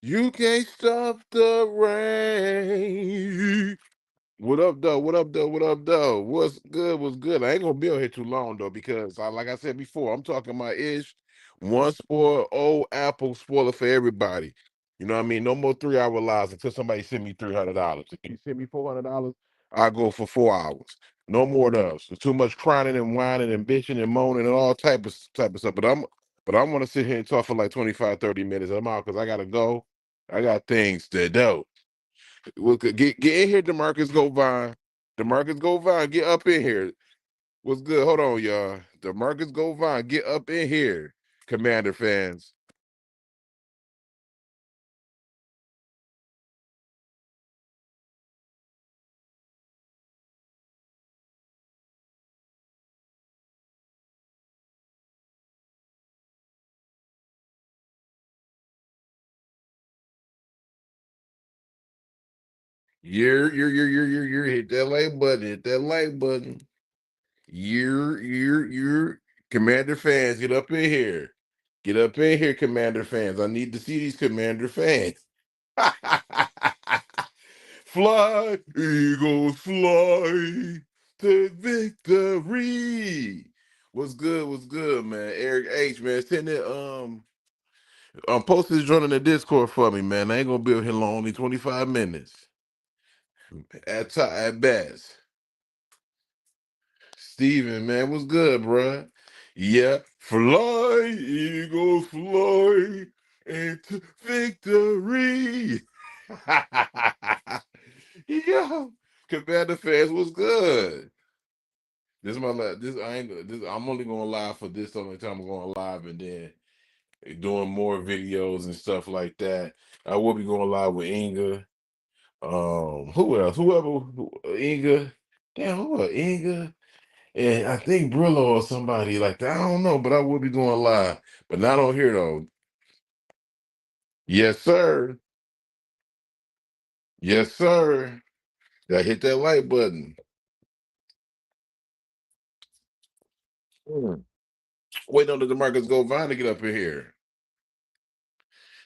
You can't stop the rain. What up, though? What up, though? What up, though? What's good? What's good? I ain't gonna be on here too long though, because like I said before, I'm talking about ish. One spoil, old apple spoiler for everybody. You know what I mean? No more 3 hour lives until somebody send me $300. If you send me $400, I go for 4 hours. No more of those. There's too much crying and whining and bitching and moaning and all type of stuff. But I'm gonna sit here and talk for like 25, 30 minutes. I'm out because I gotta go. I got things to do. Well, get in here, Demarcus Govine. Demarcus Govine, get up in here. What's good? Hold on, y'all. Demarcus Govine, get up in here, Commander fans. You're hit that like button. Hit that like button. You're Commander fans, get up in here. Get up in here, Commander fans. I need to see these Commander fans. Fly, Eagles, fly to victory. What's good? What's good, man? Eric H, man. Send it, post this joint in the Discord for me, man. I ain't gonna be here long, only 25 minutes. At best. Steven, man, what's good, bruh? Yeah, fly, Eagles, fly into victory. Yeah, Commander fans, what's good? This is my this I ain't this I'm only going live for this only time I'm going live, and then doing more videos and stuff like that. I will be going live with Inga. Who else? Inga. Damn, who else? Inga. And I think Brillo or somebody like that. I don't know, but I will be going live. But not on here though. Yes, sir. Yes, sir. I hit that like button. Mm. Waiting on the Demarcus Govine to get up in here.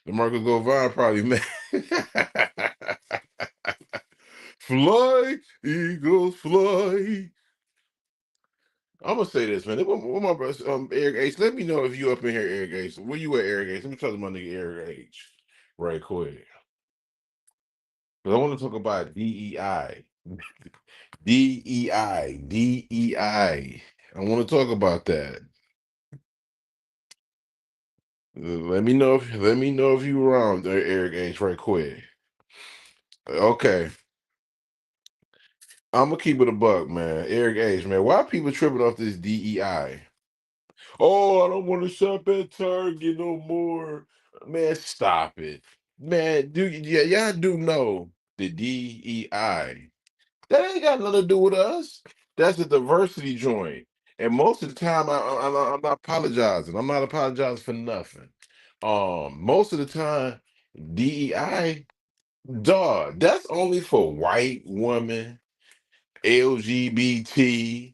DeMarcus Govine probably mad. Fly, Eagles, fly. I'm gonna say this, man. What my brother, Eric H. Let me know if you up in here, Eric H. Where you at, Eric H? Let me talk to my nigga Eric H. Right quick. But I want to talk about DEI. DEI. DEI. I want to talk about that. Let me know if you around there, Eric H. Right quick. Okay. I'm gonna keep it a buck, man. Eric H, man. Why people tripping off this DEI? Oh, I don't want to shop at Target no more. Man, stop it. Man, y'all do know the DEI. That ain't got nothing to do with us. That's a diversity joint. And most of the time, I'm not apologizing. I'm not apologizing for nothing. Most of the time, DEI, dog, that's only for white women, LGBT.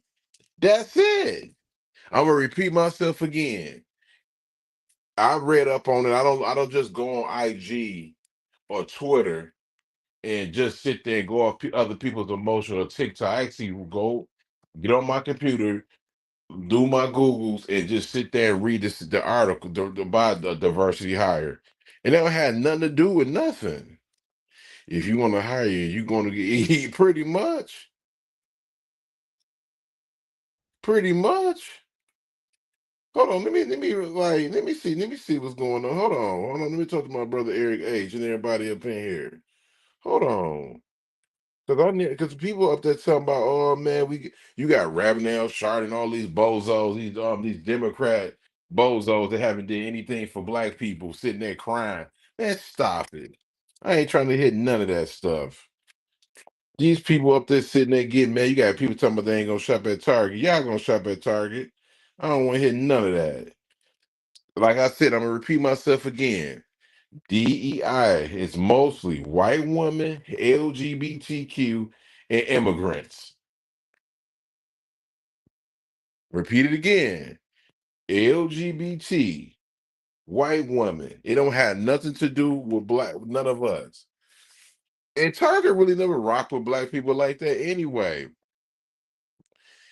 That's it. I'm gonna repeat myself again. I read up on it. I don't just go on IG or Twitter and just sit there and go off other people's emotion or TikTok. I actually go get on my computer, do my Googles, and just sit there and read the article about the diversity hire. And that had nothing to do with nothing. If you want to hire you, you're going to get pretty much. Pretty much. Hold on, let me see what's going on. Hold on. Let me talk to my brother Eric H and everybody up in here. Hold on. Because people up there talking about, oh man, you got Ravenel, Shard, and all these bozos, these Democrat bozos that haven't did anything for black people sitting there crying. Man, stop it. I ain't trying to hit none of that stuff. These people up there sitting there getting mad. You got people talking about they ain't gonna shop at Target. Y'all gonna shop at Target. I don't want to hear none of that. Like I said, I'm gonna repeat myself again. DEI is mostly white women, LGBTQ, and immigrants. Repeat it again. LGBT, white woman. It don't have nothing to do with black, none of us. And Target really never rocked with black people like that anyway.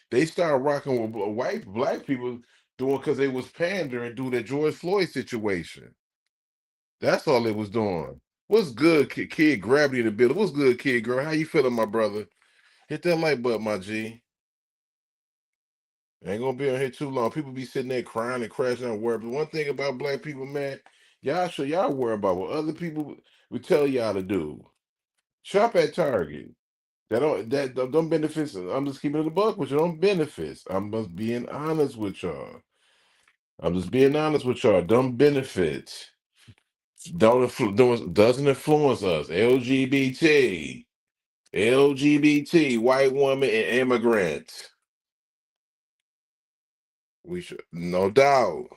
They started rocking with black people doing because they was pandering due to the George Floyd situation. That's all it was doing. What's good, kid? Gravity in the building. What's good, kid girl? How you feeling, my brother? Hit that like button, my G. Ain't gonna be on here too long. People be sitting there crying and crashing out work. But one thing about black people, man, y'all worry about what other people would tell y'all to do. Shop at Target. That don't benefits. I'm just keeping it a buck with you. Don't benefits. I'm just being honest with y'all. I'm just being honest with y'all. Don't benefits. Doesn't influence us. LGBT, white woman, and immigrants. We should, no doubt,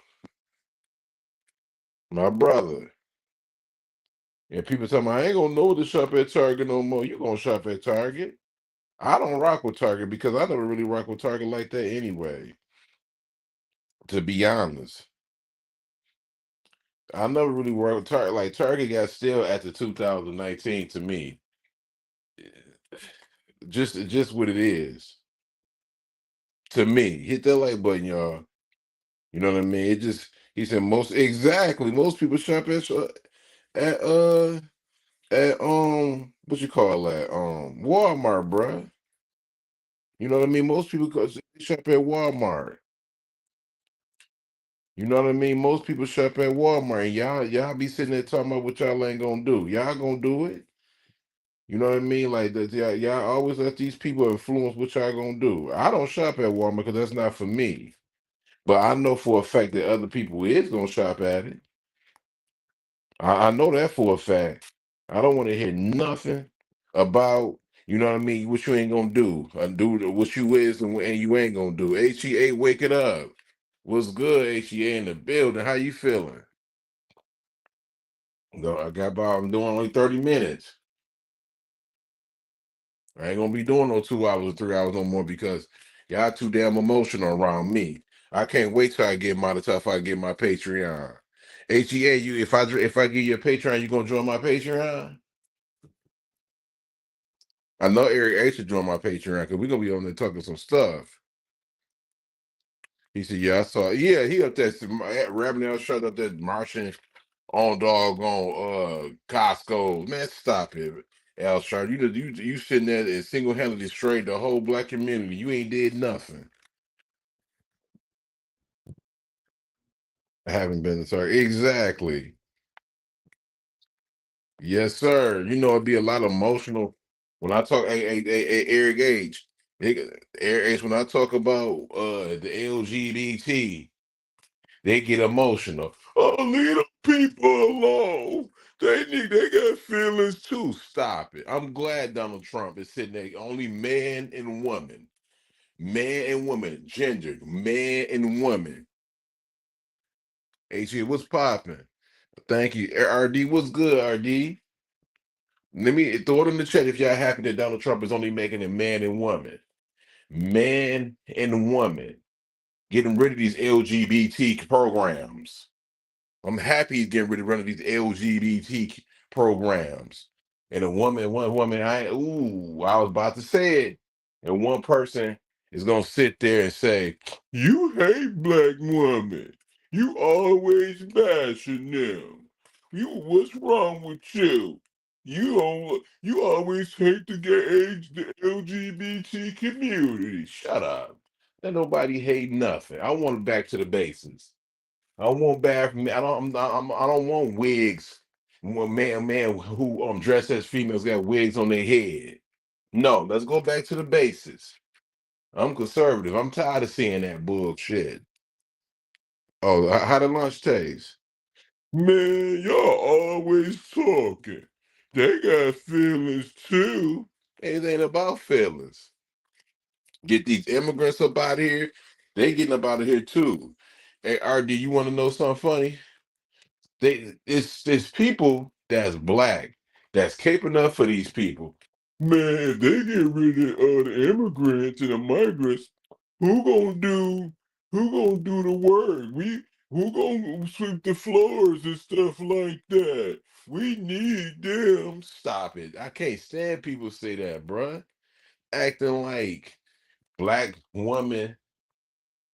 my brother. And people tell me I ain't gonna know to shop at Target no more. You gonna shop at Target? I don't rock with Target because I never really rock with Target like that anyway. To be honest, I never really rock with Target. Like Target got still after 2019 to me. Just what it is to me. Hit that like button, y'all. You know what I mean? It just he said most people shop at what you call that Walmart, bruh. You know what I mean? Most people shop at Walmart. You know what I mean? Most people shop at Walmart. And y'all be sitting there talking about what y'all ain't gonna do. Y'all gonna do it. You know what I mean? Like that, y'all always let these people influence what y'all gonna do. I don't shop at Walmart because that's not for me. But I know for a fact that other people is gonna shop at it. I know that for a fact. I don't want to hear nothing about, you know what I mean, what you ain't gonna do. Do what you is and you ain't gonna do. HEA, wake it up. What's good, HEA in the building? How you feeling? No, I'm doing only 30 minutes. I ain't gonna be doing no 2 hours or 3 hours no more because y'all too damn emotional around me. I can't wait till I get I get my Patreon. HEA, if I give you a Patreon, you gonna join my Patreon? I know Eric A should join my Patreon because we're gonna be on there talking some stuff. He said, "Yeah, I saw. Yeah, he up there rapping out, shut up that Martian on doggone Costco. Man, stop it, Al Sharp. You sitting there and single handedly destroyed the whole black community. You ain't did nothing. I haven't been sorry. Exactly. Yes, sir. You know it'd be a lot of emotional when I talk. Eric H. Eric H. When I talk about the LGBT. They get emotional. Oh, leave the people alone. They got feelings too. Stop it. I'm glad Donald Trump is sitting there. Only man and woman. Man and woman. Gendered. Man and woman. HG, what's popping? Thank you. RD, what's good, RD? Let me throw it in the chat if y'all happy that Donald Trump is only making it man and woman. Man and woman. Getting rid of these LGBT programs. I'm happy he's getting rid of one of these LGBT programs. And one woman, I was about to say it. And one person is gonna sit there and say, "You hate black women. You always bashing them. What's wrong with you? You always hate the LGBT community. Shut up. Ain't nobody hate nothing. I want it back to the basics. I don't want bad from me. I don't want wigs. Man who dress as females got wigs on their head. No, let's go back to the basics. I'm conservative. I'm tired of seeing that bullshit. Oh, how the lunch taste? Man, y'all always talking. They got feelings too. It ain't about feelings. Get these immigrants up out of here. They getting up out of here too. Hey, RD, you want to know something funny? It's people that's black that's caping up for these people. Man, if they get rid of the immigrants and the migrants, who gonna do who gonna do the work? Who gonna sweep the floors and stuff like that? We need them. Stop it. I can't stand people say that, bruh. Acting like black woman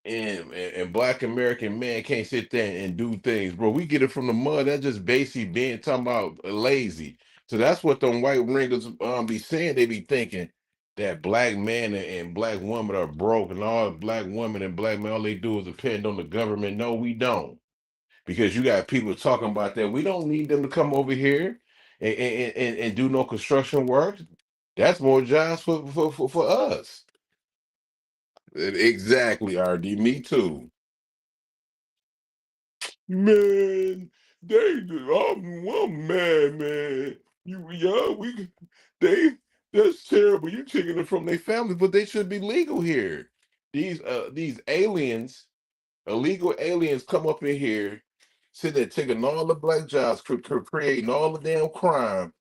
and black American man can't sit there and do things, bro. We get it from the mud. That's just basically being talking about lazy. So that's what them white ringers be saying. They be thinking that black man and black woman are broke, and all black women and black men all they do is depend on the government. No, we don't, because you got people talking about that. We don't need them to come over here and do no construction work. That's more jobs for us. Exactly, RD. Me too. Man, I'm mad, man. They, that's terrible. You taking it from their families, but they should be legal here. These aliens, illegal aliens, come up in here, sit there taking all the black jobs, creating all the damn crime,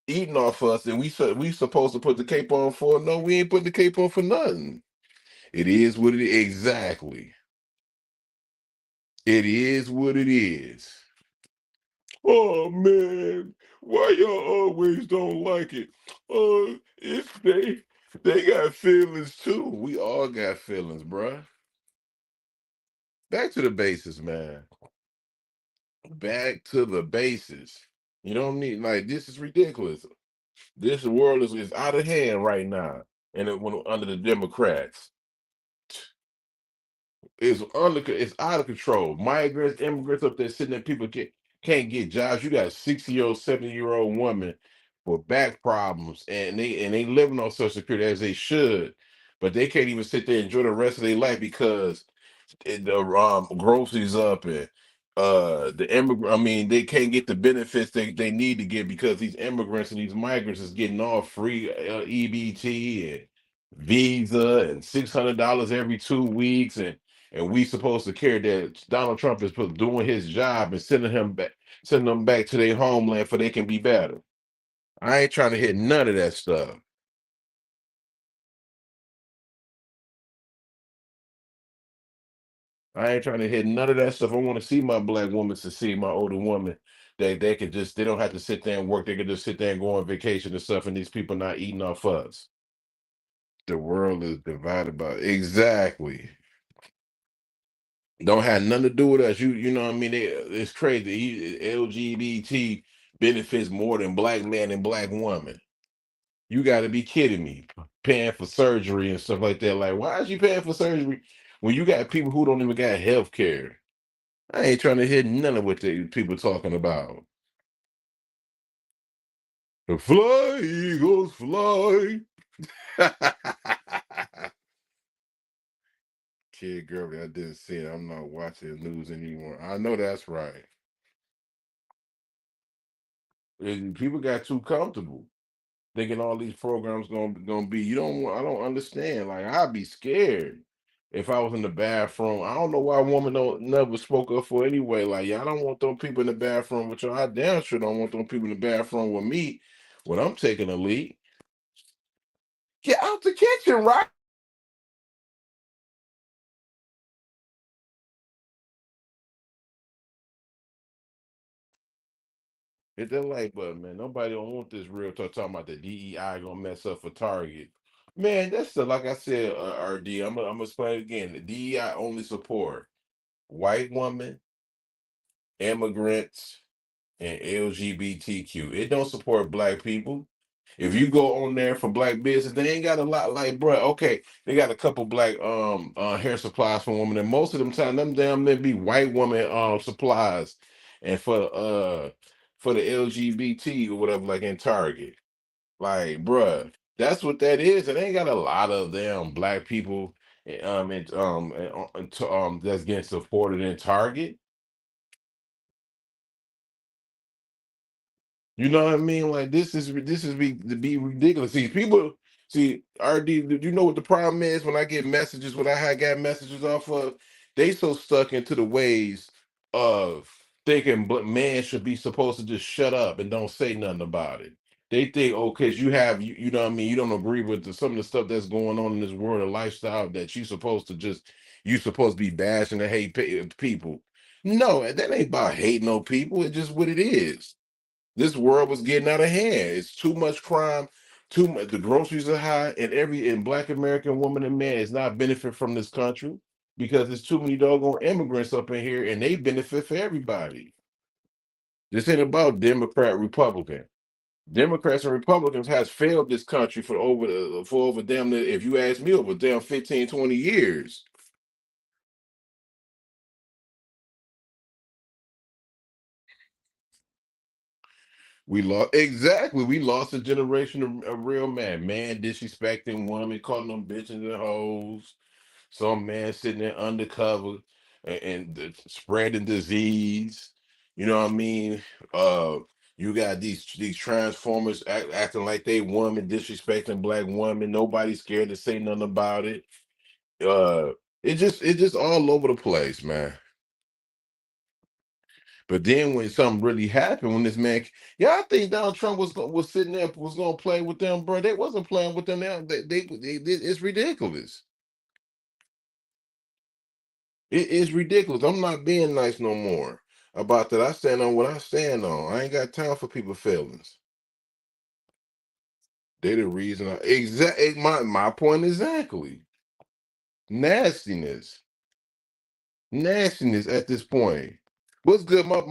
eating off us, and we supposed to put the cape on for? No, we ain't putting the cape on for nothing. It is what it is. Exactly. It is what it is. Oh man, why y'all always don't like it? It's they got feelings too. We all got feelings, bruh. Back to the basis, man. Back to the basis. You don't need, like, this is ridiculous. This world is out of hand right now, and it went under the Democrats. It's out of control. Migrants, immigrants up there sitting there, people can't get jobs. You got a 60-year-old, 70-year-old woman with back problems, and they living on Social Security as they should, but they can't even sit there and enjoy the rest of their life because the groceries up, and the immigrant, I mean, they can't get the benefits they need to get because these immigrants and these migrants is getting all free EBT and visa and $600 every 2 weeks, and we supposed to care that Donald Trump is doing his job and sending them back to their homeland for they can be better. I ain't trying to hit none of that stuff. I ain't trying to hit none of that stuff. I want to see my black woman succeed, my older woman. They don't have to sit there and work. They can just sit there and go on vacation and stuff, and these people not eating off us. The world is divided by, exactly. Don't have nothing to do with us. You know what I mean? It's crazy. LGBT benefits more than black man and black woman. You got to be kidding me. Paying for surgery and stuff like that. Like, why is you paying for surgery when you got people who don't even got health care? I ain't trying to hear none of what the people talking about. Fly, Eagles, fly. Kid girl, I didn't see it. I'm not watching the news anymore. I know that's right. And people got too comfortable thinking all these programs gonna be. I don't understand. Like, I'd be scared if I was in the bathroom. I don't know why a woman don't never spoke up for anyway. Like, yeah, I don't want them people in the bathroom with y'all. I damn sure don't want them people in the bathroom with me when I'm taking a leak. Get out the kitchen, right? Hit that like button, man. Nobody don't want this real talk talking about the DEI gonna mess up for Target. Man, that's the, like I said, RD. I'm gonna explain it again. The DEI only support white women, immigrants, and LGBTQ. It don't support black people. If you go on there for black business, they ain't got a lot. Like, bro, okay, they got a couple black hair supplies for women, and most of them time them damn they be white woman supplies, and for the LGBT or whatever, like in Target. Like, bruh, that's what that is. And they ain't got a lot of them black people that's getting supported in Target. You know what I mean? Like, to be ridiculous. See, people see RD. Do you know what the problem is? When I get messages, when I had got messages off of, they so stuck into the ways of thinking, but man should be supposed to just shut up and don't say nothing about it. They think, oh, because you know what I mean. You don't agree with some of the stuff that's going on in this world, of lifestyle that you supposed to be bashing and hate people. No, that ain't about hating on people. It's just what it is. This world was getting out of hand. It's too much crime, too much. The groceries are high, and Black American woman and man is not benefit from this country because there's too many doggone immigrants up in here, and they benefit for everybody. This ain't about Democrat, Republican. Democrats and Republicans has failed this country for over damn near, if you ask me, over damn 15, 20 years. We lost exactly. We lost a generation of real man. Man disrespecting women, calling them bitches and hoes. Some man sitting there undercover and spreading disease. You know what I mean? Uh, you got these transformers acting like they women, disrespecting black women. Nobody's scared to say nothing about it. Uh, it's just all over the place, man. But then when something really happened, when this man, yeah, I think Donald Trump was sitting there was gonna play with them, bro. They wasn't playing with them. It's ridiculous. It is ridiculous. I'm not being nice no more about that. I stand on what I stand on. I ain't got time for people feelings. They the reason. My point exactly. Nastiness, nastiness at this point. What's good, my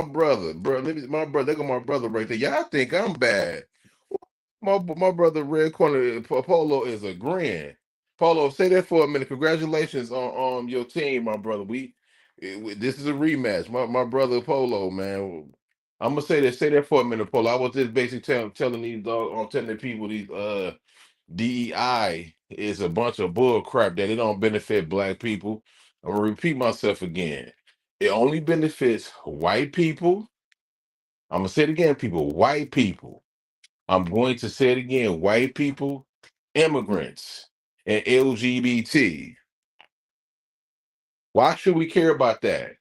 brother, bro? My brother. They got my brother right there. Y'all think I'm bad? My brother Red Corner Polo is a grand. Polo, say that for a minute. Congratulations on your team, my brother. This is a rematch. My brother Polo, man. I'm gonna say that for a minute, Polo. I was just basically telling these I'm telling the people these DEI is a bunch of bull crap that it don't benefit black people. I'm gonna repeat myself again. It only benefits white people. I'm gonna say it again, people, white people. I'm going to say it again, white people, immigrants, and LGBT. Why should we care about that?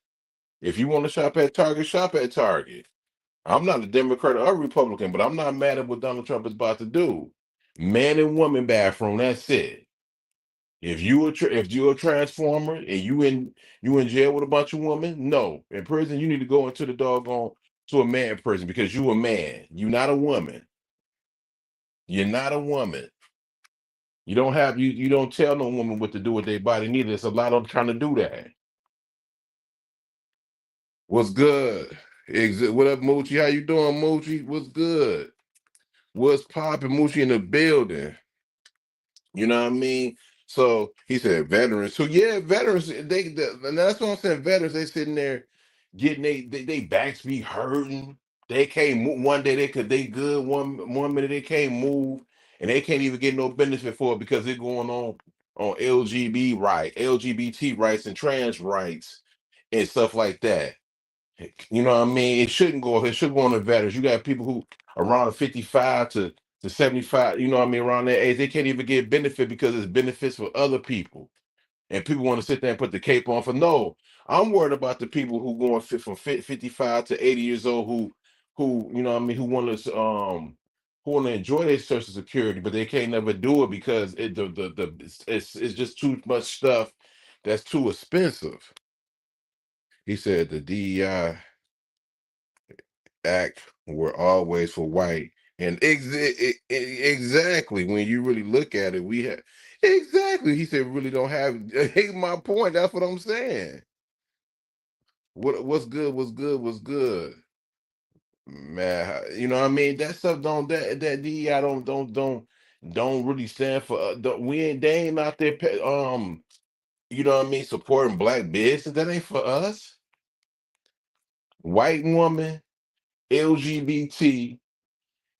If you want to shop at Target, shop at Target. I'm not a Democrat or a Republican, but I'm not mad at what Donald Trump is about to do. Man and woman bathroom, that's it. If you're a transformer and you in jail with a bunch of women, no. In prison, you need to go into the doggone to a man prison because you a man. You're not a woman. You're not a woman. You don't tell no woman what to do with their body neither. There's a lot of them trying to do that. What's good? What up, Moochie? How you doing, Moochie? What's good? What's popping, Moochie in the building? You know what I mean? So he said veterans. So yeah, veterans. And that's what I'm saying. Veterans, they sitting there getting they backs be hurting. They can't move. One day they good. One minute they can't move, and they can't even get no benefit for it because they're going on LGBT rights and trans rights and stuff like that. You know what I mean? It shouldn't go. It should go on the veterans. You got people who around 55 to 75. You know what I mean? Around that age, they can't even get benefit because it's benefits for other people. And people want to sit there and put the cape on for no. I'm worried about the people who going from 55 to 80 years old who you know what I mean who want to enjoy their social security, but they can't never do it because it's just too much stuff that's too expensive. He said the DEI act were always for white. And exactly when you really look at it, we have exactly. He said, really don't have. Hey, my point. That's what I'm saying. What's good? What's good? What's good? Man, you know what I mean? That stuff don't that DEI don't really stand for. We ain't they ain't out there. You know what I mean? Supporting black business. That ain't for us. White woman, LGBT,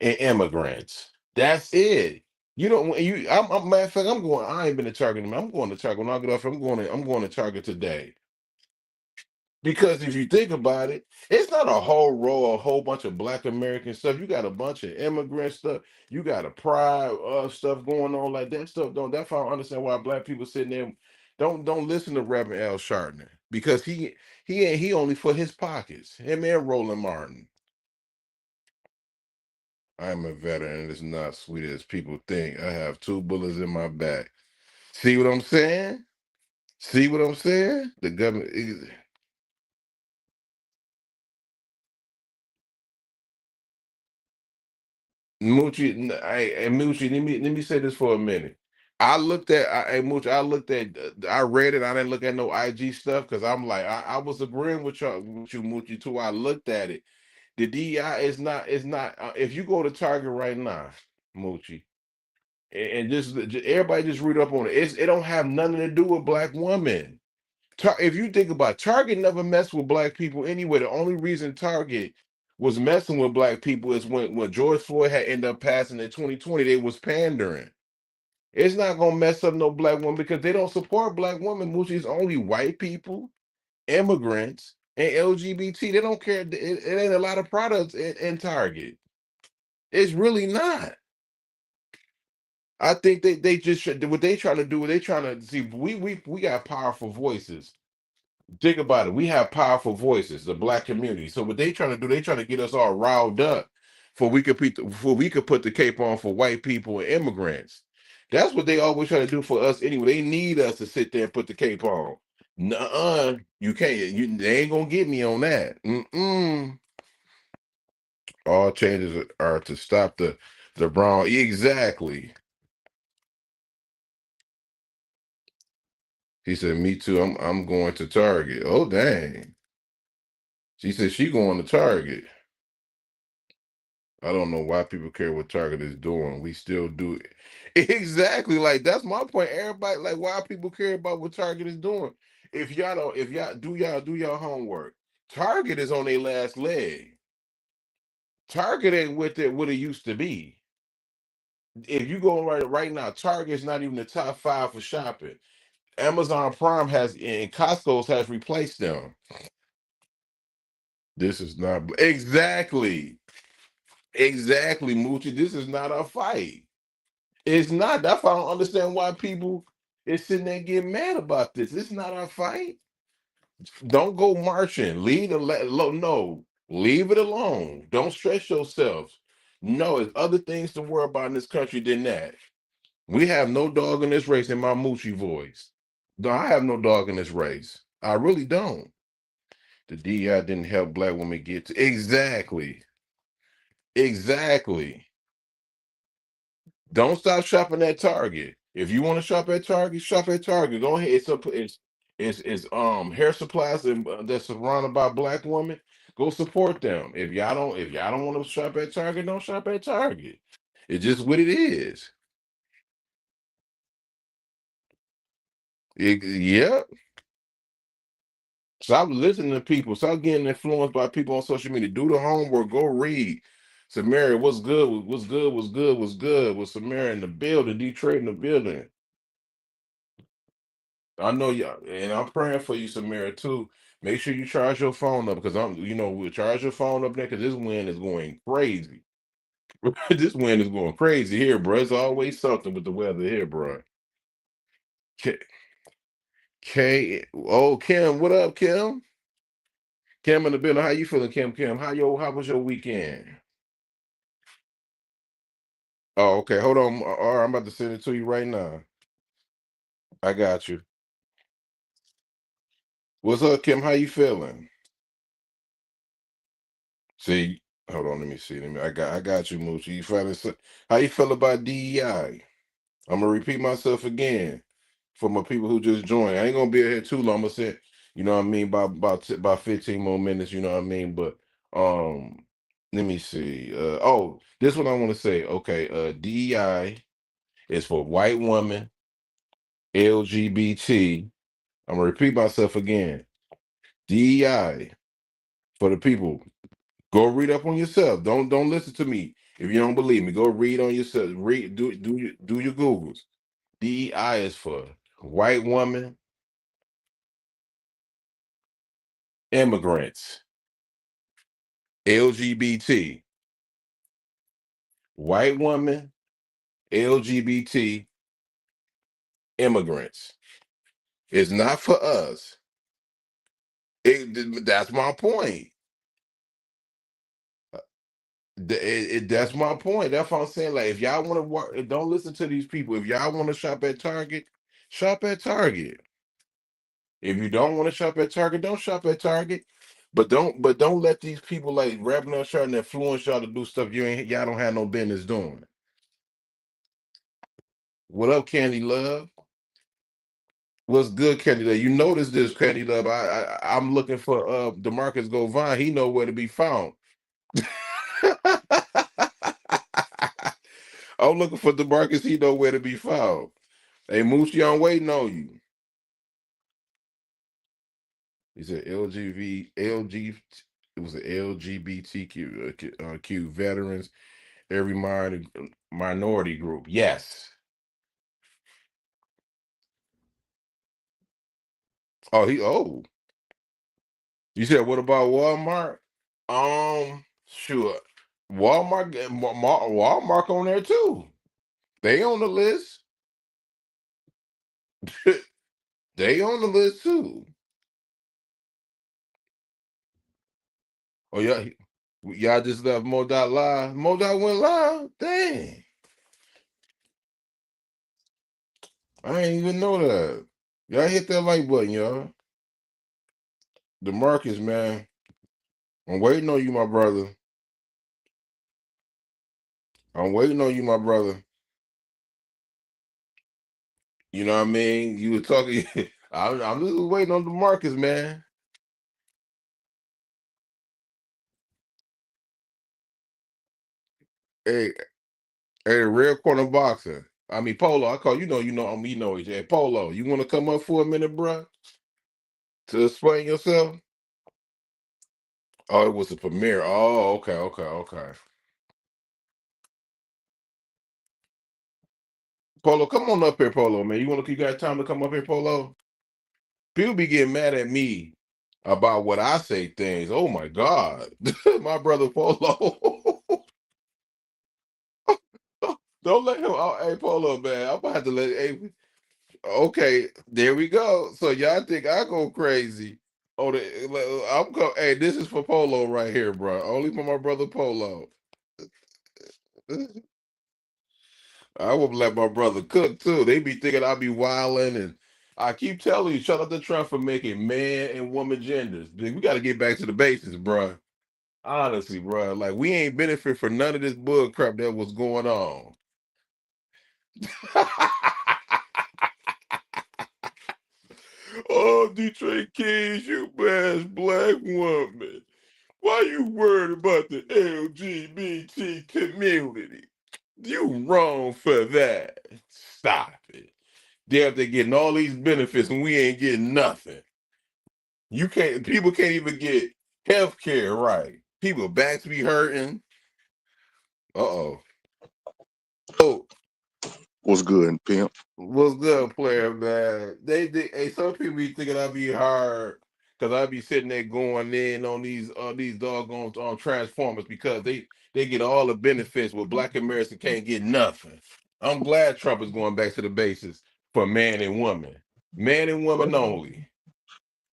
and immigrants. That's it. You don't. Matter of fact, I'm going. I ain't been to Target. I'm going to Target when I get off. I'm going to Target today because if you think about it, it's not a whole row, a whole bunch of Black American stuff. You got a bunch of immigrant stuff. You got a pride stuff going on like that stuff. Don't. That's why I don't understand why Black people sitting there don't listen to Reverend L. Sharpton because he only for his pockets. Him and Roland Martin. I'm a veteran and it's not sweet as people think. I have two bullets in my back. See what I'm saying? See what I'm saying? The government. Moochie, let me say this for a minute. I looked at, I read it. I didn't look at no IG stuff because I'm like, I was agreeing with y'all, with you, Moochie, too. I looked at it. The DEI is not. If you go to Target right now, Moochie, and just everybody just read up on it. It don't have nothing to do with black women. If you think about it, Target never messed with black people anyway. The only reason Target was messing with black people is when George Floyd had ended up passing in 2020, they was pandering. It's not gonna mess up no black woman because they don't support black women, which is only white people, immigrants, and LGBT. They don't care. It ain't a lot of products in Target. It's really not. I think they just what they trying to do. They trying to see we got powerful voices. Think about it. We have powerful voices, the black community. So what they trying to do, they trying to get us all riled up for we could put the cape on for white people and immigrants. That's what they always try to do for us anyway. They need us to sit there and put the cape on. Nuh-uh, you can't. They ain't gonna get me on that. Mm-mm. All changes are to stop the brown. Exactly. He said, "Me too. I'm going to Target." Oh dang. She said she going to Target. I don't know why people care what Target is doing. We still do it. Exactly. Like that's my point. Everybody like why people care about what Target is doing. If y'all do your homework, Target is on their last leg. Target ain't what it used to be. If you go right now, Target is not even the top five for shopping. Amazon Prime has and Costco's has replaced them. This is not exactly, Moochie. This is not a fight. It's not. That's why I don't understand why people is sitting there getting mad about this. It's not our fight. Don't go marching. No. Leave it alone. Don't stress yourself. No, there's other things to worry about in this country than that. We have no dog in this race in my Moochie voice. No, I have no dog in this race. I really don't. The DI didn't help black women get to exactly. Exactly. Don't stop shopping at Target. If you want to shop at Target, shop at Target. Go ahead. It's hair supplies that's surrounded by black women. Go support them. If y'all don't want to shop at Target, don't shop at Target. It's just what it is. Yep. Stop listening to people. Stop getting influenced by people on social media. Do the homework. Go read. Samara, what's good? What's good? What's good? What's good? With Samara in the building, Detroit in the building. I know y'all, and I'm praying for you, Samara, too. Make sure you charge your phone up because we'll charge your phone up there because this wind is going crazy. This wind is going crazy here, bro. It's always something with the weather here, bro. K, Kim, what up, Kim? Kim in the building. How you feeling, Kim? Kim, how was your weekend? Oh, okay. Hold on. All right, I'm about to send it to you right now. I got you. What's up, Kim? How you feeling? See, hold on. Let me see. I got you, Moochie. How you feel about DEI? I'm gonna repeat myself again for my people who just joined. I ain't gonna be here too long. I'm gonna say, you know what I mean, about 15 more minutes. You know what I mean, but let me see. This one I want to say. Okay, DEI is for white women, LGBT. I'm gonna repeat myself again. DEI for the people. Go read up on yourself. Don't listen to me if you don't believe me. Go read on yourself. Read do your Googles. DEI is for white woman, immigrants, LGBT, white woman, LGBT, immigrants. It's not for us. That's my point. That's my point. That's what I'm saying. Like, if y'all want to work, don't listen to these people. If y'all want to shop at Target, shop at Target. If you don't want to shop at Target, don't shop at Target. But don't let these people like rapping on y'all and influence y'all to do stuff y'all don't have no business doing. What up, Candy Love? What's good, Candy Love? You notice this, Candy Love. I'm looking for DeMarcus Govine. He know where to be found. I'm looking for DeMarcus. He know where to be found. Hey, Moochie, I'm waiting on you. He said LGV. It was an LGBTQ Q veterans, every minority group. Yes. Oh, you said what about Walmart? Sure. Walmart on there too. They on the list. They on the list too. Oh yeah, y'all just left Mo.Dot live. Mo.Dot went live. Dang, I ain't even know that. Y'all hit that like button, y'all. DeMarcus, man, I'm waiting on you, my brother. I'm waiting on you, my brother. You know what I mean? You were talking. I'm just waiting on DeMarcus, man. Hey, hey, real corner boxer. I mean, Polo. I call you know each. Hey, Polo, you want to come up for a minute, bro, to explain yourself? Oh, it was a premiere. Oh, okay, okay, okay. Polo, come on up here, Polo, man. You got time to come up here, Polo? People be getting mad at me about what I say things. Oh my God. My brother Polo. Don't let him out. Hey, Polo, man. I'm about to let hey, okay, there we go. So y'all think I go crazy. Oh, I'm go. Hey, this is for Polo right here, bro. Only for my brother Polo. I would let my brother cook too. They be thinking I be wilding, and I keep telling you, shut up the Trump for making man and woman genders. We got to get back to the basics, bro. Honestly, bro, like we ain't benefit for none of this bull crap that was going on. Oh, Detroitkingz, you bad black woman. Why you worried about the LGBT community? You wrong for that. Stop it. They're getting all these benefits and we ain't getting nothing. People can't even get health care right. People backs be hurting. Uh-oh. Oh, What's good, pimp? what's good, player, man? Hey, some people be thinking I be hard because I be sitting there going in on these doggone transformers because they get all the benefits where black Americans can't get nothing. I'm glad Trump is going back to the basis for man and woman. Man and woman only.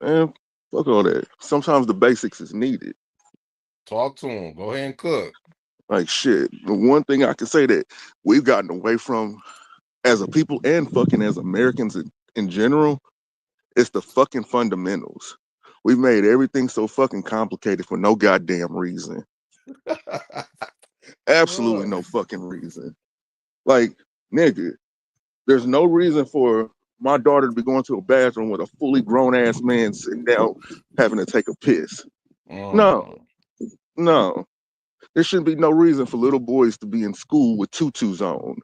Man, fuck all that. Sometimes the basics is needed. Talk to him. Go ahead and cook. Like shit. The one thing I can say that we've gotten away from as a people and fucking as Americans in general, it's the fucking fundamentals. We've made everything so fucking complicated for no goddamn reason. Absolutely no fucking reason. Like, nigga, there's no reason for my daughter to be going to a bathroom with a fully grown ass man sitting down having to take a piss. No, Mm. no. There shouldn't be no reason for little boys to be in school with tutus on.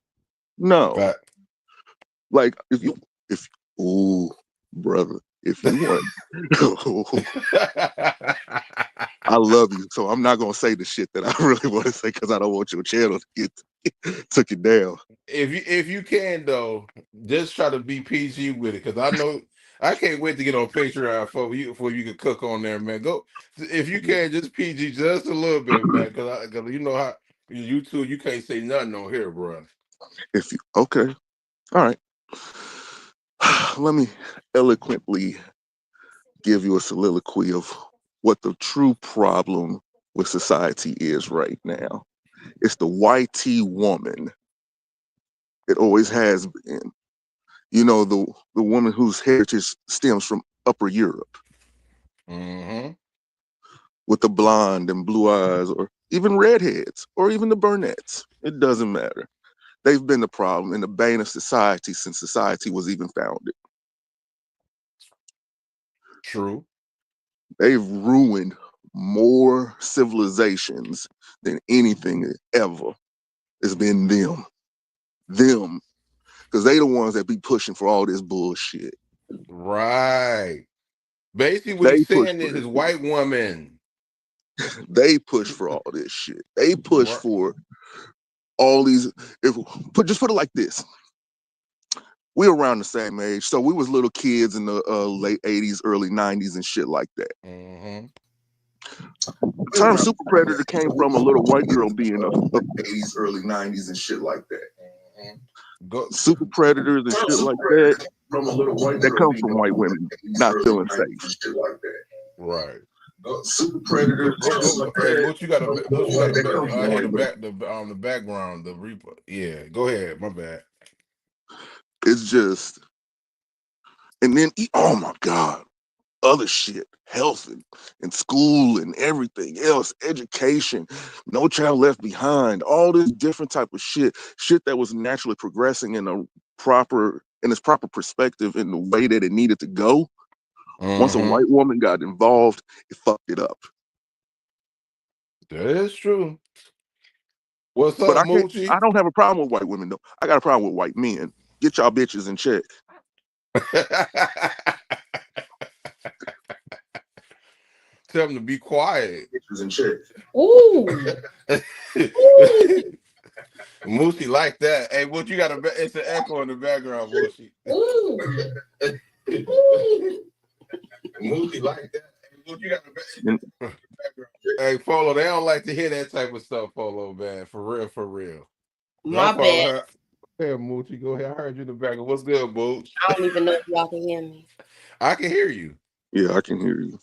No. Fact. Like if ooh, brother, if you want I love you, so I'm not gonna say the shit that I really want to say because I don't want your channel to get took it down. If you can though, just try to be PG with it, because I know I can't wait to get on Patreon for you can cook on there, man. Go if you can, just PG just a little bit, man, because you know how YouTube you can't say nothing on here, bro. If you okay, all right. Let me eloquently give you a soliloquy of what the true problem with society is right now. It's the YT woman. It always has been. You know, the woman whose heritage stems from Upper Europe. Mm-hmm. with the blonde and blue eyes, or even redheads, or even the brunettes. It doesn't matter. They've been the problem and the bane of society since society was even founded. True. They've ruined more civilizations than anything ever. It's been them. Them. Because they the ones that be pushing for all this bullshit. Right. Basically, what They he's push saying for is this his shit. white woman. They push for all this shit. They push Right. for all these. Just put it like this: we're around the same age, so we was little kids in the late '80s, early '90s, and shit like that. Mm-hmm. The term super predator came from a little white girl being a '80s, early '90s, and shit like that. Go. super predators and shit like that. From a little white That girl comes being from white women '80s, not early feeling '90s, safe. and shit like that. Right. Super predators, shit like Hey, that. Mooch, you got a Mooch, you got a That comes I from hear white women. the background, the reaper. Yeah, go ahead. My bad. It's just, and then oh my god, other shit, health and school and everything else, education, no child left behind, all this different type of shit that was naturally progressing in its proper perspective in the way that it needed to go. Once a Mm-hmm. white woman got involved, it fucked it up. That is true. What's But up, Moochie? I don't have a problem with white women though. I got a problem with white men. Get y'all bitches in check. Tell them to be quiet. Bitches and shit. Ooh. Ooh. Moochie like that. Hey, what you got? It's an echo in the background, Moochie. Ooh. Moochie like that. Hey, what you got? And, Hey, Polo, they don't like to hear that type of stuff, Polo, man. For real, for real. My Don't follow bad. her. Hey, Moochie, go ahead. I heard you in the back. What's good, Mooch? I don't even know if y'all can hear me. I can hear you. yeah, I can hear you.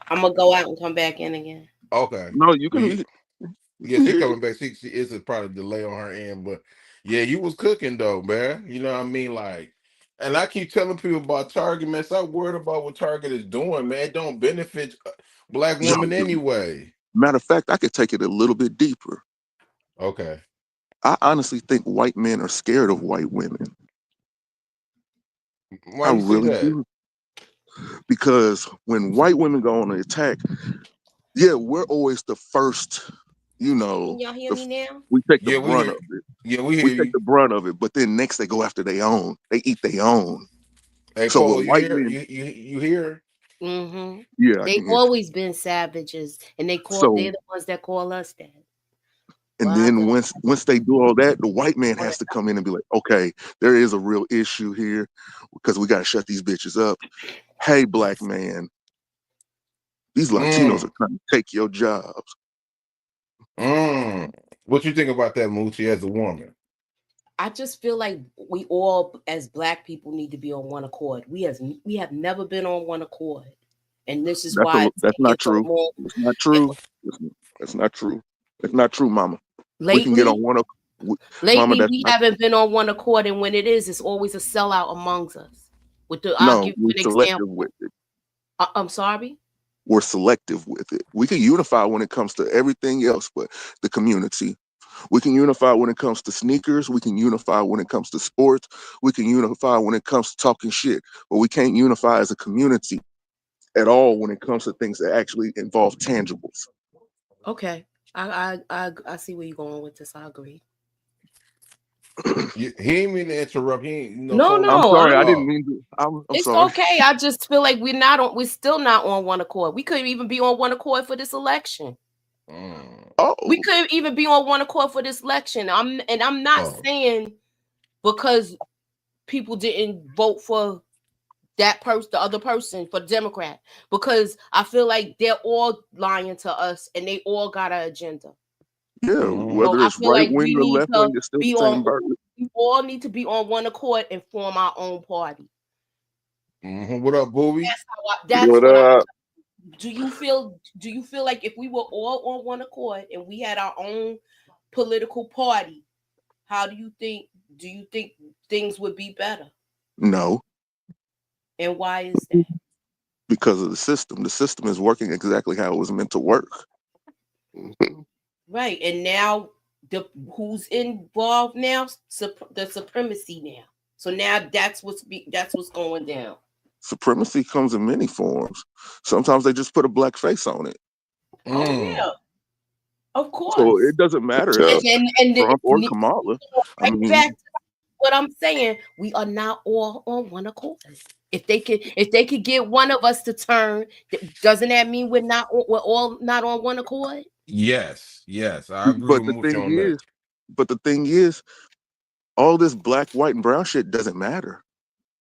I'm gonna go out and come back in again. Okay. No, you Well, can, you, you yeah, can she hear you. coming back. She is a probably delay on her end, but yeah, you was cooking though, man. You know what I mean? Like, and I keep telling people about Target, man. Stop worried about what Target is doing, man. It don't benefit black women Exactly. anyway. Matter of fact, I could take it a little bit deeper. Okay. I honestly think white men are scared of white women. Why I you say really that? do. Because when white women go on an attack, yeah, we're always the first, you Can know, y'all hear me now? we take the Yeah, we brunt hear. of it. Yeah, we hear We take you. the brunt of it, but then next they go after their own. They eat their own. Hey, So Polo, what you white hear? men, You hear? Mm-hmm. yeah, I They can hear. always been savages, and they're So the ones that call us that. and Well, I then go. once they do all that, the white man has to come in and be like, okay, there is a real issue here because we got to shut these bitches up. Hey, black man, these Latinos Mm, are trying to take your jobs. mm. What you think about that, Moochie, as a woman? I just feel like we all, as Black people, need to be on one accord. We have never been on one accord, and this is why it's That's not taking so true. long. It's not And true. That's not true. It's not true, mama. We can get lately, on one. Mama, lately that's we not. haven't been on one accord, and when it is, it's always a sellout amongst us. I'll No, give you we're an selective example. with it. I'm sorry. We're selective with it. We can unify when it comes to everything else, but the community. We can unify when it comes to sneakers. We can unify when it comes to sports. We can unify when it comes to talking shit. But we can't unify as a community at all when it comes to things that actually involve tangibles. Okay, I see where you're going with this. I agree. He ain't mean to interrupt. He ain't No, Polo. I'm no, sorry. I I'm. didn't Oh, mean to. I'm It's sorry. okay. I just feel like we're not on. We're still not on one accord. We couldn't even be on one accord for this election. mm, We Oh, couldn't even be on one accord for this election. I'm not oh. saying because people didn't vote for that person, the other person for Democrat, because I feel like they're all lying to us and they all got an agenda. yeah. Mm, So Whether I it's feel right like wing we or need left to wing, it's still be the same on. bird. We all need to be on one accord and form our own party. What up, Booby? That's What what I'm. up? Do you feel like if we were all on one accord and we had our own political party, how do you think things would be better? No, And why is that? because of the system. The system is working exactly how it was meant to work. Right, and now who's involved now? The supremacy now. So now that's what's going down. Supremacy comes in many forms. Sometimes they just put a black face on it. Oh yeah, of So course. it doesn't matter if So it's Trump or Kamala. I Right mean, back to what I'm saying. We are not all on one accord. If they could get one of us to turn, doesn't that mean we're all not on one accord? Yes, I agree but with the Mooch thing on that. is, but the thing is, all this black, white, and brown shit doesn't matter.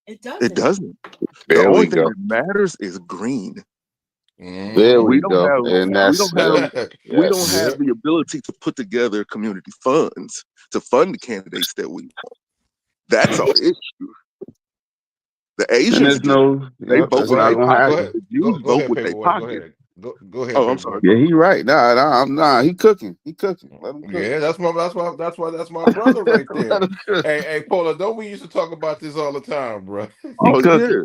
It It doesn't. doesn't. The there only we thing go. that matters is green. There Mm-hmm. we We don't go. have And we that's don't have we don't yes. have Yeah. the ability to put together community funds to fund the candidates that we want. That's our issue. The And Asians there's do. no, They yep, vote that's Go with not their ahead. gonna Go pocket. ahead. happen. The Jews Go vote ahead, with their Paperboy. Go pocket. ahead. Go ahead, Oh, I'm sorry. Paperboy. Yeah, he right. Nah, he cooking. He cooking. Let him cook. Yeah, that's my brother right Let there. him cook. Hey, Paula, don't we used to talk about this all the time, bro? He Oh cooking. yeah.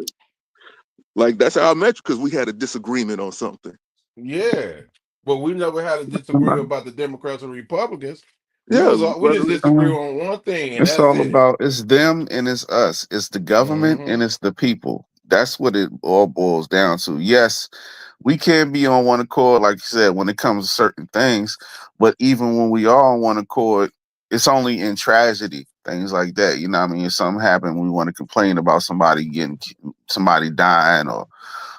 Like that's how I met you because we had a disagreement on something. Yeah. But we never had a disagreement About- about the Democrats and Republicans. Yeah, We just whether disagree on one thing, and It's that's all it. about it's them and it's us. It's the government Mm-hmm. and it's the people. That's what it all boils down to. Yes, we can be on one accord, like you said, when it comes to certain things. But even when we are on one accord, it's only in tragedy, things like that. You know what I mean? If something happened, we want to complain about somebody dying or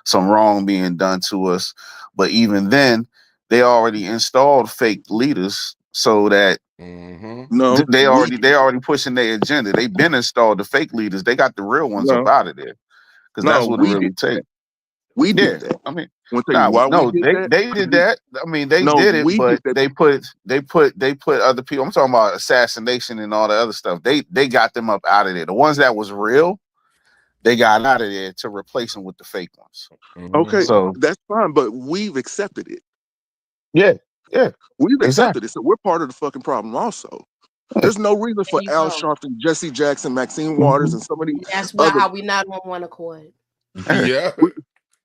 some wrong being done to us. But even then, they already installed fake leaders so that Mm-hmm. no, they already pushing their agenda. They've been installed the fake leaders. They got the real ones up no, out of there because no, that's what it we really did takes. that. We Yeah, did that. I mean, Want to tell you why we no, did they that? they did that. I mean, they No, did it, we did but that. they put other people. I'm talking about assassination and all the other stuff. They got them up out of there. The ones that was real, they got out of there to replace them with the fake ones. Okay, Mm-hmm. So that's fine, but we've accepted it. yeah, yeah, We've accepted exactly. it, so we're part of the fucking problem also. Yeah. There's no reason There for you Al go. Sharpton, Jesse Jackson, Maxine Waters, Mm-hmm. and so many And that's why other. how we not on one accord. Yeah. Yeah.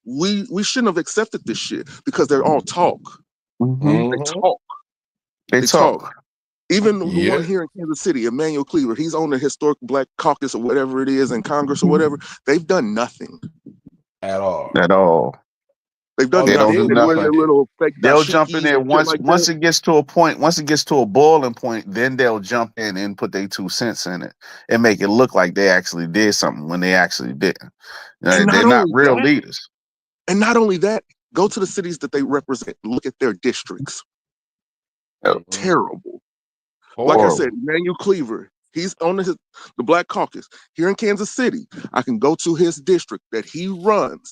We, we shouldn't have accepted this shit because they're all talk. Mm-hmm. They Mm-hmm. talk. They They talk. talk. Even the Yeah. one here in Kansas City, Emmanuel Cleaver, he's on the historic Black Caucus or whatever it is in Congress or whatever. They've done nothing. At all. At all. They've All done They they don't nothing. do did They was wear nothing. their little fake They'll jump in dashikis there and shit once like once that. it gets to a point, once it gets to a boiling point, then they'll jump in and put their 2 cents in it and make it look like they actually did something when they actually didn't. And not They're not only real that, leaders. go to the cities that they represent. Look at their districts. Mm-hmm. Terrible. Like I Horrible. said, Emmanuel Cleaver, he's on the Black Caucus here in Kansas City. I can go to his district that he runs.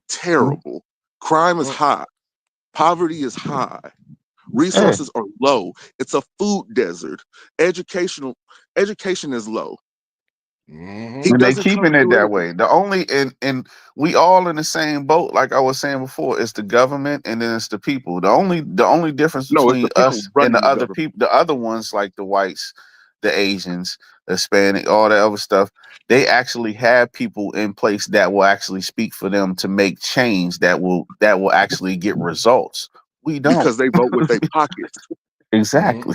Terrible. Crime is Mm. high. Poverty is high. Yeah. Resources are low. It's a food desert. Education is low. Mm-hmm. He And they doesn't come keeping it through that anything. way. The only and we all in the same boat, like I was saying before, it's the government and then it's the people. The only difference No, it's between the people us and running the the other government people, the other ones like the whites, the Asians, the Hispanic, all that other stuff, they actually have people in place that will actually speak for them to make change that will actually get results. We don't. because they vote with their pockets. Exactly.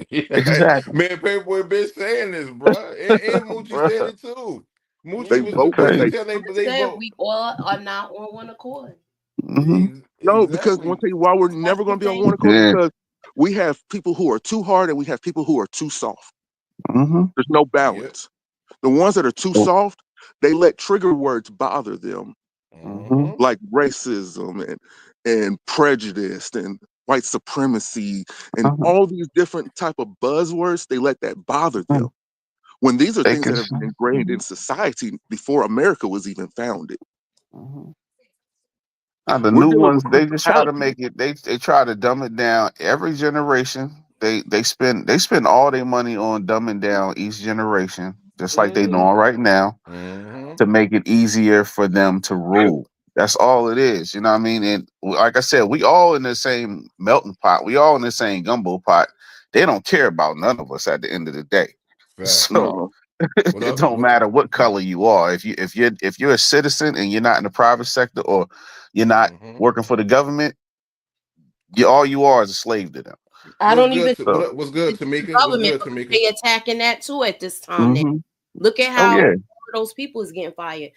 Yeah, Exactly. man, Paperboy been saying this, bro. And Moochie said Bruh. it too. They Moochie was It's vote with what he their crazy. said. I They said vote we all are not on one accord. Hmm. no, because I want Exactly. to tell you why we're That's never the going to be on thing. one accord Yeah. because we have people who are too hard and we have people who are too soft. Hmm. There's no Yep. balance. The ones that are too soft, they let trigger words bother them, Hmm. Mm-hmm. like racism and prejudice and white supremacy and all these different type of buzzwords. They let that bother them when these are They things can. that have been ingrained in society before America was even founded. Mhm. Now, the We're new dealing ones, with they just try to principalities make it. They try to dumb it down. Every generation, they spend all their money on dumbing down each generation, just like they Mm-hmm. doing right now, Mm-hmm. to make it easier for them to rule. That's all it is. You know what I mean? And like I said, we all in the same melting pot. We all in the same gumbo pot. They don't care about none of us at the end of the day. So no. What It up? don't matter what color you are. If you're a citizen and you're not in the private sector or you're not Mm-hmm. working for the government, all you are is a slave to them. I What's don't good? even To, So, what's good, think the Tamika? What's government good, because Tamika? they attacking that too at this time. Now hmm look at oh how yeah, those people is getting fired.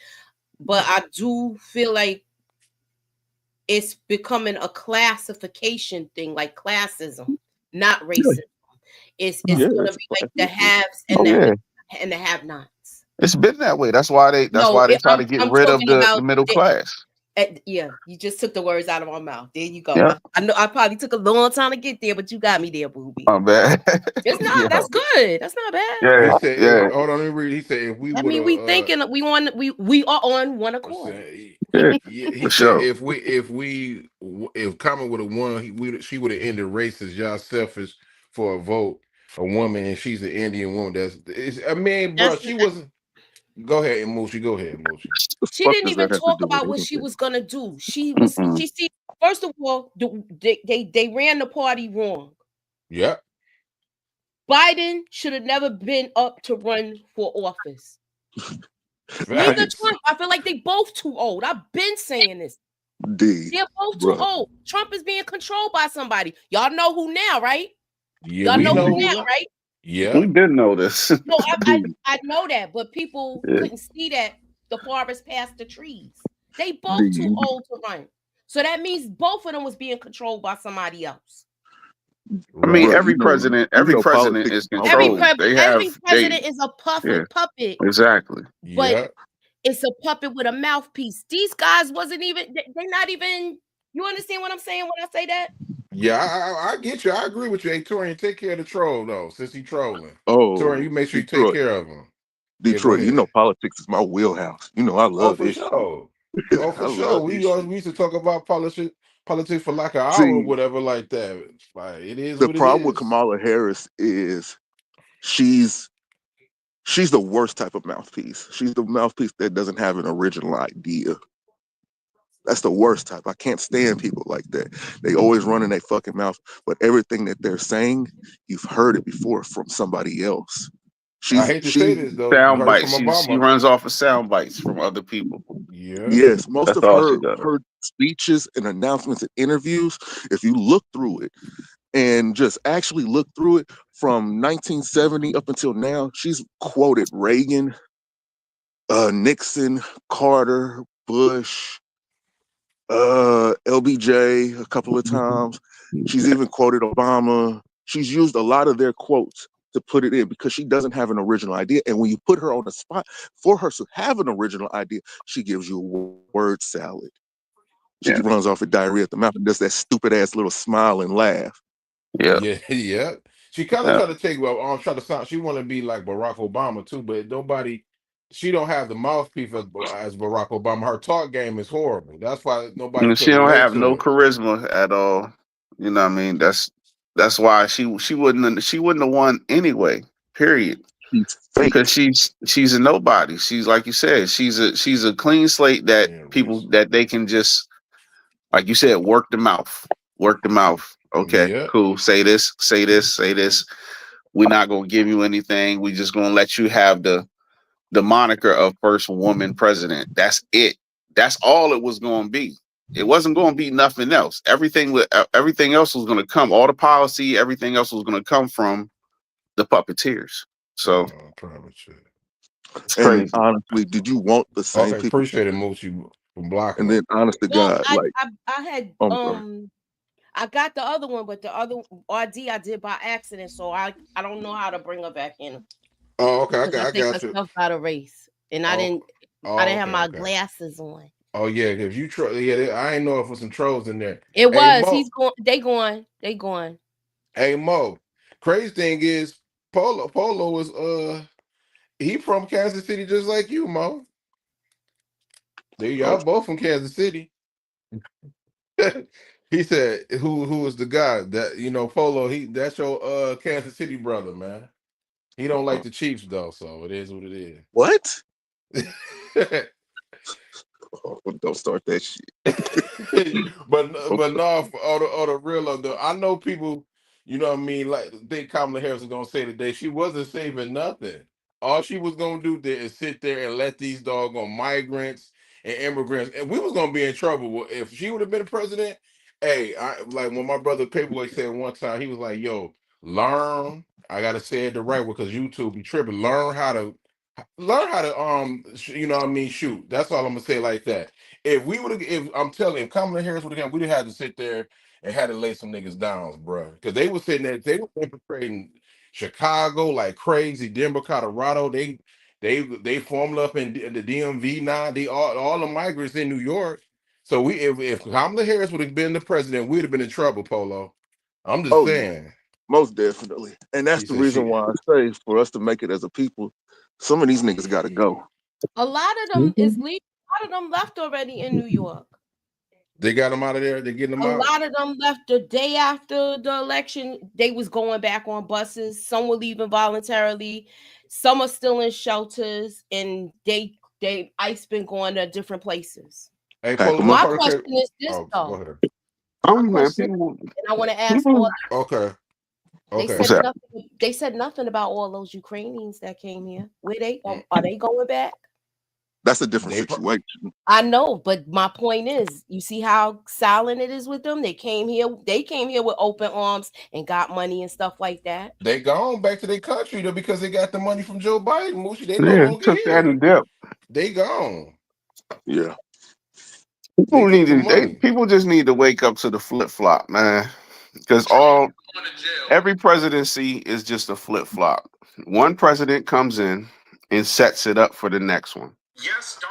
But I do feel like it's becoming a classification thing, like classism, not Yeah, racism. It's Mm. yeah, gonna it's be a like class the issue. haves oh yeah. and the have-nots. It's been that way. That's why they try to get I'm rid of talking the about middle class. yeah. You just took the words out of my mouth. There you go. Yeah, I know I probably took a long time to get there, but you got me there, booby. my bad. It's not. yeah, That's good. That's not bad. He yeah, said, yeah, hold on, let me read. He said, if we I would mean, have, we thinking we are on one I accord. said, yeah, yeah, he for said, sure. if Common would have won, she would have ended racist. Y'all selfish for a vote, a woman, and she's an Indian woman. I mean, bro, That's she wasn't. Go ahead, Moochie. Go ahead, Moochie. What the she fuck didn't does even that have to talk do with about what she anything? was gonna do. Mm-mm. She see first of all, they ran the party wrong. Yeah, Biden should have never been up to run for office. Neither facts. Trump. I feel like they both too old. I've been saying this. D, They're both too bruh, old. Trump is being controlled by somebody. Y'all know who now, right? Yeah, Y'all we know know who D, who now, not. right? Yeah, We did know this. No, D. I know that, but people yeah. couldn't see that the forest past the trees. They both too D, old to run. So that means both of them was being controlled by somebody else. I mean, right. bro, every president, you every know president politics is is mouthpiece. controlled. They Every have they president is a yeah, puppet, exactly. but Yeah, it's a puppet with a mouthpiece. These guys wasn't even they're not even you understand what I'm saying when I say that? yeah. I get you. I agree with you. Hey, Torian, take care of the troll though. Since he trolling, Torian, Oh, you make sure you take Detroit, care of him. Yeah, go Detroit. You know ahead. politics is my wheelhouse. You know I Oh, love for this shit. sure. Oh, I for sure. love this shit. We used to talk about politics for like an hour or See, whatever, like that. Like it is the what it problem with is. Kamala Harris is she's she's the worst type of mouthpiece. She's the mouthpiece that doesn't have an original idea. That's the worst type. I can't stand people like that. They always run in their fucking mouth, but everything that they're saying, you've heard it before from somebody else. I She's hate to say she's this though. You Sound heard from bites. She Obama. runs off of sound bites from other people. Yeah. yes, most That's of all she does. her speeches and announcements and interviews, if you look through it and just actually look through it from 1970 up until now, she's quoted Reagan, Nixon, Carter, Bush, LBJ a couple of times. She's even quoted Obama. She's used a lot of their quotes to put it in because she doesn't have an original idea. And when you put her on the spot for her to have an original idea, she gives you a word salad. She Yeah, runs off with diarrhea at the mouth and does that stupid ass little smile and laugh. yeah, Yeah, yeah. She kind of yeah. tried to take well, try to sound. She want to be like Barack Obama too, but nobody. She don't have the mouthpiece as Barack Obama. Her talk game is horrible. That's why nobody And she could don't relate have to no her. charisma at all. You know what I mean? That's why she wouldn't have won anyway. Period. She's Because fake. she's a nobody. She's like you said. She's a clean slate that Yeah, people Reese. that they can just like you said work the mouth. Work the mouth. Okay, Yeah, cool. Say this. Say this. Say this. We're not gonna give you anything. We just gonna let you have the moniker of first woman president. That's it. That's all it was going to be. It wasn't going to be nothing else. Everything else was going to come. All the policy, everything else was going to come from the puppeteers. So private chat. it's And crazy. honestly, did you want the same Okay, people? appreciate it, Moochie, for blocking And her. then, honest to No, God, like, I had I'm sorry. I got the other one, but the other RD I did by accident, so I don't know how to bring her back in Oh, okay, because I I think her got you. stuff got erased, and Oh, I oh, didn't have okay, my okay. glasses on. Oh yeah, if you troll, I ain't know if there's some trolls in there. It Hey was Mo, he's going, they going. hey Mo. Crazy thing is, Polo is he from Kansas City just like you, Mo. There Oh, y'all both from Kansas City. He said, "Who is the guy that Polo? That's your Kansas City brother, man. He don't like the Chiefs though, so it is what it what? is." Oh, don't start that shit. Don't but start. no, for all the real of the, I know people, you know what I mean, like think Kamala Harris is gonna say today she wasn't saving nothing. All she was gonna do there is sit there and let these doggone migrants and immigrants, and we was gonna be in trouble if she would have been a president. Hey, I like when my brother Paperboy said one time, he was like, "Yo, learn." I gotta say it the right way because YouTube be tripping. Learn how to you know what I mean, shoot. That's all I'm gonna say like that. If we would have, if I'm telling you, if Kamala Harris would have come, we'd have had to sit there and had to lay some niggas down, bro, because they were sitting there, they were infiltrating Chicago like crazy, Denver, Colorado. They formed up in the DMV now. They all the migrants in New York. So we if Kamala Harris would have been the president, we'd have been in trouble, Polo. I'm just Oh yeah, saying. most definitely. And that's She the said reason she why I say for us to make it as a people, some of these niggas gotta go. A lot of them is leaving. A lot of them left already in New York. they got them out of there. They getting them A out. lot of them left the day after the election. They was going back on buses. Some were leaving voluntarily. Some are still in shelters, and they ICE been going to different places. Hey, Pack Polo, them what up. My part of question Cape? is this Oh, go though. ahead. My Man, question, people, and I want to ask people. all. Okay, They okay. What's said that? nothing. They said nothing about all those Ukrainians that came here. Where they are they going back? That's a different They situation. I know, but my point is, you see how silent it is with them. They came here. They came here with open arms and got money and stuff like that. they gone back to their country though because they got the money from Joe Biden. Moochie, they no Yeah, longer took that and here. dip. They gone. Yeah. They People get need the to. money. People just need to wake up to the flip flop, man. Because every presidency is just a flip flop. One president comes in and sets it up for the next one.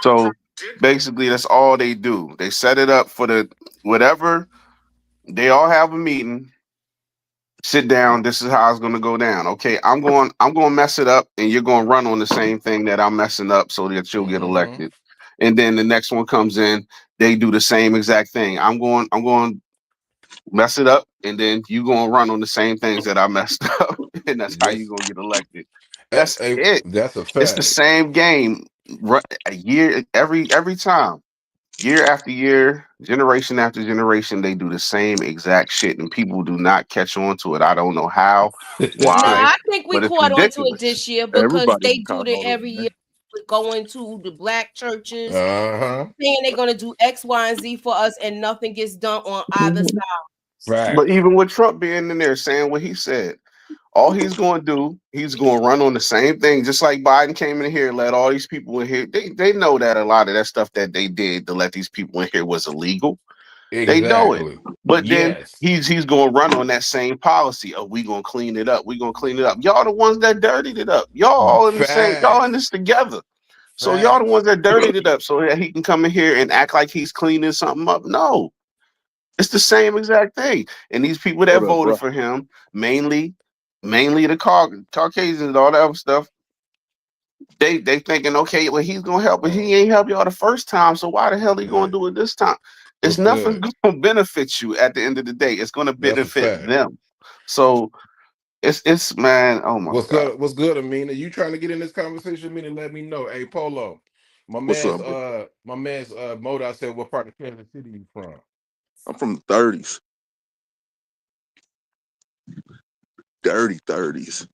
So basically, that's all they do. They set it up for the whatever. They all have a meeting. Sit down. This is how it's going to go down. Okay, I'm going to mess it up, and you're going to run on the same thing that I'm messing up, so that you'll get Mm-hmm. elected. And then the next one comes in. They do the same exact thing. I'm going mess it up, and then you gonna run on the same things that I messed up, and that's how you Yes. gonna get elected. That's Hey, it. that's a It's the fact. same game, a year every time, year after year, generation after generation. They do the same exact shit, and people do not catch on to it. I don't know how, No, why, I think we but it's caught on to it ridiculous. this year because Everybody they done do caught it on to every it, year. man. Going to the black churches, Uh-huh. saying they're gonna do X, Y, and Z for us, and nothing gets done on either Mhm. side. But Facts. even with Trump being in there saying what he said, all he's going to do, he's going to run on the same thing, just like Biden came in here and let all these people in here. They know that a lot of that stuff that they did to let these people in here was illegal. They know it. Exactly. But then Yes. he's going to run on that same policy. Oh, we going to clean it up. We going to clean it up. Y'all the ones that dirtied it up. Y'all all in the same. Y'all in Facts. this together. So y'all the Facts. ones that dirtied it up so that he can come in here and act like he's cleaning something up. No, it's the same exact thing. And these people that What up, voted bro? for him, mainly the Caucasians and all that other stuff, they thinking, okay, well, he's gonna help, but Oh, he ain't help y'all the first time, so why the hell he gonna hey, do it this time? It's what's nothing good? gonna benefit you at the end of the day. It's gonna That's a benefit fact. them. So it's man, oh my What's god. good? What's good, Amina? You trying to get in this conversation, Amina? Let me know. Hey, Polo, What's up, bro? my man's Moda said, what part of Kansas City you from? I'm from the 30s. Dirty 30s.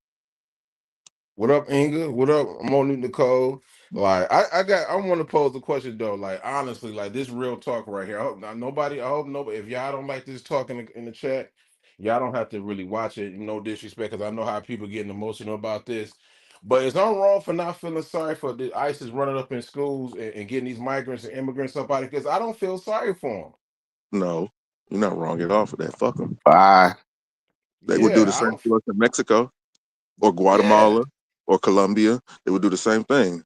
What up, Inga? What up, Monique Nicole? Like, I want to pose a question though. Like, honestly, like this real talk right here. I hope not nobody. I hope nobody. If y'all don't like this talk in the chat, y'all don't have to really watch it. No disrespect, because I know how people getting emotional about this. But is I'm wrong for not feeling sorry for the ISIS running up in schools and getting these migrants and immigrants up out? Because I don't feel sorry for them. No, you're not wrong at all for that. Fuck them. Bye. They would do Yeah, the I same don't. for us in Mexico or Yeah, Guatemala or Colombia. They would do the same thing.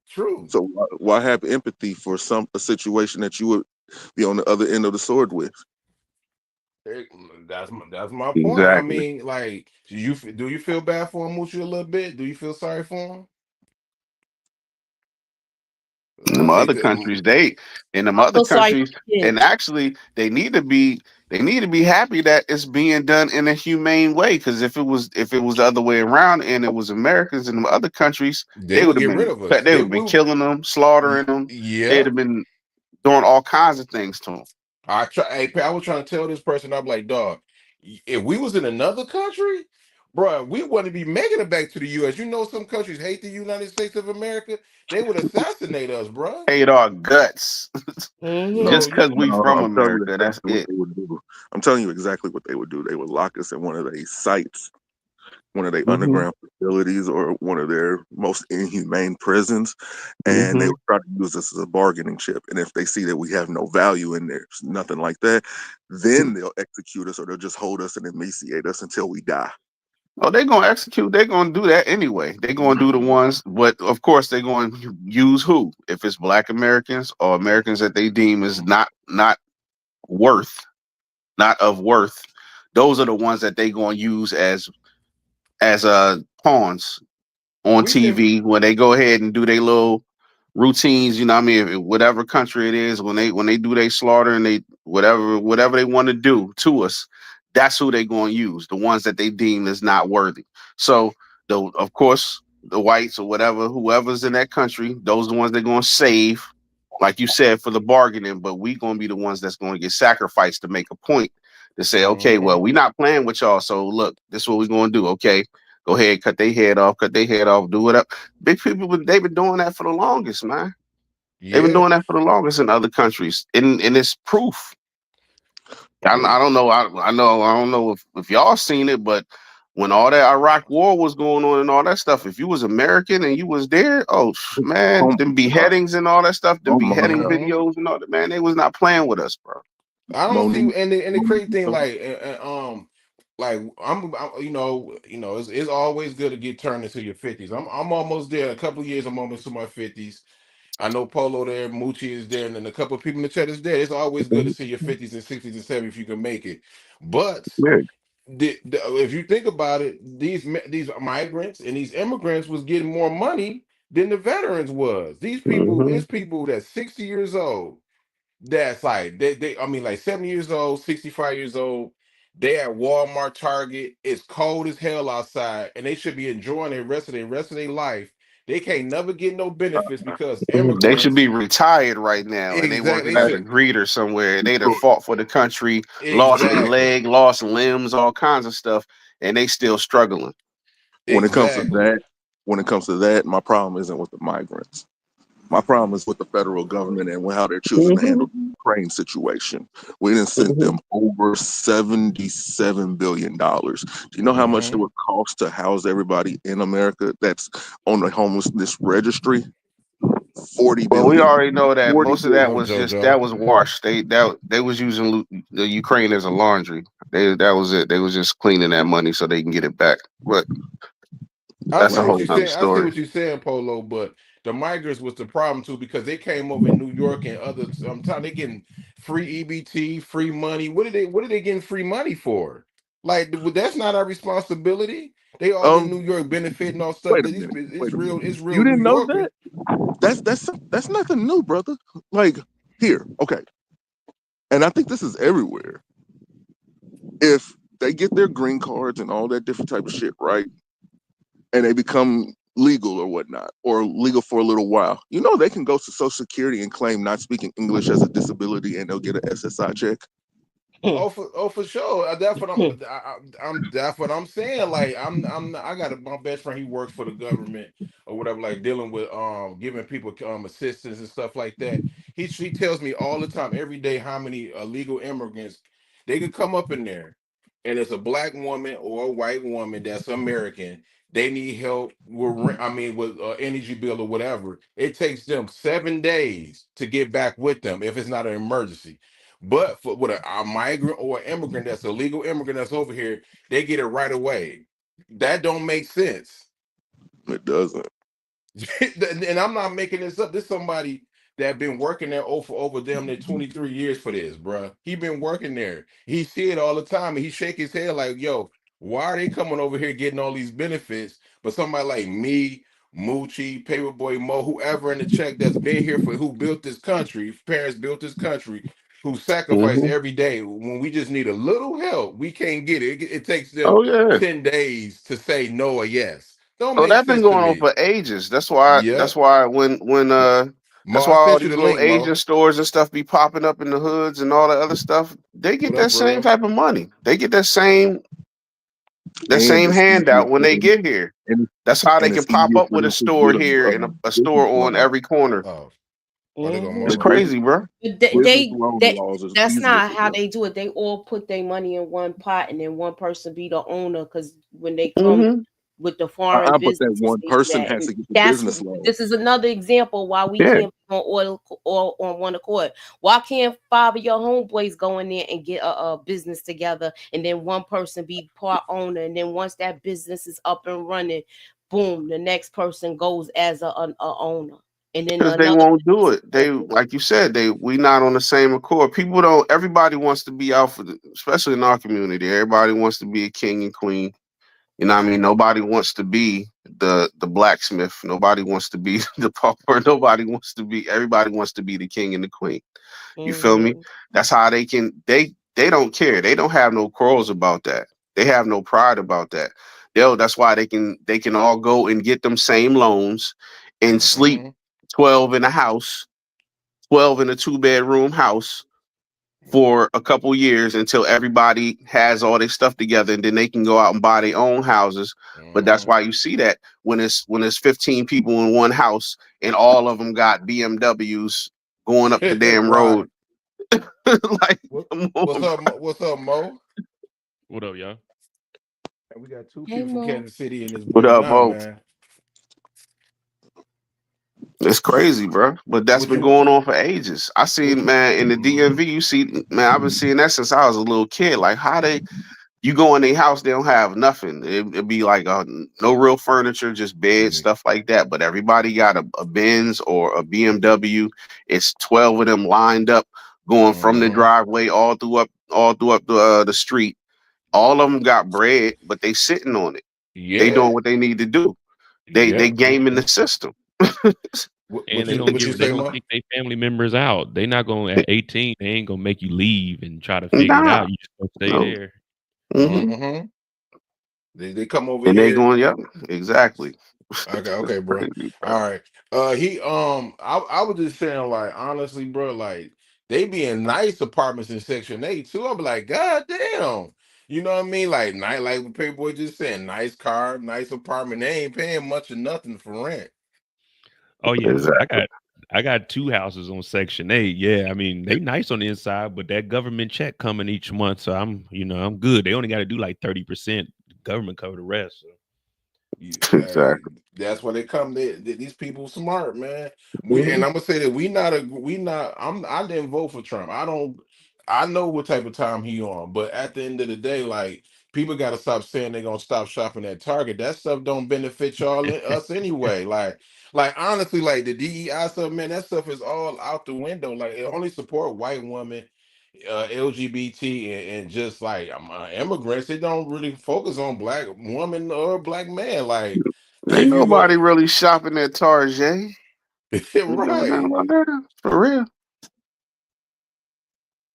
true. So why have empathy for a situation that you would be on the other end of the sword with? It- that's my point. I Exactly. mean, like, do you feel bad for him, Moochie, a little bit? Do you feel sorry for him? In them See, other countries, they in them I other feel sorry for countries, the and kids. actually they need to be happy that it's being done in a humane way. Because if it was the other way around and it was Americans in the other countries, they would get rid of us. they would have been killing them, slaughtering them. They'd Yeah. have been doing all kinds of things to them. I was trying to tell this person, I'm like, dog, if we was in another country, bro, we wouldn't be making it back to the U.S. You know, some countries hate the United States of America. They would assassinate us, bro. Hate our guts Mm-hmm. So just because we No, from I'm telling you America. That's exactly what it. they would do. I'm telling you exactly what they would do. They would lock us in one of their sites, one of their Mm-hmm. underground facilities, or one of their most inhumane prisons, and they Mm-hmm. would try to use us as a bargaining chip. And if they see that we have no value in there, nothing like that, then they'll execute us, or they'll just hold us and emaciate us until we die. Oh, they're gonna execute. They're gonna do that anyway. They're gonna do the ones, but of course they're going to use who? If it's Black Americans or Americans that they deem is not worth, not of worth, those are the ones that they gonna use as pawns on we can, TV when they go ahead and do their little routines. You know what I mean? Whatever country it is, when they do their slaughter and they whatever they want to do to us, that's who they going to use. The ones that they deem is not worthy. So of course the whites or whatever, whoever's in that country, those are the ones they're going to save. Like you said, for the bargaining, but we gonna be the ones that's gonna get sacrificed to make a point to say, okay, hmm well, we not playing with y'all. So look, this is what we're gonna do. Okay, go ahead, cut their head off, do it up. Big people, they've been doing that for the longest, man. They've been yeah. doing that for the longest in other countries, and it's proof. I don't know. I don't know if y'all seen it, but when all that Iraq War was going on and all that stuff, if you was American and you was there, oh man, Oh them my God. beheadings and all that stuff, them Oh my beheading God. hmm videos and all that, man, they was not playing with us, bro. I don't see, Monique. and the Monique, crazy thing, like I'm it's always good to get turned into your 50s. I'm almost there. A couple of years, I'm almost to my 50s. I know Polo there, Moochie is there, and then a couple of people in the chat is there. It's always good to see your 50s and 60s and 70s if you can make it. But yeah. if you think about it, these migrants and these immigrants was getting more money than the veterans was. These people, Hmm. it's people that's 60 years old. That's like they I mean like 70 years old, 65 years old. They at Walmart, Target. It's cold as hell outside, and they should be enjoying rest of their life. They can't never get no benefits because They should be immigrants. ritared right now, and they Exactly. working They as a should greeter somewhere. They'd have fought for the country, lost a exactly. leg, lost limbs, all kinds of stuff, and they still struggling. When it comes to Exactly. that, my problem isn't with the migrants. My problem is with the federal government and how they're choosing to Hmm. handle the Ukraine situation. We didn't send Hmm. them over $77 billion. Do you know how much it hmm would cost to house everybody in America that's on the homelessness registry? 40 Well, we billion. already know that 40 most of that billion. No, was just that JoJo. was washed. They was using the Ukraine as a laundry. That was it. They was just cleaning that money so they can get it back. But I that's see a what Right. whole you're nother saying. I see story. what you're saying, Polo. But the migrants was the problem too because they came over in New York and other time they getting free EBT, free money. What are they getting free money for? Like that's not our responsibility. They all in New Um, York benefiting all stuff. wait a That minute. it's Wait a real. minute. It's real You New didn't know Yorkers. that? That's nothing new, brother. Like here, okay. And I think this is everywhere. If they get their green cards and all that different type of shit, right? And they become legal or whatnot, or legal for a little while, you know, they can go to Social Security and claim not speaking English as a disability, and they'll get an SSI check. Oh for sure. That's what I'm that's what I'm saying. Like I got my best friend. He works for the government or whatever, like dealing with giving people assistance and stuff like that. He tells me all the time, every day, how many illegal immigrants they could come up in there, and it's a black woman or a white woman that's American. They need help with with energy bill or whatever. It takes them 7 days to get back with them if it's not an emergency. But for with a migrant or an immigrant that's a legal immigrant that's over here, they get it right away. That don't make sense. It doesn't. And I'm not making this up. This somebody that been working there for over damn near 23 years for this, bruh. He been working there. He see it all the time, and he shake his head like, "Yo, why are they coming over here getting all these benefits? But somebody like me, Moochie, Paperboy Mo, whoever in the check that's been here for who built this country, parents built this country, who sacrifice Hmm. every day. When we just need a little help, we can't get it. It takes them Oh yeah. 10 days to say no or yes. Don't Oh, make that's been sense to going on me. for ages. That's why. Yeah. That's why Mo, that's I why all sent you these the little link, Asian Mo. stores and stuff be popping up in the hoods and all the other stuff. They get What that up, same bro? type of money. They get that same That and same it's easier handout when for they them, get here. and That's how they and can it's pop easier up for with a them to store get here and a business store on loan. every corner. Oh, they gonna Mhm. It's move Business around. crazy, bro. business They loan they laws is that's easier not for how them. they do it. They all put their money in one pot and then one person be the owner because when they come Mm-hmm. with the foreign But that businesses, one they do person that. has And to get the that's business loan. this is another example why we Yeah. can't be on oil or on one accord. Why can't five of your homeboys go in there and get a business together and then one person be part owner and then once that business is up and running, boom, the next person goes as a owner. And then Because they another won't do it. They, person. like you said, we not on the same accord. People don't. Everybody wants to be out for, especially in our community. Everybody wants to be a king and queen. You know what I mean? Nobody wants to be the blacksmith. Nobody wants to be the pauper. Nobody wants to be. Everybody wants to be the king and the queen. You feel me? Mhm. That's how they can. They don't care. They don't have no quarrels about that. They have no pride about that. That's why they can all go and get them same loans and sleep Mm-hmm. 12 in a house, 12 in a 2-bedroom house for a couple years until everybody has all their stuff together and then they can go out and buy their own houses. But that's Mm-hmm. why you see that when it's 15 people in one house and all of them got BMWs going up the damn Right. road. Like, What, come on, bro. what's up, Mo? What up, y'all? And we got two Hey people from Mo. Kansas City in this What building up, now, Mo? man. It's crazy, bro. But that's What been you going on for ages. I see, what you man, in the mm-hmm. DMV, you see, man, I've been seeing that since I was a little kid. Like, how they you go in their house, they don't have nothing. It'd be like no real furniture, just bed, Mm-hmm. stuff like that. But everybody got a Benz or a BMW. It's 12 of them lined up, going from the Mm-hmm. driveway all through up the street. All of them got bread, but they sitting on it. They Yeah. doing what they need to do. They Yeah. gaming the system. And What you they say, gonna Mo? kick their family members out. They not gonna at 18. They ain't gonna make you leave and try to figure it Nah, out. You just gonna stay no. there. Hmm. Mm-hmm. They come over And they here. going, yep, exactly. Okay, It's okay, bro. crazy, bro. All right. I was just saying, like, honestly, bro, like they be in nice apartments in Section 8 too. I'm like, God damn. You know what I mean? Like night, like what Paperboy just said, nice car, nice apartment. They ain't paying much or nothing for rent. Oh yeah, Exactly. I got 2 houses on Section 8. Yeah, I mean they nice on the inside, but that government check coming each month, so I'm good. They only got to do like 30%. Government cover the rest. So. Hey, Exactly. that's why they come. These people smart, man. And Mhm. I'm gonna say that we not. I didn't vote for Trump. I don't. I know what type of time he on, but at the end of the day, like people got to stop saying they're gonna stop shopping at Target. That stuff don't benefit y'all us anyway. Like honestly, like the DEI stuff, man, that stuff is all out the window. Like it only support white women, LGBT, and just like immigrants. It don't really focus on black woman or black man. Like Ain't if you go nobody really shopping at Target. You know nothing right, about that? For real.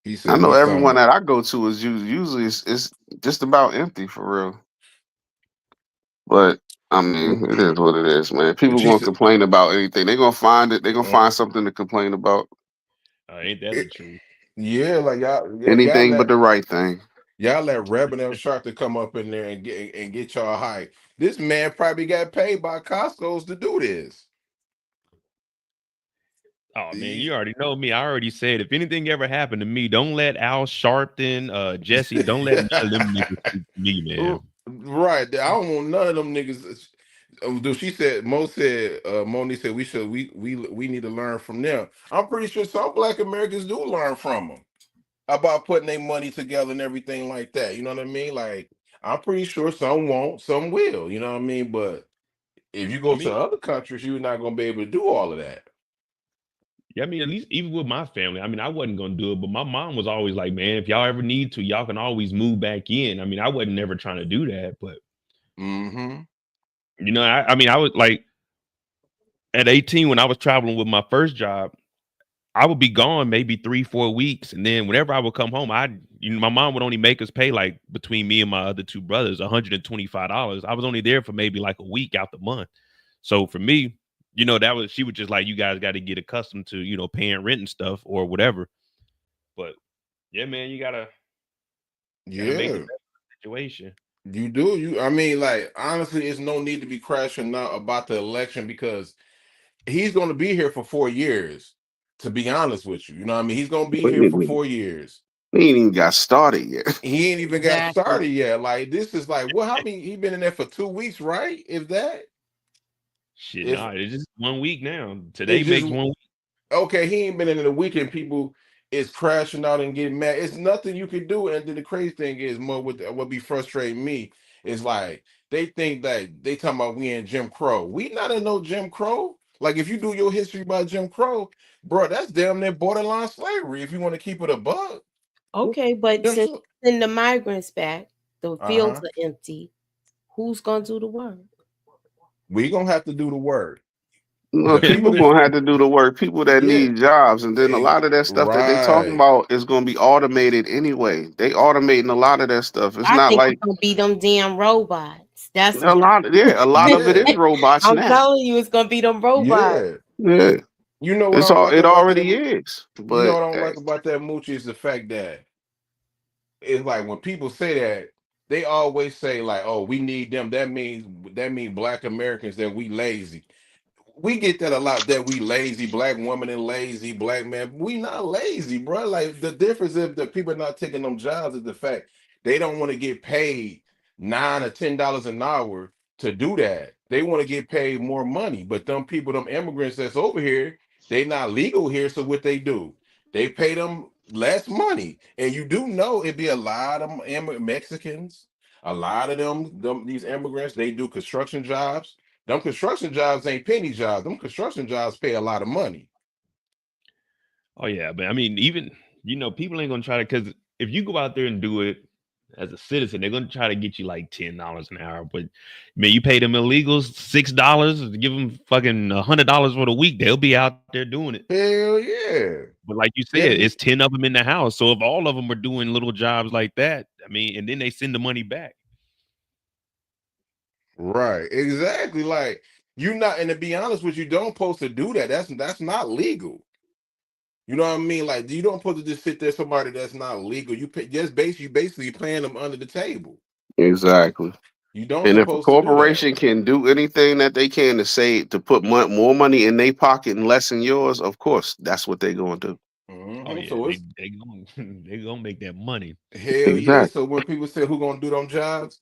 he I said know me everyone some. that I go to is usually it's just about empty for real. But I mean, it is what it is, man. People She gonna said, complain about anything. They're gonna find it. They're gonna uh, find something to complain about. Ain't that the truth? yeah, like Anything but the right thing. y'all let Revenue Shark to come up in there and get y'all hype. This man probably got paid by Costco's to do this. Oh man, He- you already know me. I already said if anything ever happened to me, don't let Al Sharpton, Jesse, don't let none of them niggas speak to me, man. right. I don't want none of them niggas. Dude, she said Moni said we need to learn from them. I'm pretty sure some black Americans do learn from them about putting their money together and everything like that. You know what I mean? Like I'm pretty sure some won't, some will. You know what I mean? But if you I go to mean, other countries, you're not gonna be able to do all of that. yeah, I mean, at least even with my family, I mean, I wasn't gonna do it, but my mom was always like, "Man, if y'all ever need to, y'all can always move back in." I mean, I wasn't never trying to do that, but Mm-hmm. I mean, I was like at 18 when I was traveling with my first job. I would be gone maybe 3, 4 weeks, and then whenever I would come home, my mom would only make us pay like between me and my other 2 brothers $125. I was only there for maybe like a week out the month. So for me, she was just like, you guys got to get accustomed to paying rent and stuff or whatever. But yeah, man, you gotta make the Yeah. best of the situation. You do. I mean, like, honestly, it's no need to be crashing out about the election because he's going to be here for 4 years. To be honest with you, you know what I mean? He's going to be We here ain't for 4 years. we ain't even got started yet. He ain't even got Exactly. started yet. Like, this is like, well, how many? He been in there for 2 weeks, right? If that, Shit, if nah, it's just 1 week now. Today it's just makes 1 week. okay, he ain't been in the weekend. People is crashing out and getting mad. It's nothing you can do. And then the crazy thing is, more what be frustrating me is like they think that they talking about we in Jim Crow. We not in no Jim Crow. Like if you do your history by Jim Crow, bro, that's damn near borderline slavery. If you want to keep it a buck, Okay, but you know since what send the migrants back, the I'm saying? fields Uh-huh. are empty. Who's gonna do the work? We gonna have to do the work. Well, The people people that, gonna have to do the work. People that yeah, need jobs, and then a lot of that stuff that they talking right. about is gonna be automated anyway. They automating a lot of that stuff. It's I not think it's like gonna be them damn robots. That's a lot. Yeah, a lot of it Yeah, is robots I'm now. telling you, it's gonna be them robots. yeah. Yeah, You know what I it's don't all. like It about that? already is. You know But what I don't hey, like about that Moochie is the fact that it's like when people say that, they always say like, "Oh, we need them." That means Black Americans that we lazy. We get that a lot, that we lazy, Black woman and lazy Black man. We not lazy, bro. Like the difference if the people not taking them jobs is the fact they don't want to get paid $9 or $10 an hour to do that. They want to get paid more money. But them people, them immigrants that's over here, they not legal here. So what they do? They pay them less money. And you do know it be a lot of Mexicans, a lot of them these immigrants, they do construction jobs. Them construction jobs ain't penny jobs. Them construction jobs pay a lot of money. Oh yeah, but I mean, even people ain't gonna try to, because if you go out there and do it as a citizen, they're gonna try to get you like $10 an hour. But man, you pay them illegals $6, give them fucking $100 for the week, they'll be out there doing it. Hell yeah. But like you said, They'll it's be 10 of them in the house. So if all of them are doing little jobs like that, I mean, and then they send the money back. right. Exactly. Like you not, and to be honest with you, don't supposed to do that. That's not legal. You know what I mean? Like you don't supposed to just sit there somebody that's not legal. You pay, just basically paying them under the table. exactly. You don't And if a supposed to do that. corporation can do anything that they can to say to put more money in their pocket and less in yours, of course, that's what they're going to do. Oh yeah, So it's they gonna they gonna make that money. hell yeah. Exactly. So when people say who gonna do them jobs,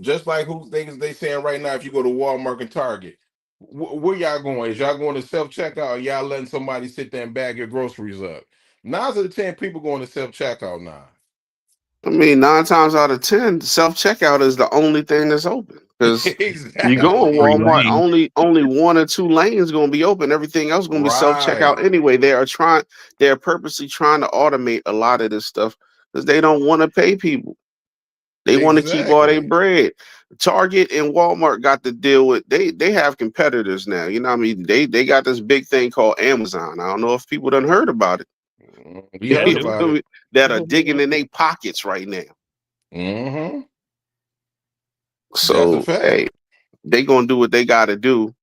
just like who things they saying right now, if you go to Walmart and Target, where y'all going? Is y'all going to self checkout or y'all letting somebody sit there and bag your groceries up? 9 out of 10 people going to self checkout now. I mean, 9 times out of 10, self checkout is the only thing that's open because you go in Exactly. Three Walmart, lanes. only 1 or 2 lanes going to be open. Everything else going to be self checkout Right. anyway. They're purposely trying to automate a lot of this stuff because they don't want to pay people. They want to keep all their Exactly. bread. Target and Walmart got to deal with they have competitors now. You know what I mean? They got this big thing called Amazon. I don't know if people done heard about it. We Yeah, I heard You do. about feel it. me? That are digging in their pockets right now. Hmm. That's a So fact. hey, they gonna do what they gotta do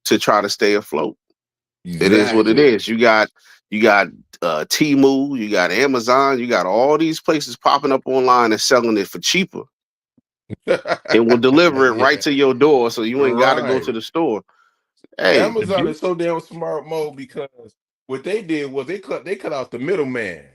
to try to stay afloat. It is what it Exactly. is. You got Temu, you got Amazon, you got all these places popping up online and selling it for cheaper and will deliver it right Yeah. to your door so you ain't gotta go to Right. the store. Hey, The Amazon beauty. is so damn smart mode because what they did was they cut out the middleman.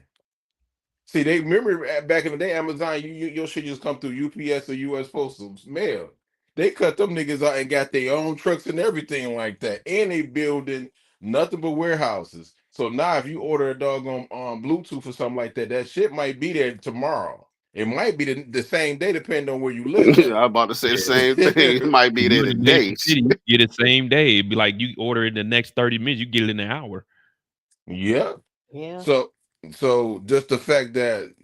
See, they remember back in the day, Amazon, your shit just come through UPS or US Postal Mail. They cut them niggas out and got their own trucks and everything like that, and they building nothing but warehouses. So now, if you order a doggone Bluetooth or something like that, that shit might be there tomorrow. It might be the same day, depending on where you live I'm at. about to say the Yeah. same thing. It might If be you there in the major today. city, you get it same day. It'd be like you order it in the next 30 minutes, you get it in an hour. Yeah. Yeah. So, so just the fact that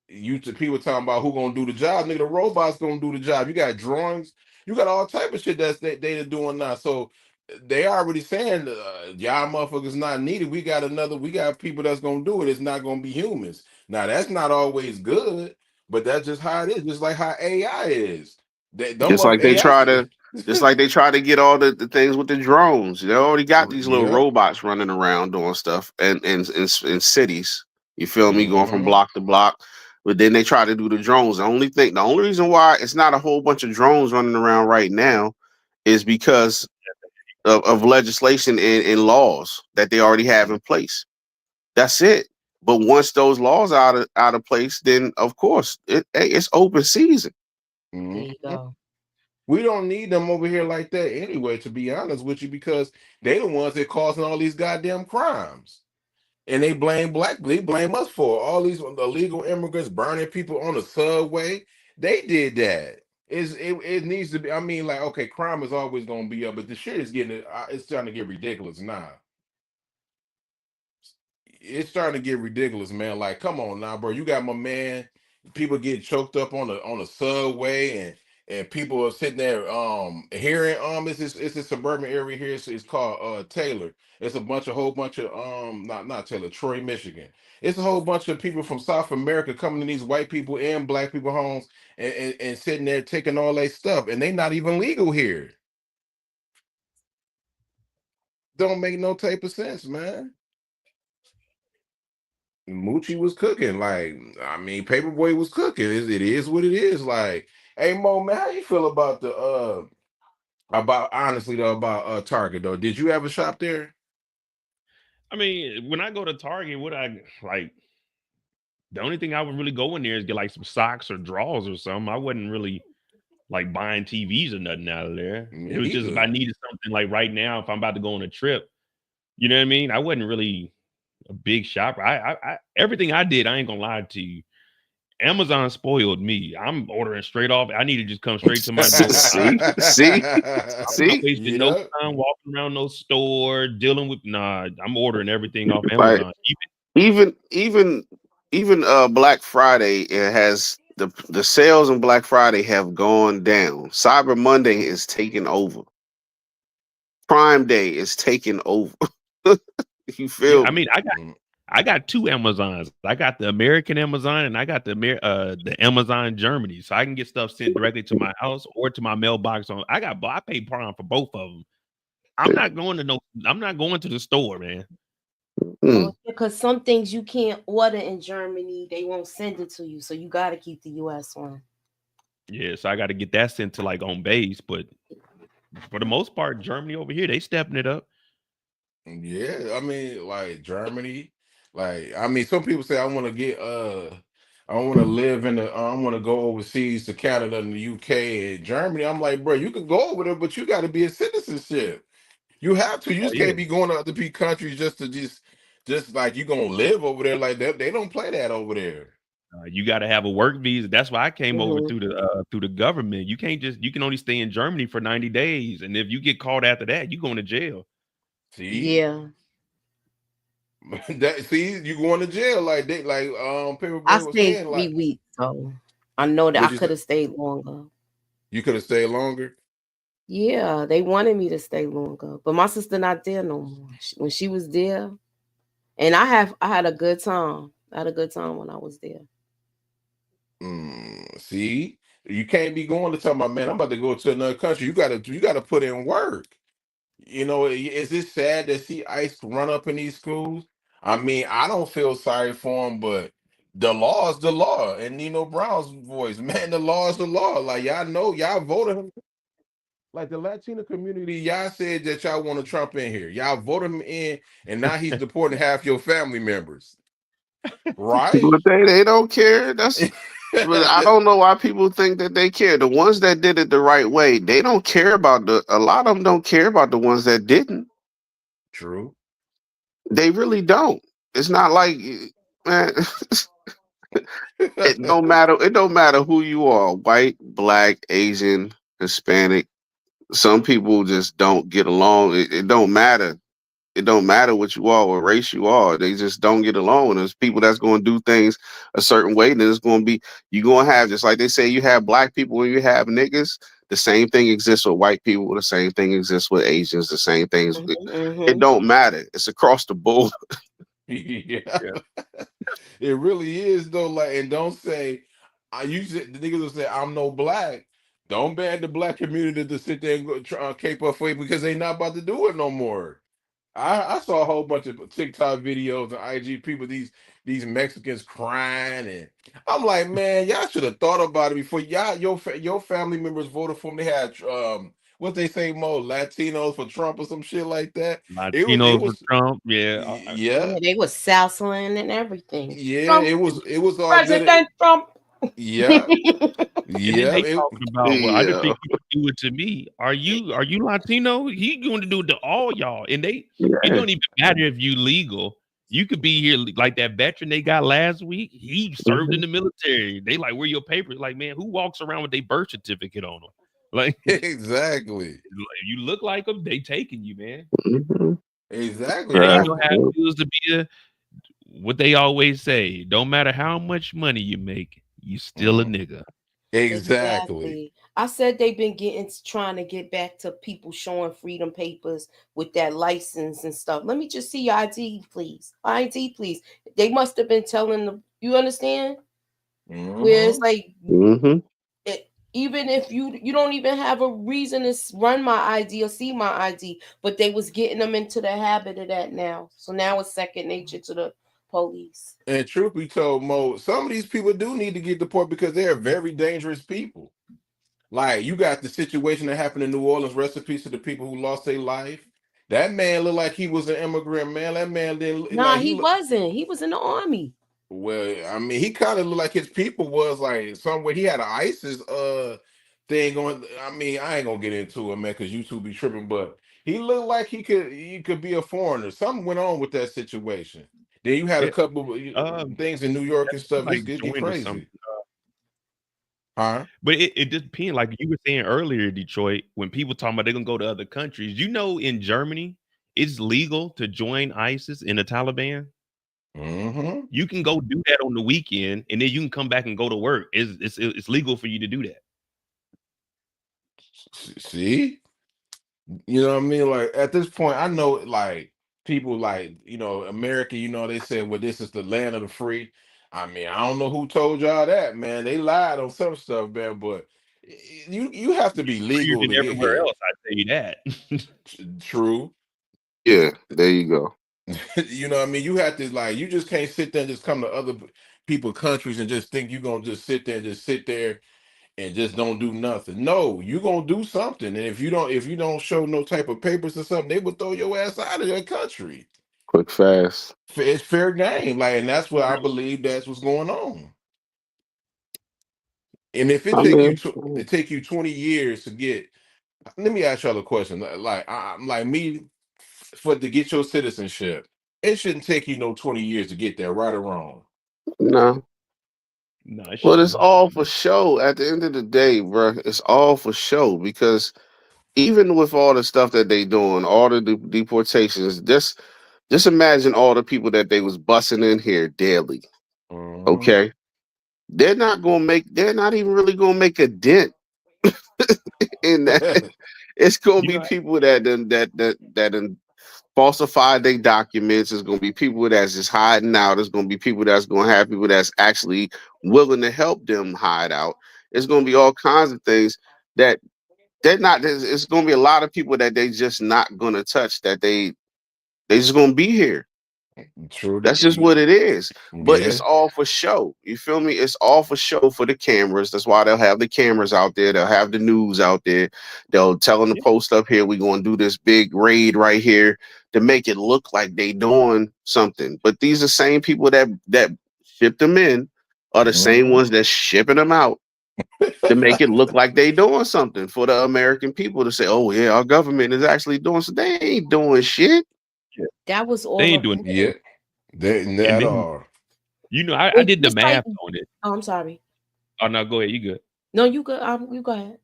people talking about who gonna do the job, nigga, the robots gonna do the job. You got drawings, you got all type of shit they doing now. So they already saying y'all motherfuckers not needed. We got people that's gonna do it. It's not gonna be humans. Now that's not always good, but that's just how it is. Just like how AI is. They them Just of like they AI try shit. to, just like they try to get all the things with the drones. They already got these little Yep. robots running around doing stuff, and in cities. You feel me? Going from Hmm. block to block. But then they try to do the drones. The only reason why it's not a whole bunch of drones running around right now is because of legislation and laws that they already have in place. That's it. But once those laws are out of place, then of course it's open season. There you Mhm. go. We don't need them over here like that anyway, to be honest with you, because they the ones that causing all these goddamn crimes. And they blame us for all these illegal immigrants burning people on the subway. They did that. It needs to be. I mean, like, okay, crime is always gonna be up, but the shit is it's starting to get ridiculous now. It's starting to get ridiculous, man. Like, come on now, bro. You got my man. People get choked up on the subway, and people are sitting there hearing it's a suburban area here. It's called Taylor. It's a whole bunch of not Taylor, Troy, Michigan. It's a whole bunch of people from South America coming to these white people and black people homes and sitting there taking all their stuff, and they not even legal here. Don't make no type of sense, man. Moochie was cooking. Like, I mean, Paperboy was cooking. It is what it is. Like, hey Mo, man, how you feel about the about honestly though about Target though? Did you ever shop there? I mean, when I go to Target, what I like, the only thing I would really go in there is get like some socks or drawers or something. I wasn't really like buying TVs or nothing out of there. Me It was just if I either. needed something like right now, if I'm about to go on a trip, you know what I mean? I wasn't really a big shopper. I everything I did, I ain't gonna lie to you. Amazon spoiled me. I'm ordering straight off. I need to just come straight to my door. See, see, I'm not see. wasting no Yep. time walking around no store dealing with. Nah, I'm ordering everything off Like Amazon. even even Black Friday, it has the sales on Black Friday have gone down. Cyber Monday is taking over. Prime Day is taking over. You Yeah, feel I me? mean, I got two Amazons. I got the American Amazon and I got the Amazon Germany, so I can get stuff sent directly to my house or to my mailbox. I pay Prime for both of them. I'm not going to no. I'm not going to the store, man. Hmm. Oh, because some things you can't order in Germany, they won't send it to you, so you got to keep the U.S. one. Yeah, so I got to get that sent to like on base, but for the most part, Germany over here they stepping it up. Yeah, I mean, like Germany, like I mean, some people say I want to get I want to live in the I want to go overseas to Canada and the UK and Germany. I'm like, bro, you can go over there, but you got to be a citizenship. You have to. You Oh just yeah, can't be going to other countries just to just like you gonna live over there like that. They don't play that over there. you got to have a work visa. That's why I came over Hmm. through the government. You can only stay in Germany for 90 days, and if you get caught after that, you going to jail. See Yeah, that? See, you going to jail like they like I Paperboy was stayed saying. three Like, weeks, so I know that I what you could say? have stayed longer. You could have stayed longer. Yeah, they wanted me to stay longer, but my sister not there no more. When she was there, and I had a good time. I had a good time when I was there. See, you can't be going to tell my man, I'm about to go to another country. You gotta put in work. You know, is it sad to see ICE run up in these schools? I mean, I don't feel sorry for him, but the law is the law. And Nino Brown's voice, man, the law is the law. Like y'all know, y'all voted him. Like the Latino community, y'all said that y'all want to Trump in here. Y'all voted him in, and now he's deporting half your family members, right? But they don't care. That's but I don't know why people think that they care. The ones that did it the right way, they don't care about the. A lot of them don't care about the ones that didn't. True. They really don't. It's not like man. It don't matter. It don't matter who you are, white, black, Asian, Hispanic. Some people just don't get along. It don't matter. It don't matter what you are, what race you are. They just don't get along. And there's people that's going to do things a certain way. Then it's going to be you going to have just like they say you have black people and you have niggas. The same thing exists with white people. The same thing exists with Asians. The same things. It Hmm. don't matter. It's across the board. Yeah. Yeah. It really is though. Like, and don't say I usually the niggas will say I'm no black. Don't ban the black community to sit there and cape up for you because they not about to do it no more. I saw a whole bunch of TikTok videos and IG people, these Mexicans crying, and I'm like, man, y'all should have thought about it before your family members voted for them. They had what they say, more Latinos for Trump or some shit like that. It Latinos for was Trump. Yeah. yeah, Yeah, they was salsaling and everything. yeah, Trump, it was all good. President Trump. Yeah, And then yeah, they talking about, well, I didn't Yeah, think you would do it to me. Are you Latino? He going to do it to all y'all. And it yeah. don't even matter if you legal. You could be here like that veteran they got last week. He served in Mhm, the military. They like, where your papers? Like, man, who walks around with their birth certificate on them? Like, exactly, if you look like them, they taking you, man. mhm. exactly. And then you That's know how it feels to be what they always say. Don't matter how much money you make, you still a mhm, nigga. exactly. Exactly. I said they've been trying to get back to people showing freedom papers with that license and stuff. Let me just see your ID, please. ID, please. They must have been telling them. You understand? Where it's Hmm. like, Mhm. even if you don't even have a reason to run my ID or see my ID, but they was getting them into the habit of that now. So now it's second nature to the police. And truth be told, Mo, some of these people do need to get deported because they are very dangerous people. Like you got the situation that happened in New Orleans. Rest in peace to the people who lost their life. That man looked like he was an immigrant, man. That man didn't Nah, like he wasn't. He was in the army. well, I mean, he kind of looked like his people was like somewhere. He had an ISIS thing going. I mean, I ain't gonna get into it, man, because YouTube be tripping. But he looked like he could be a foreigner. Something went on with that situation. Then you had a Yeah. couple of things in New York and stuff. Like It get joined or something. crazy, huh? But it just depends. Like you were saying earlier, Detroit, when people talking about they're gonna go to other countries, in Germany, it's legal to join ISIS in the Taliban. Hmm. You can go do that on the weekend, and then you can come back and go to work. It's legal for you to do that. See, you know what I mean? Like at this point, I know like people like America. They said, "Well, this is the land of the free." I mean, I don't know who told y'all that, man. They lied on some stuff, man. But you have to be Freer legal than to get everywhere here. else, I tell you that. True. Yeah, there you go. You know what I mean? You have to like you just can't sit there and just come to other people countries and just think you're gonna just sit there and just don't do nothing. No, you're gonna do something. And if you don't show no type of papers or something, they will throw your ass out of your country. Quick, fast. It's fair game. Like, and that's what I believe that's what's going on. And if I mean, it take you 20 years to get, let me ask y'all a question. Like I'm like me for to get your citizenship, it shouldn't take you no 20 years to get there, right or wrong. no. No, it Well, it's shouldn't. all for show. At the end of the day, bro, it's all for show because even with all the stuff that they doing, all the deportations, just imagine all the people that they was bussing in here daily. Hmm. Okay, they're not even really gonna make a dent in that. It's gonna You be know, people that done falsified their documents. It's gonna be people that's just hiding out. It's gonna be people that's gonna have people that's actually willing to help them hide out. It's gonna be all kinds of things that they're not. It's gonna be a lot of people that they just not gonna touch. That they just gonna be here. True. That's just what it is. But Yeah. it's all for show. You feel me? It's all for show for the cameras. That's why they'll have the cameras out there. They'll have the news out there. They'll tell them to yeah, post up here. We're going to do this big raid right here to make it look like they doing something. But these are same people that ship them in are the same Mhm. ones that's shipping them out to make it look like they doing something for the American people to say, oh yeah, our government is actually doing so. They ain't doing shit. yeah. That was They all ain't of doing Yeah, and that then are. I it's did the just like, math on it. oh, I'm sorry. Oh no, go ahead. You good. No, you go. You go ahead.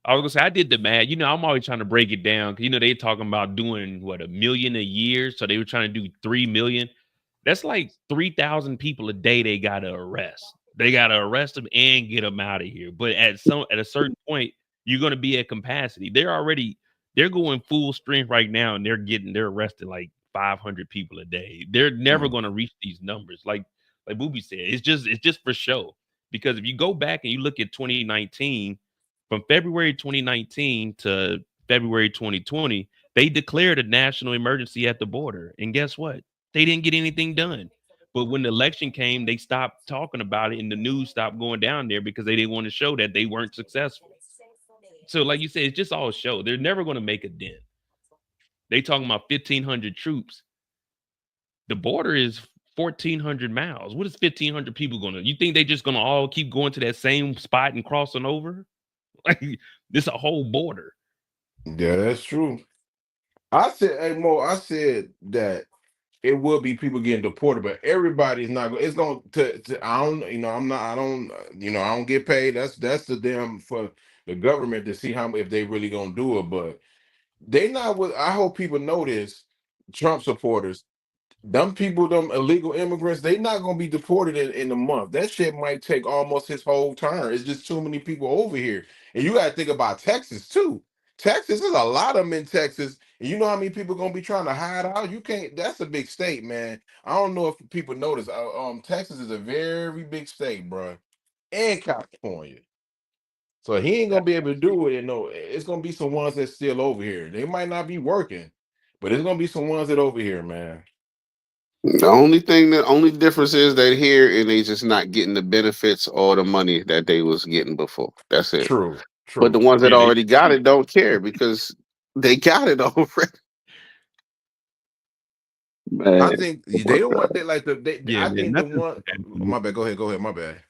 I was gonna say I did the math. I'm always trying to break it down because they talking about doing what 1 million a year, so they were trying to do 3 million. That's like 3,000 people a day they gotta arrest. They gotta arrest them and get them out of here. But at a certain point, you're gonna be at capacity. They're going full strength right now, and they're arresting like 500 people a day. They're never Mm. gonna reach these numbers. Like Booby said, it's just for show. Because if you go back and you look at 2019, from February 2019 to February 2020, They declared a national emergency at the border, and guess what? They didn't get anything done. But when the election came, they stopped talking about it, and the news stopped going down there because they didn't want to show that they weren't successful. So, like you said, it's just all show. They're never going to make a dent. They talking about 1,500 troops. The border is 1,400 miles. What is 1,500 people going to? You think they just going to all keep going to that same spot and crossing over? Like this a whole border. Yeah, that's true. I said, hey Mo, I said that it will be people getting deported, but everybody's not going. It's going to. I don't. I'm not. I don't. I don't get paid. That's the damn for the government to see how if they really gonna do it. But they not. I hope people know this. Trump supporters. Them people, them illegal immigrants, they not gonna be deported in a month. That shit might take almost his whole term. It's just too many people over here. And you gotta think about Texas too. Texas, there's a lot of them in Texas. And you know how many people gonna be trying to hide out? You can't, that's a big state, man. I don't know if people notice. Texas is a very big state, bro. And California. So he ain't gonna be able to do it. No, it's gonna be some ones that's still over here. They might not be working, but it's gonna be some ones that over here, man. The only difference is that here and they just not getting the benefits or the money that they was getting before. That's it. True, But the true. ones that Yeah, they already got it don't care because they got it already. I Man, think they don't want that like the they, yeah, I man. think the Nothing's one gonna happen. my bad, go ahead, my bad.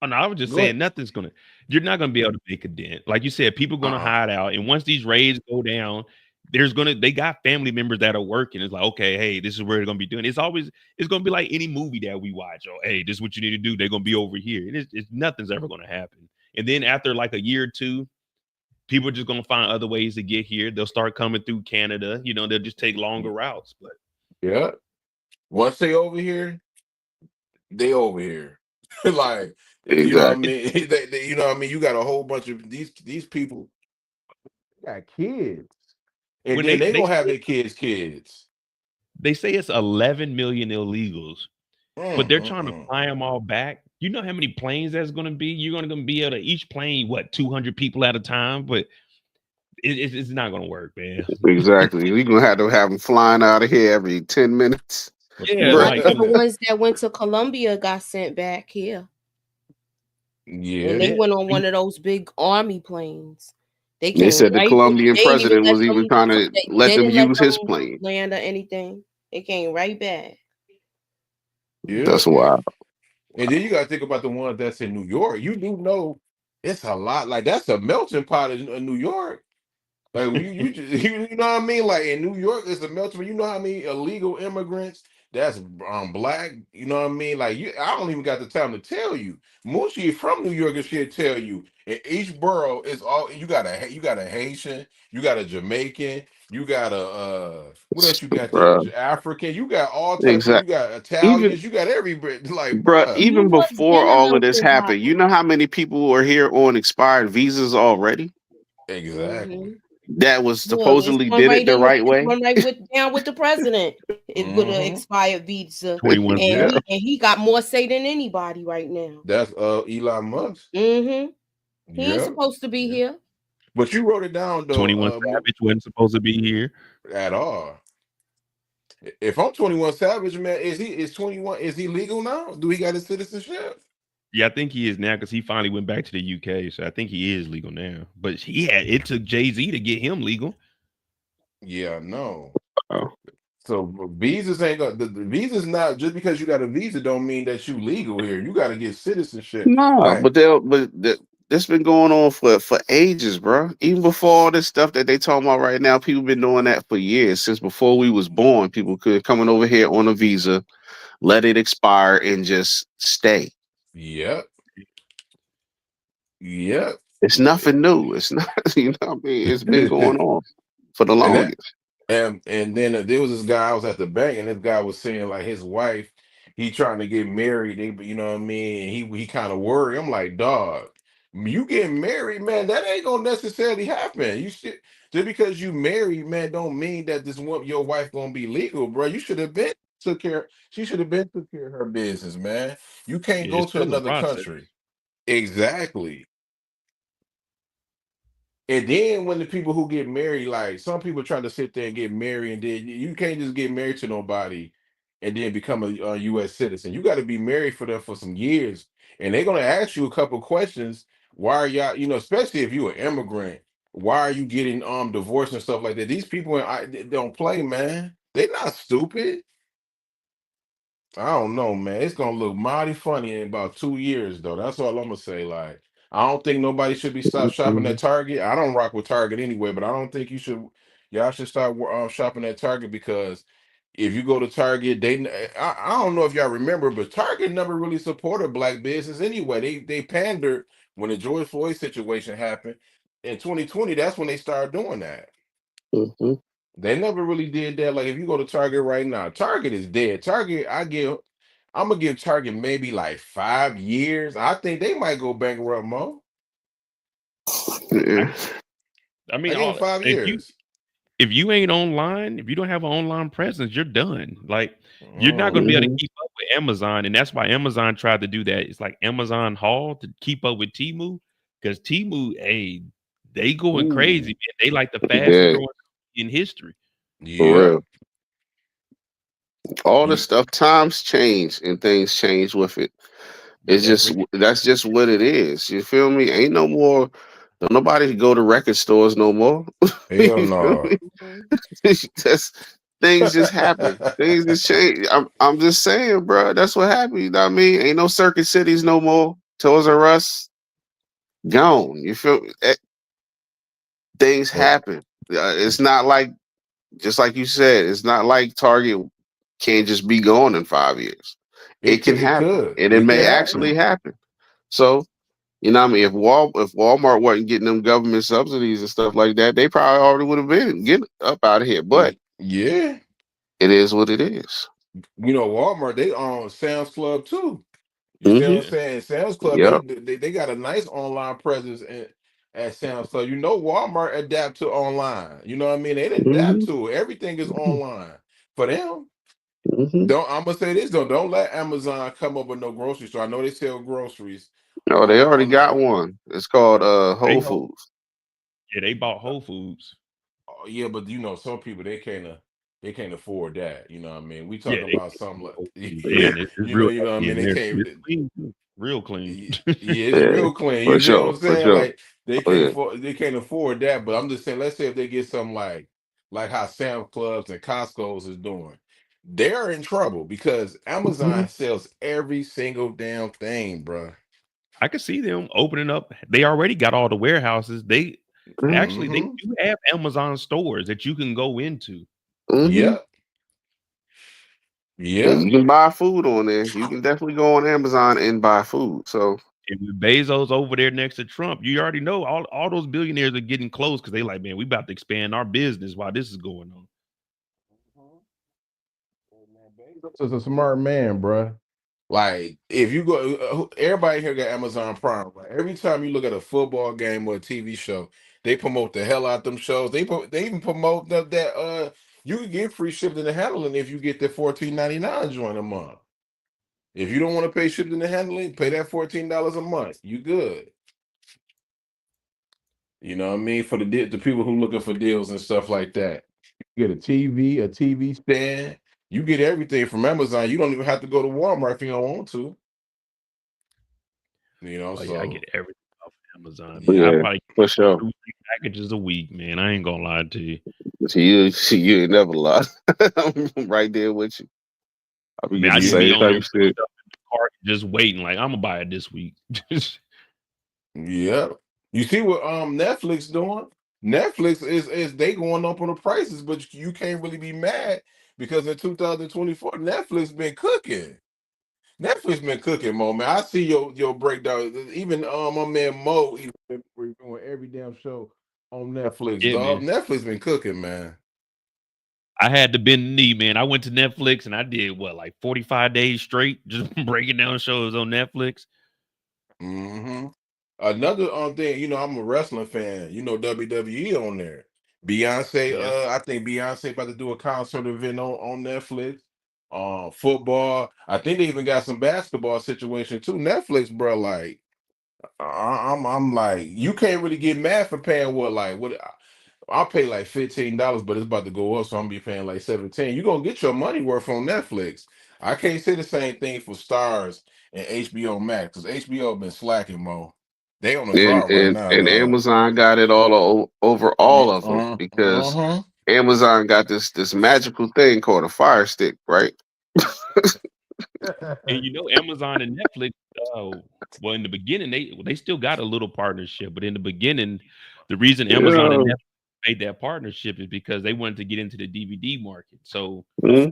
Oh, no, I was just Go ahead. saying you're not gonna be able to make a dent. Like you said, people gonna Uh-uh. hide out. And once these raids go down, they got family members that are working. It's like, okay, hey, this is where they're gonna be doing. It's gonna be like any movie that we watch. Oh, hey, this is what you need to do. They're gonna be over here. And it's nothing's ever gonna happen. And then after like a year or two, people are just gonna find other ways to get here. They'll start coming through Canada. They'll just take longer routes. But Yeah. Once they over here, they over here. Like, you know what I exactly. mean? You know what I mean? You got a whole bunch of these people got kids. And when then they they they gonna have say, their kids. they say it's 11 million illegals, but they're trying to Mm. fly them all back. You know how many planes that's going to be? You're going to be able to each plane, what, 200 people at a time? But it's not going to work, man. Exactly. We're gonna have them flying out of here every 10 minutes. Yeah, A lot like of the ones that went to Colombia got sent back here. And they Yeah. went on one of those big army planes. They They came said the right with, Colombian they didn't even president let was even them, trying to let they them didn't let use his them plane. land or anything. They came right back. Yeah. That's wild. And then you gotta think about the ones that's in New York. You do know it's a lot. Like that's a melting pot in New York. Like you know what I mean? Like in New York, it's a melting pot. You know how many illegal immigrants that's black. You know what I mean? Like I don't even got the time to tell you. Moochie from New York and she'll tell you. In each borough is all you got a Haitian, you got a Jamaican, you got a what else you got there? Bruh. African. You got all type of. You Exactly. got Even Italians. You got everybody. Like bruh, bruh. New even York before been a all of this melting pot. happened, you know how many people were here on expired visas already? Exactly. Hmm. That was Look, it's supposedly one did it right the in the, right it's way. one right down with the president. It with an Mm-hmm. expired visa, 21 and Yeah. he got more say than anybody right now. That's Elon Musk. Hmm. He ain't Yeah. supposed to be Yeah. here. But you wrote it down though, 21 Savage wasn't supposed to be here. at all. If I'm 21 Savage, man, is 21? Is he legal now? Do he got his citizenship? Yeah, I think he is now because he finally went back to the UK. So I think he is legal now. But it took Jay-Z to get him legal. Yeah, no. Oh. So visas ain't got the visas not just because you got a visa don't mean that you legal here. You got to get citizenship. No, Like, this been going on for ages, bro. Even before all this stuff that they talking about right now, people been doing that for years. Since before we was born, people could coming over here on a visa, let it expire, and just stay. yep, yep. It's nothing new. It's not, what I mean, it's been going on for the And that longest. and then there was this guy. I was at the bank, and this guy was saying like his wife, he trying to get married. You know what I mean? He kind of worried. I'm like, dog, you getting married, man? That ain't gonna necessarily happen. You should just because you married, man, don't mean that this one your wife gonna be legal, bro. You should have been took care. She should have been took care of her business, man. You can't Yeah, go it's to still a another process. country. Exactly. And then when the people who get married, like some people try to sit there and get married, and then you can't just get married to nobody and then become a U.S. citizen. You got to be married for them for some years, and they're gonna ask you a couple questions. Why are y'all, especially if you're an immigrant, why are you getting divorced and stuff like that? These people they don't play, man. They're not stupid. I don't know, man. It's gonna look mighty funny in about 2 years, though. That's all I'm gonna say. Like, I don't think nobody should be stop shopping Mhm. at Target. I don't rock with Target anyway, but I don't think you should. Y'all should start shopping at Target because if you go to Target, I don't know if y'all remember, but Target never really supported black business anyway. They pandered when the George Floyd situation happened in 2020. That's when they started doing that. Mhm. They never really did that. Like if you go to Target right now, Target is dead. I'm gonna give Target maybe like 5 years. I think they might go bankrupt, Mo. Yeah. I, I mean, I give them all 5 years. if you ain't online, if you don't have an online presence, you're done. Like you're not going to be able to Mm, Mhm. keep up with Amazon, and that's why Amazon tried to do that. It's like Amazon Haul to keep up with Temu because Temu, hey, they going crazy, ooh, man. They like the fastest Yeah, growing in history. for yeah. real. All the Ye- stuff, times change and things change with it. It's just Every that's just what it is. You feel me? Ain't no more. Don't nobody go to record stores no more. Hell You feel no. me? That's things just happen. Things just change. I'm just saying, bro. That's what happened. You know what I mean? Ain't no circuit cities no more. Toys R Us gone. You feel me? Things happen. It's not like just like you said. It's not like Target can't just be gone in 5 years. It can it happen, could. and it It could may actually happen. happen. So you know what I mean? If Walmart wasn't getting them government subsidies and stuff like that, they probably already would have been getting up out of here. But Yeah. it is what it is. Walmart, they own Sam's Club too. You see what I'm Mm-hmm. yeah, saying? Sam's Club, Yep. they got a nice online presence at Sam's Club. Walmart adapt to online. You know what I mean? They adapt Mm-hmm. to it. Everything is online for them. Mm-hmm. Don't I'm gonna say this though? Don't let Amazon come up with no grocery store. I know they sell groceries No, they already got one. It's called they Whole Foods. yeah they bought Whole Foods. oh, yeah, but some people they can't afford that. You know what I mean? We Yeah, talking they about something Whole like Foods. Yeah, Yeah. and it's you know, real you know what I healthy mean? in They there. can't. It's clean, too. Real clean. Yeah, it's Yeah. real clean. For You see what sure. I'm For saying? sure. Like they Oh can't yeah. afford they can't afford that. But I'm just saying, let's say if they get something like how Sam's Clubs and Costco's is doing, they're in trouble because Mm-hmm. Amazon sells every single damn thing, bro. I could see them opening up. They already got all the warehouses. They Mm-hmm. do have Amazon stores that you can go into. Mm-hmm. Yep. And Yep. you can buy food on there. You can definitely go on Amazon and buy food. So And with Bezos over there next to Trump, you already know all those billionaires are getting close because they like, man, we about to expand our business while this is going on. Bezos is a smart man, bro. Like if you go, everybody here got Amazon Prime. Right? Every time you look at a football game or a TV show, they promote the hell out them shows. They even promote that you can get free shipping and handling if you get the 14.99 joint a month. If you don't want to pay shipping and handling, pay that $14 a month. You good. You know what I mean? For the people who looking for deals and stuff like that. You get a TV stand. You get everything from Amazon. You don't even have to go to Walmart if you don't want to. Oh yeah, I get So everything off Amazon, man. I yeah. yeah, probably for get sure. 2, 3 packages a week, man. I ain't gonna lie to you. You ain't never lost. I'm right there with you. I be Man, getting I the just Yeah. be same on type there of putting shit. stuff in the cart, just waiting. Like I'm gonna buy it this week. Yeah. You see what Netflix doing? Netflix is they going up on the prices, but you can't really be mad because in 2024, Netflix been cooking. Netflix been cooking, Mo, man. I see your breakdown. Even my man Mo, he been reviewing every damn show on Netflix, Yeah, dog. man. Netflix been cooking, man. I had to bend the knee, man. I went to Netflix and I did what, like 45 days straight, just breaking down shows on Netflix. Hmm. Another thing, I'm a wrestling fan. WWE on there. Beyonce, Yeah. I think Beyonce about to do a concert event on Netflix. Football. I think they even got some basketball situation too. Netflix, bro, like I'm like, you can't really get mad for paying what I'll pay like $15, but it's about to go up, so I'm gonna be paying like 17. You're gonna get your money worth on Netflix. I can't say the same thing for Stars and HBO Max, because HBO been slacking, Mo. They on the And drought right and now, and dog. Amazon got it over all of them because Uh-huh. Amazon got this magical thing called a Fire Stick, right? And you know, Amazon and Netflix, well, in the beginning, they still got a little partnership, but in the beginning, the reason Amazon Yeah. and Netflix made that partnership is because they wanted to get into the DVD market. So Hmm.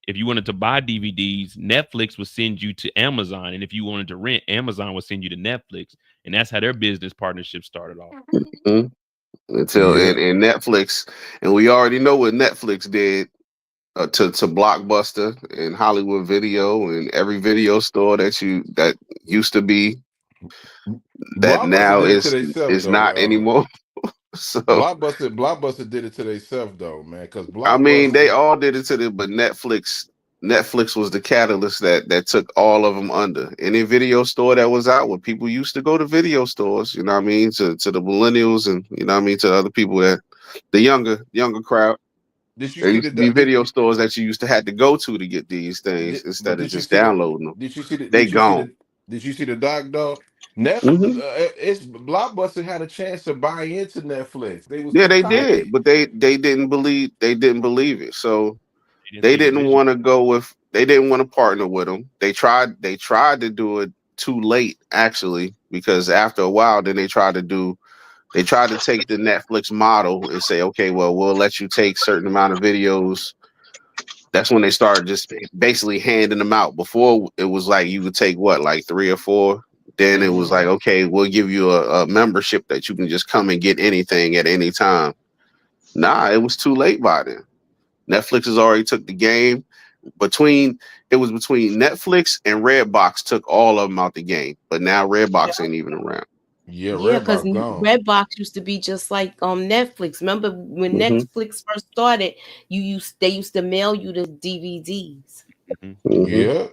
if you wanted to buy DVDs, Netflix would send you to Amazon, and if you wanted to rent, Amazon would send you to Netflix, and that's how their business partnership started off. Hmm. Until Yeah. and Netflix, and we already know what Netflix did to Blockbuster and Hollywood Video and every video store that used to be that Blockbuster now did it to themselves is though. not anymore. So Blockbuster did it to themselves though, man. Because I mean, they Blockbuster, all did it to the, but Netflix was the catalyst that took all of them under. Any video store that was out, where people used to go to video stores, you know what I mean, to the millennials and you know what I mean to other people that the younger crowd. did you There see used the to be did, video stores that you used to have to go to get these things but instead of just downloading them. They gone. did you see the doc though? Netflix, Hmm. it's Blockbuster had a chance to buy into Netflix. They was Yeah, too they tight. did, but they didn't believe it. So They didn't they see the didn't vision. want to go with. They didn't want to partner with them. They tried to do it too late, actually, because after a while, then they tried to take the Netflix model and say, okay, well, we'll let you take certain amount of videos. That's when they started just basically handing them out. Before it was like you could take what, like three or four. Then it was Hmm. like, okay, we'll give you a membership that you can just come and get anything at any time. Nah, it was too late by then. Netflix has already took the game. Between it was between Netflix and Redbox took all of them out the game. But now Yeah, Redbox ain't even around. Yeah, yeah, because Redbox gone. Redbox used to be just like Netflix. Remember when Hmm. Netflix first started, they used to mail you the DVDs. Mhm. Hmm. Yeah,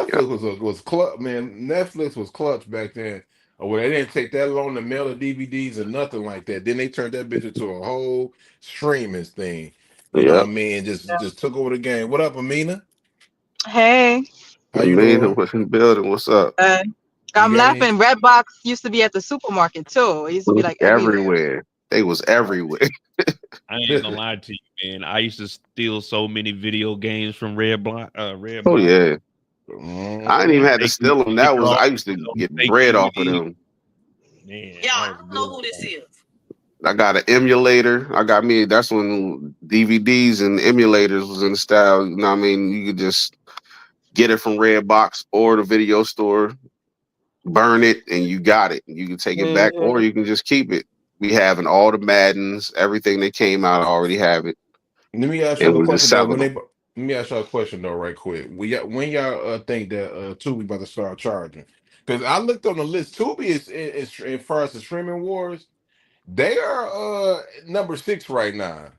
Yeah. Netflix was clutch, man. Netflix was clutch back then. Well, they didn't take that long to mail the DVDs or nothing like that. Then they turned that bitch into a whole streaming thing. You know Yeah. what I mean? Just took over the game. What up, Amina? Hey, How I you mean, doing? what's in the building? What's up? uh, You I'm got any? laughing. Redbox used to be at the supermarket too. It used to be like everywhere. Everywhere. They was everywhere. I ain't gonna lie to you, man. I used to steal so many video games from Oh Redbox. yeah. I ain't even Mhm. had to Take me steal them. take That it was all I used to on get fake bread off of DVD. them. Man, that was good. I got an emulator. I got me. That's when DVDs and emulators was in style. You know what I mean? You could just get it from Redbox or the video store, burn it, and you got it. You can take it back, or Mhm. you can just keep it. We having all the Maddens, everything that came out, I already have it, Let me ask and y'all a we're just question though. selling them. Let me ask y'all a question though, right quick. When y'all think that Tubi about to start charging? Because I looked on the list. Tubi is as far as the streaming wars. They are number 6 right now.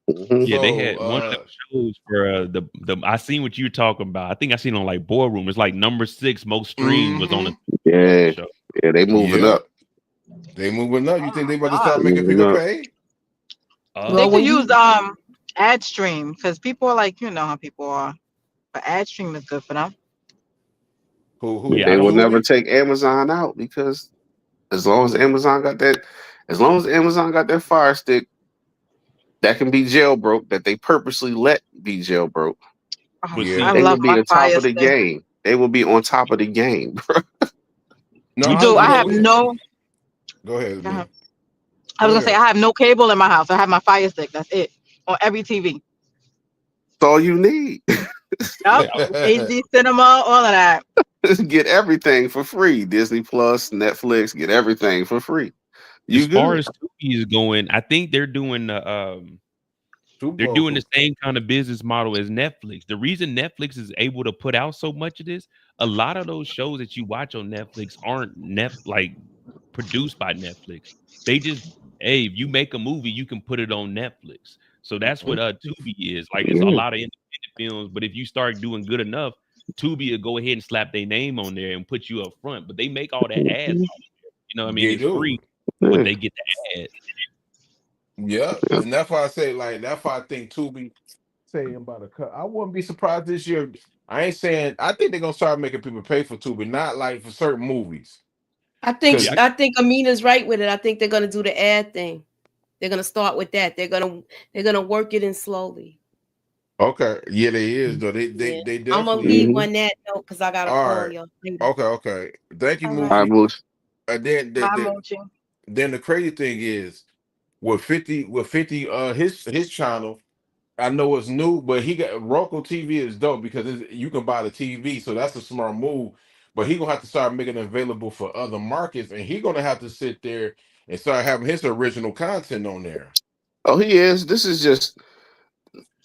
Hmm. Yeah, they So had one of them shows for the I seen what you talking about. I think I seen on like Boardroom. It's like number 6 most streamed was on hmm the Yeah, show. yeah, they moving yeah, up. they moving up. You Oh think they my about to They start god! making moving people up. pay? They Well, could when use you ad stream because people are like you know how people are. But ad stream is good for them. Yeah, I They will don't never Tubi? take Amazon out because as long as Amazon got that, as long as Amazon got that Fire Stick that can be jailbroke, that they purposely let be jailbroke, Oh, but Yeah. I they see, will love be my on top Fire of the Stick. game. They will be on top of the game. No, we You I do. talking I no. have about no. Go ahead, Go ahead. man. I Go was gonna say ahead. I have no cable in my house. I have my Fire Stick. That's it on every TV. That's all you need. Yep, HD cinema, all of that. Get everything for free. Disney Plus, Netflix, get everything for free. as You far good. as Tubi is going, I think Super they're Bowl. doing the same kind of business model as Netflix. The reason Netflix is able to put out so much of this, a lot of those shows that you watch on Netflix aren't like produced by Netflix. They just, hey, if you make a movie, you can put it on Netflix. So that's what Tubi is. Like it's a Yeah. lot of independent films, but if you start doing good enough, Tubi will go ahead and slap their name on there and put you up front, but they make all that ads. You know what I mean? They It's free, do. but Yeah. they get the ads. Yeah, Yeah. and that's why I say like that's why I think Tubi saying about a cut. I wouldn't be surprised this year. I ain't saying I think they're gonna start making people pay for Tubi, not like for certain movies. I think Yeah, Cause I think Amina's right with it. I think they're gonna do the ad thing. They're gonna start with that. They're gonna work it in slowly. okay, yeah, they is though. They Yeah. they I'm gonna definitely leave is. Mhm. on that note because I got a All call, right. y'all. Later. Okay, okay. Thank you, All I right. Moochie. was And then Bye, Mochi. then the crazy thing is with 50 his channel. I know it's new, but he got Roku TV is dope because you can buy the TV, so that's a smart move. But he gonna have to start making it available for other markets, and he gonna have to sit there and start having his original content on there. oh he is. This is just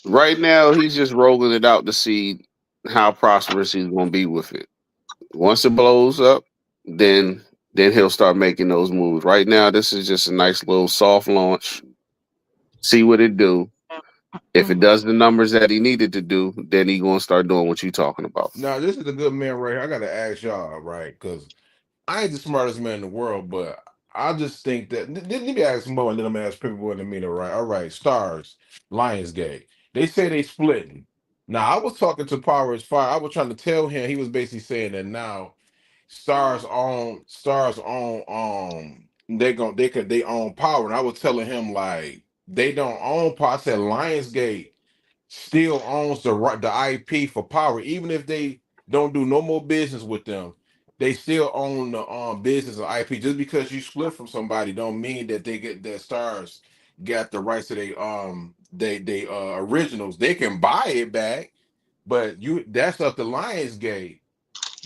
right now he's just rolling it out to see how prosperous he's gonna be with it. Once it blows up, then he'll start making those moves. Right now, this is just a nice little soft launch. See what it do. If it Mm. does the numbers that he needed to do, then he gonna start doing what you talking about. Now, this is a good man right here. I gotta ask y'all, right? Because I ain't the smartest man in the world, but I just think that let me ask Mo and then I'm gonna ask people in a minute, right? All right, Stars, Lionsgate. They say they splitting. Now I was talking to Power is Fire. I was trying to tell him he was basically saying that now Stars on they own Power. And I was telling him like they don't own Power. I said Lionsgate still owns the IP for Power, even if they don't do no more business with them. They still own the business of IP. Just because you split from somebody, don't mean that they get that Stars got the rights to they originals. They can buy it back, but you that's up to Lionsgate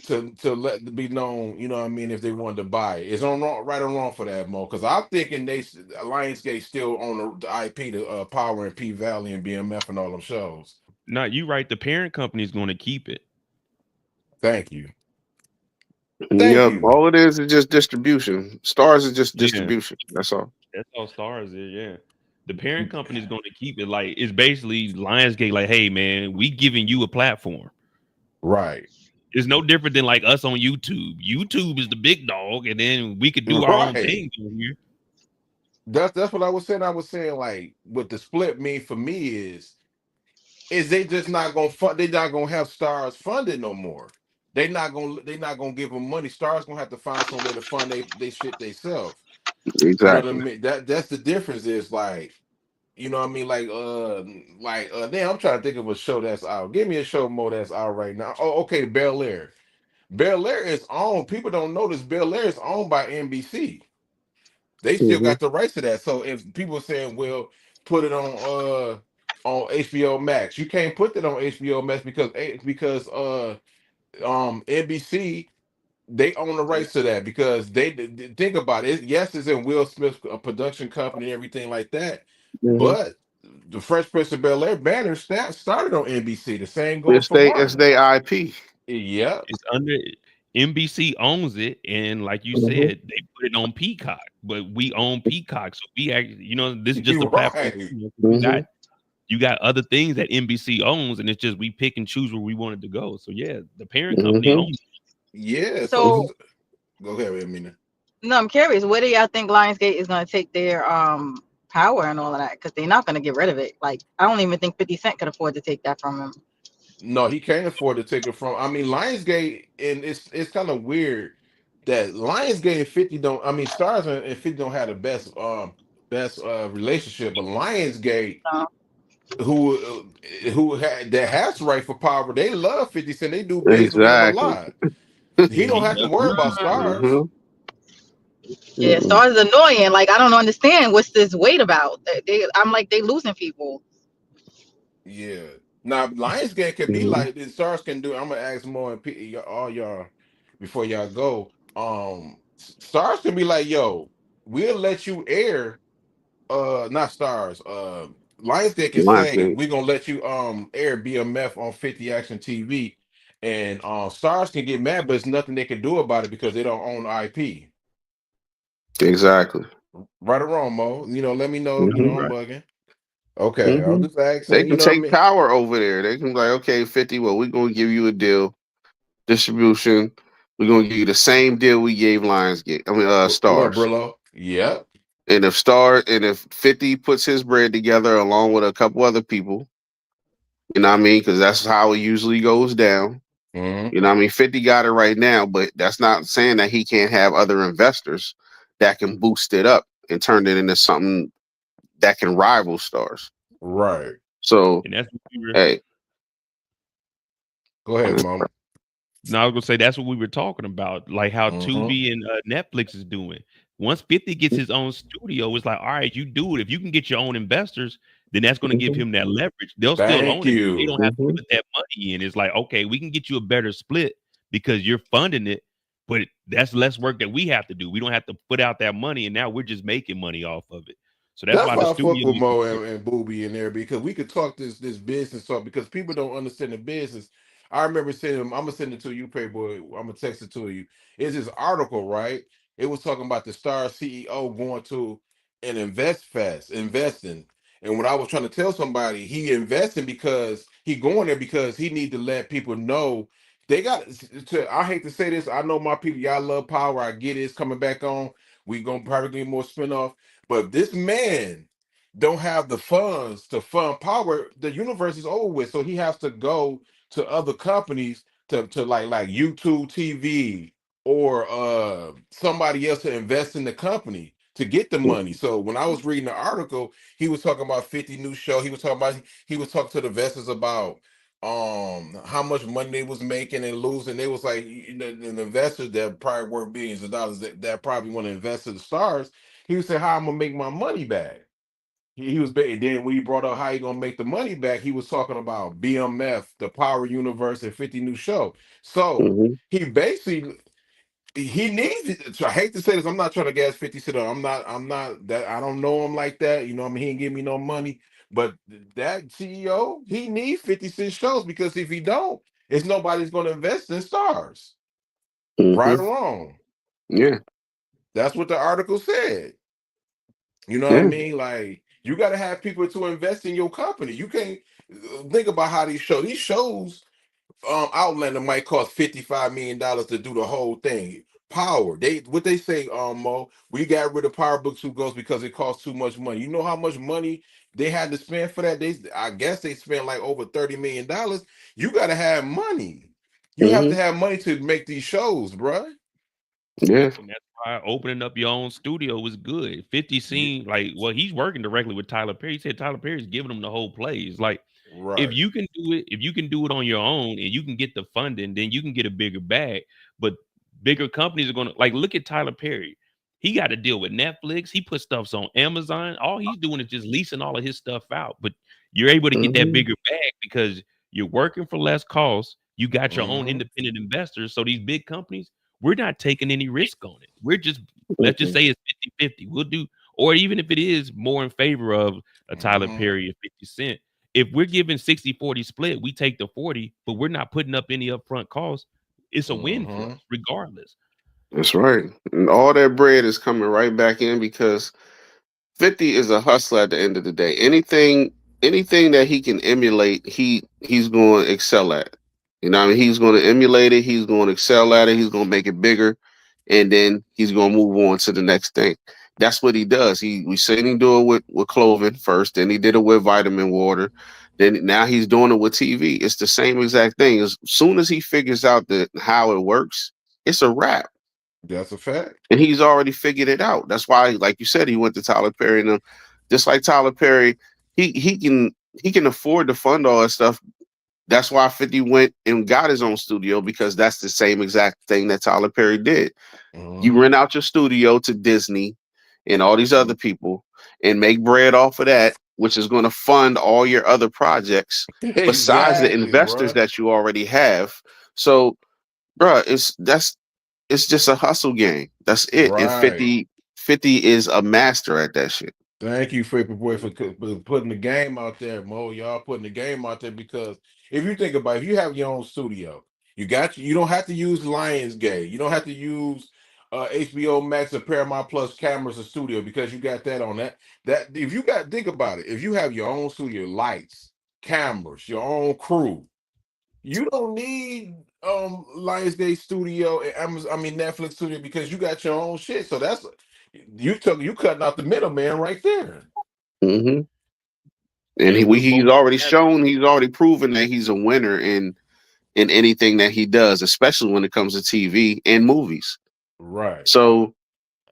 to let be known. You know what I mean? If they wanted to buy it, it's on wrong, right or wrong for that, Mo. Because I'm thinking Lionsgate still own the IP to Power and P Valley and BMF and all them shows. no, you right. The parent company is going to keep it. Thank you. Thank Yep. you. All it is just distribution. Stars is just Yeah, distribution. That's all. that's all Stars is. Yeah, the parent company is going to keep it. Like it's basically Lionsgate. Like, hey man, we giving you a platform. Right. It's no different than like us on YouTube. YouTube is the big dog, and then we could do our own Right. thing on here. That's what I was saying. I was saying like what the split mean for me is they just not gonna fund. They not gonna have Stars funded no more. They not gonna give them money. Stars gonna have to find some way to fund they shit themselves. You know what I Exactly. mean? That's the difference. Is like you know what I mean? Damn, I'm trying to think of a show that's out. Give me a show more that's out right now. Oh, okay, Bel Air. Bel Air is owned. People don't notice Bel Air is owned by NBC. They still Hmm. got the rights to that. So if people are saying, well, put it on HBO Max, you can't put that on HBO Max because NBC they own the rights to that because they think about it. Yes, it's in Will Smith's production company and everything like that, Hmm. but the Fresh Prince of Bel Air banner started on NBC. The same goes It's for they Martin. IP. Yep. It's under NBC owns it, and like you Hmm. said, they put it on Peacock. But we own Peacock, so we actually, this is just a You're platform. right. Hmm. You got other things that NBC owns, and it's just we pick and choose where we wanted to go. So yeah, the parent company Hmm. owns it. Yeah. So So just go ahead, Amina. no, I'm curious. Where do y'all think Lionsgate is going to take their power and all of that? Because they're not going to get rid of it. Like I don't even think 50 Cent could afford to take that from him. No, he can't afford to take it from. I mean, Lionsgate, and it's kind of weird that Lionsgate and 50 don't. I mean, Stars and 50 don't have the best relationship, but Lionsgate, So, who had that has the right for power, they love 50 Cent. They do business with him a Exactly. lot. He Yeah, don't he have to does. worry about Hmm. Stars. yeah, Stars is annoying. Like I don't understand what's this wait about. I'm like they losing people. Yeah. Now Lionsgate can be Hmm. like this. Stars can do. I'm gonna ask more and all y'all before y'all go. Stars can be like, yo, we'll let you air. Not Stars. Lionsgate can say Lionsgate. we're gonna let you air BMF on 50 Action TV, and Stars can get mad, but it's nothing they can do about it because they don't own IP. Exactly. Right or wrong, Mo? Let me know. Hmm. I'm Right. bugging. Okay, I'm Hmm. just They asking. You can know what I take mean? power over there. They can be like, okay, 50. Well, we're gonna give you a deal. distribution. We're gonna give you the same deal we gave Lionsgate. I mean, What, Stars. Brillo? Yep. And if 50 puts his bread together along with a couple other people, you know what I mean? Because that's how it usually goes down. Mm-hmm. You know what I mean? 50 got it right now, but that's not saying that he can't have other investors that can boost it up and turn it into something that can rival Stars. Right. So, And that's what we were. hey, Go ahead, Mom. No, I was gonna say that's what we were talking about, like how Mm-hmm. Tubi and Netflix is doing. Once 50 gets his own studio, it's like, all right, you do it. If you can get your own investors, then that's gonna give mhm, him that leverage. They'll still Thank own it, but they you. don't have to mhm, put that money in. It's like, okay, we can get you a better split because you're funding it, but that's less work that we have to do. We don't have to put out that money, and now we're just making money off of it. So that's That's why the why I fuck studio with is Mo important. and Booby in there because we could talk this business talk because people don't understand the business. I remember sending I'm gonna send it to you, Playboy. I'm gonna text it to you. It's this article, right? It was talking about the Star CEO going to an invest fest, investing. And when I was trying to tell somebody he investing because he going there because he need to let people know they got to I hate to say this, I know my people, y'all love power. I get it, it's coming back on. We gonna probably get more spinoff. But this man don't have the funds to fund power. The universe is over with, so he has to go to other companies to like YouTube TV or somebody else to invest in the company to get the money. So when I was reading the article, he was talking about 50 new show. He was talking to the investors about how much money they was making and losing. They was like, you know, the investors that probably worth billions of dollars that probably want to invest in the stars. He would say, "How I'm gonna make my money back?" He was then when he brought up how he gonna make the money back, he was talking about BMF, the Power Universe, and 50 New Show. So mhm, he basically he needs it. So I hate to say this, I'm not trying to gas 50 Cent. I'm not that I don't know him like that. You know, what I mean, he ain't give me no money. But that CEO, he needs 50 Cent shows because if he don't, it's nobody's gonna invest in stars. Right mhm. or wrong. Yeah, That's what the article said. You know what I yeah, mean? Like you got to have people to invest in your company. You can't think about how these shows Outlander might cost $55 million to do the whole thing. Power, what they say, Mo, we got rid of Power Books Who Goes because it costs too much money. You know how much money they had to spend for that? I guess they spent like over $30 million. You got to have money. You have to mhm, have money to make these shows, bruh. yeah, And that's why opening up your own studio was good. 50 Y- seemed like, well, he's working directly with Tyler Perry. He said Tyler Perry's giving him the whole plays. Like, Right. if you can do it on your own and you can get the funding, then you can get a bigger bag. But bigger companies are gonna like look at Tyler Perry. He got to deal with Netflix. He put stuffs on Amazon. All he's doing is just leasing all of his stuff out. But you're able to get that mhm, bigger bag because you're working for less cost. You got your own Hmm. independent investors. So these big companies, we're not taking any risk on it. We're just let's just mhm, say it's 50-50. We'll do, or even if it is more in favor of a Tyler Hmm. Perry or 50 Cent, if we're giving 60-40 split, we take the 40, but we're not putting up any upfront costs. It's a win for Hmm. us, regardless. that's right. And all that bread is coming right back in because 50 is a hustler at the end of the day. Anything that he can emulate, he's going to excel at. You know what I mean? He's going to emulate it, he's going to excel at it, he's going to make it bigger, and then he's going to move on to the next thing. That's what he does. We seen him do it with clothing first, then he did it with vitamin water, then now he's doing it with TV. It's the same exact thing. As soon as he figures out how it works, it's a wrap. That's a fact. And he's already figured it out. That's why, like you said, he went to Tyler Perry and them. Just like Tyler Perry, he can afford to fund all that stuff. That's why 50 went and got his own studio because that's the same exact thing that Tyler Perry did. You Hmm. rent out your studio to Disney and all these other people and make bread off of that, which is going to fund all your other projects besides the Exactly, investors bruh. that you already have. So, bruh, it's just a hustle game. That's it. And Right. 50 is a master at that shit. Thank you, Fripper Boy, for putting the game out there, Mo. Y'all putting the game out there because if you think about it, if you have your own studio, you don't have to use Lionsgate. You don't have to use HBO Max or Paramount Plus cameras or studio because you got that on that. That if you got think about it, if you have your own studio, lights, cameras, your own crew, you don't need Lionsgate Studio and Amazon, I mean Netflix Studio, because you got your own shit. So that's you cutting out the middleman right there. Hmm. And And with he's both already of them, shown, he's already proven that he's a winner in anything that he does, especially when it comes to TV and movies. Right. So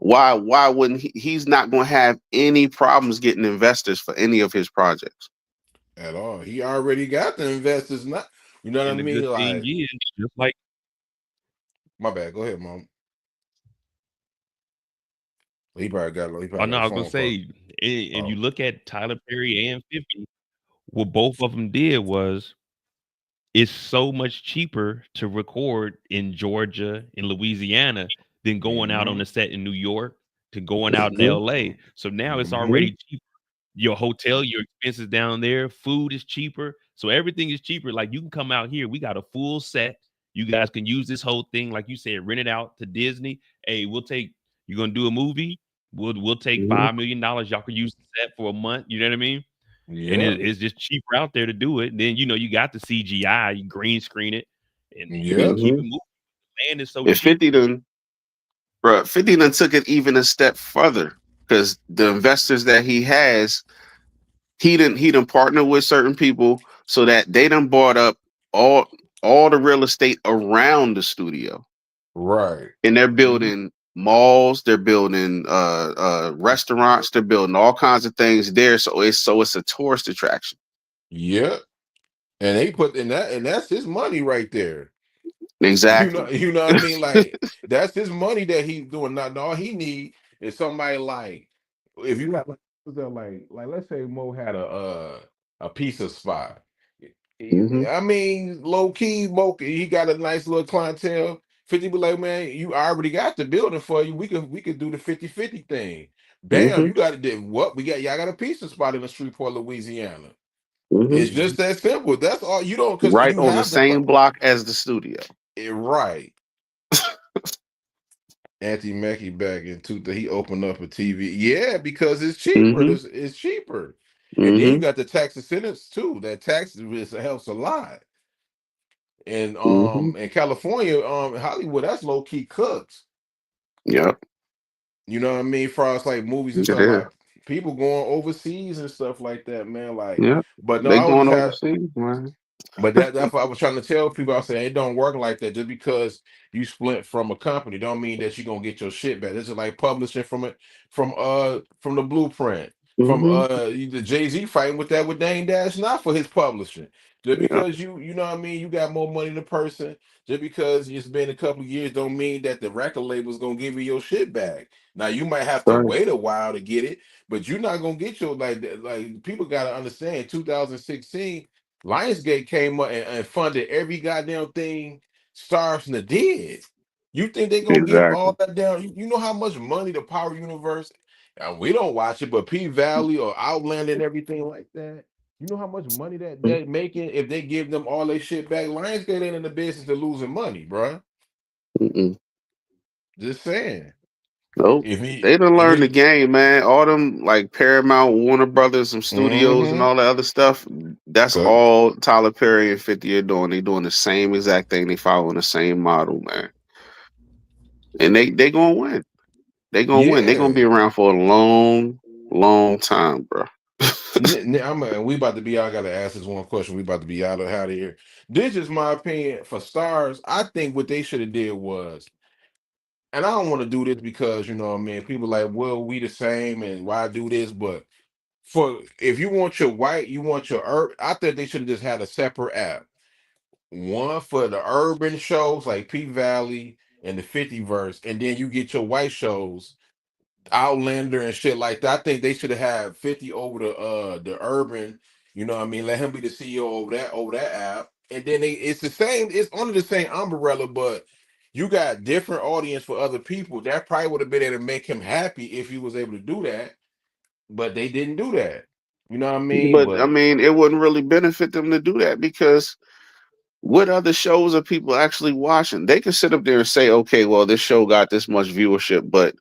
why wouldn't he's not going to have any problems getting investors for any of his projects? At all. He already got the investors. Not, you know what I and the good mean? thing Like, is, just like my bad. Go ahead, mom. He oh probably no, got I a was gonna phone call. say, and you Oh, look at Tyler Perry and 50, what both of them did was it's so much cheaper to record in Georgia, in Louisiana, than going out on mm-hmm. the set in New York to going out in Hmm. LA. So now it's Mm-hmm. already cheaper. Your hotel, your expenses down there, food is cheaper. So everything is cheaper. Like you can come out here. We got a full set. You guys can use this whole thing, like you said, rent it out to Disney. Hey, we'll take you're gonna do a movie. We'll take Hmm. $5 million. Y'all can use the set for a month. You know what I mean? And Yep. it's just cheaper out there to do it. And then you got the CGI, you green screen it, and keep Yep. keep Hmm. it moving. Land is so If cheap. 50 done, bro, 50 done took it even a step further because the investors that he has, he done partner with certain people so that they done bought up all all the real estate around the studio, Right. and they're Mm-hmm. building malls, they're building restaurants, they're building all kinds of things there. So it's a tourist attraction. Yep. And they put in that, and that's his money right there. Exactly. You know what I mean? Like that's his money that he's doing. Not all he need is somebody like if you got like let's say Mo had a pizza spot. Hmm. I mean, low key, Mo he got a nice little clientele. 50 be like, man, you already got the building for you. We could do the 50-50 thing. Bam, Hmm. you got it. What we got? Y'all got a pizza spot in the Shreveport, Louisiana. Hmm. It's just that simple. That's all you don't because Right you on the have the same block as the studio. right. Auntie Mackie back in two. He opened up a TV. Yeah, because it's cheaper. Hmm. It's cheaper, and then you Hmm. got the tax incentives too. That tax helps a lot. And Hmm. in California, Hollywood, that's low key cooks. Yep. You know what I mean? For us, like movies and It stuff, is. like people going overseas and stuff like that, man. Like, Yep. but no, They I was going just have. overseas, man. But that's what I was trying to tell people. I said it don't work like that. Just because you split from a company, don't mean that you're gonna get your shit back. This is like publishing from the blueprint. From Hmm. the Jay-Z fighting with that with Dame Dash, not for his publishing. Just Yeah. because you know what I mean, you got more money than a person, just because it's been a couple of years don't mean that the record label's gonna give you your shit back. Now you might have to Right. wait a while to get it, but you're not gonna get your like people gotta understand 2016. Lionsgate came up and funded every goddamn thing Stars did. You think they're gonna give Exactly. all that down? You know how much money the Power Universe, we don't watch it, but P Valley or Outland and everything like that. You know how much money that they're making if they give them all their shit back. Lionsgate ain't in the business of losing money, bruh. Mm-mm. Just saying. Nope. If he They done if learned the he game, man. All them like Paramount, Warner Brothers, some studios, and mm-hmm. all that other stuff. That's all Tyler Perry and 50 are doing. They doing the same exact thing. They following the same model, man. And they gonna win. They gonna win. They gonna be Yeah. around for a long, long time, bro. We about to be. I gotta ask this one question. We about to be out of here. This is my opinion for stars. I think what they should have did was, and I don't want to do this because you know, what I mean, people like, well, we the same, and why do this? But for if you want your white, you want your urban. I think they should have just had a separate app. One for the urban shows like P Valley and the 50 verse, and then you get your white shows Outlander and shit like that. I think they should have had 50 over the urban, you know what I mean? Let him be the CEO over that app. And then it's the same, it's under the same umbrella, but you got different audience for other people. That probably would have been able to make him happy if he was able to do that, but they didn't do that. You know what I mean? But I But mean, it wouldn't really benefit them to do that because what other shows are people actually watching? They can sit up there and say, okay, well, this show got this much viewership, but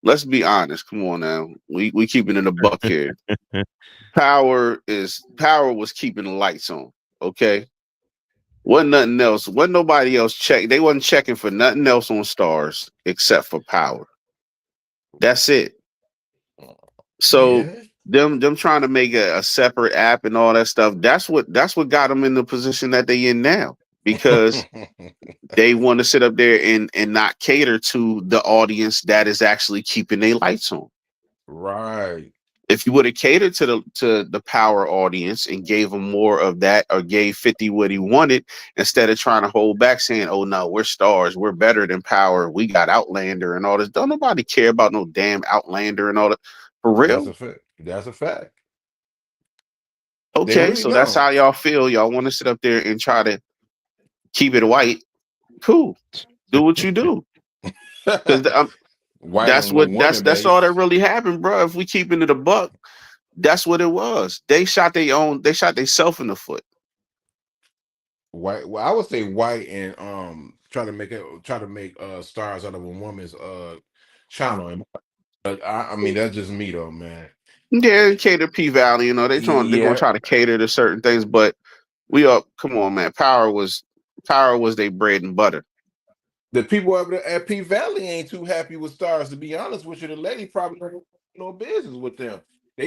let's be honest. Come on now. We keeping it a buck here. Power was keeping the lights on. Okay. Wasn't nothing else. Wasn't nobody else check. They wasn't checking for nothing else on Stars except for Power. That's it. So Yeah. them trying to make a separate app and all that stuff. That's what got them in the position that they in now, because they want to sit up there and not cater to the audience that is actually keeping their lights on. Right. If you would have catered to the Power audience and gave them more of that, or gave 50 what he wanted, instead of trying to hold back saying, oh no, we're Stars, we're better than Power, we got Outlander and all this. Don't nobody care about no damn Outlander and all that. For That's real? a fact. That's a fact. They Okay, really so that's don't. how y'all feel. Y'all want to sit up there and try to keep it white. Cool. Do what you do. Because White that's and what woman that's all that based. really happened, bro. If we keeping it a buck, that's what it was. They shot themselves in the foot. White. Well, I would say white and try to make stars out of a woman's channel. And I mean that's just me though, man. Yeah, cater P Valley, they're gonna Yeah, try to cater to certain things, but come on, man. Power was their bread and butter. the people over there at P Valley ain't too happy with stars. To be honest with you, the lady probably don't have no business with them.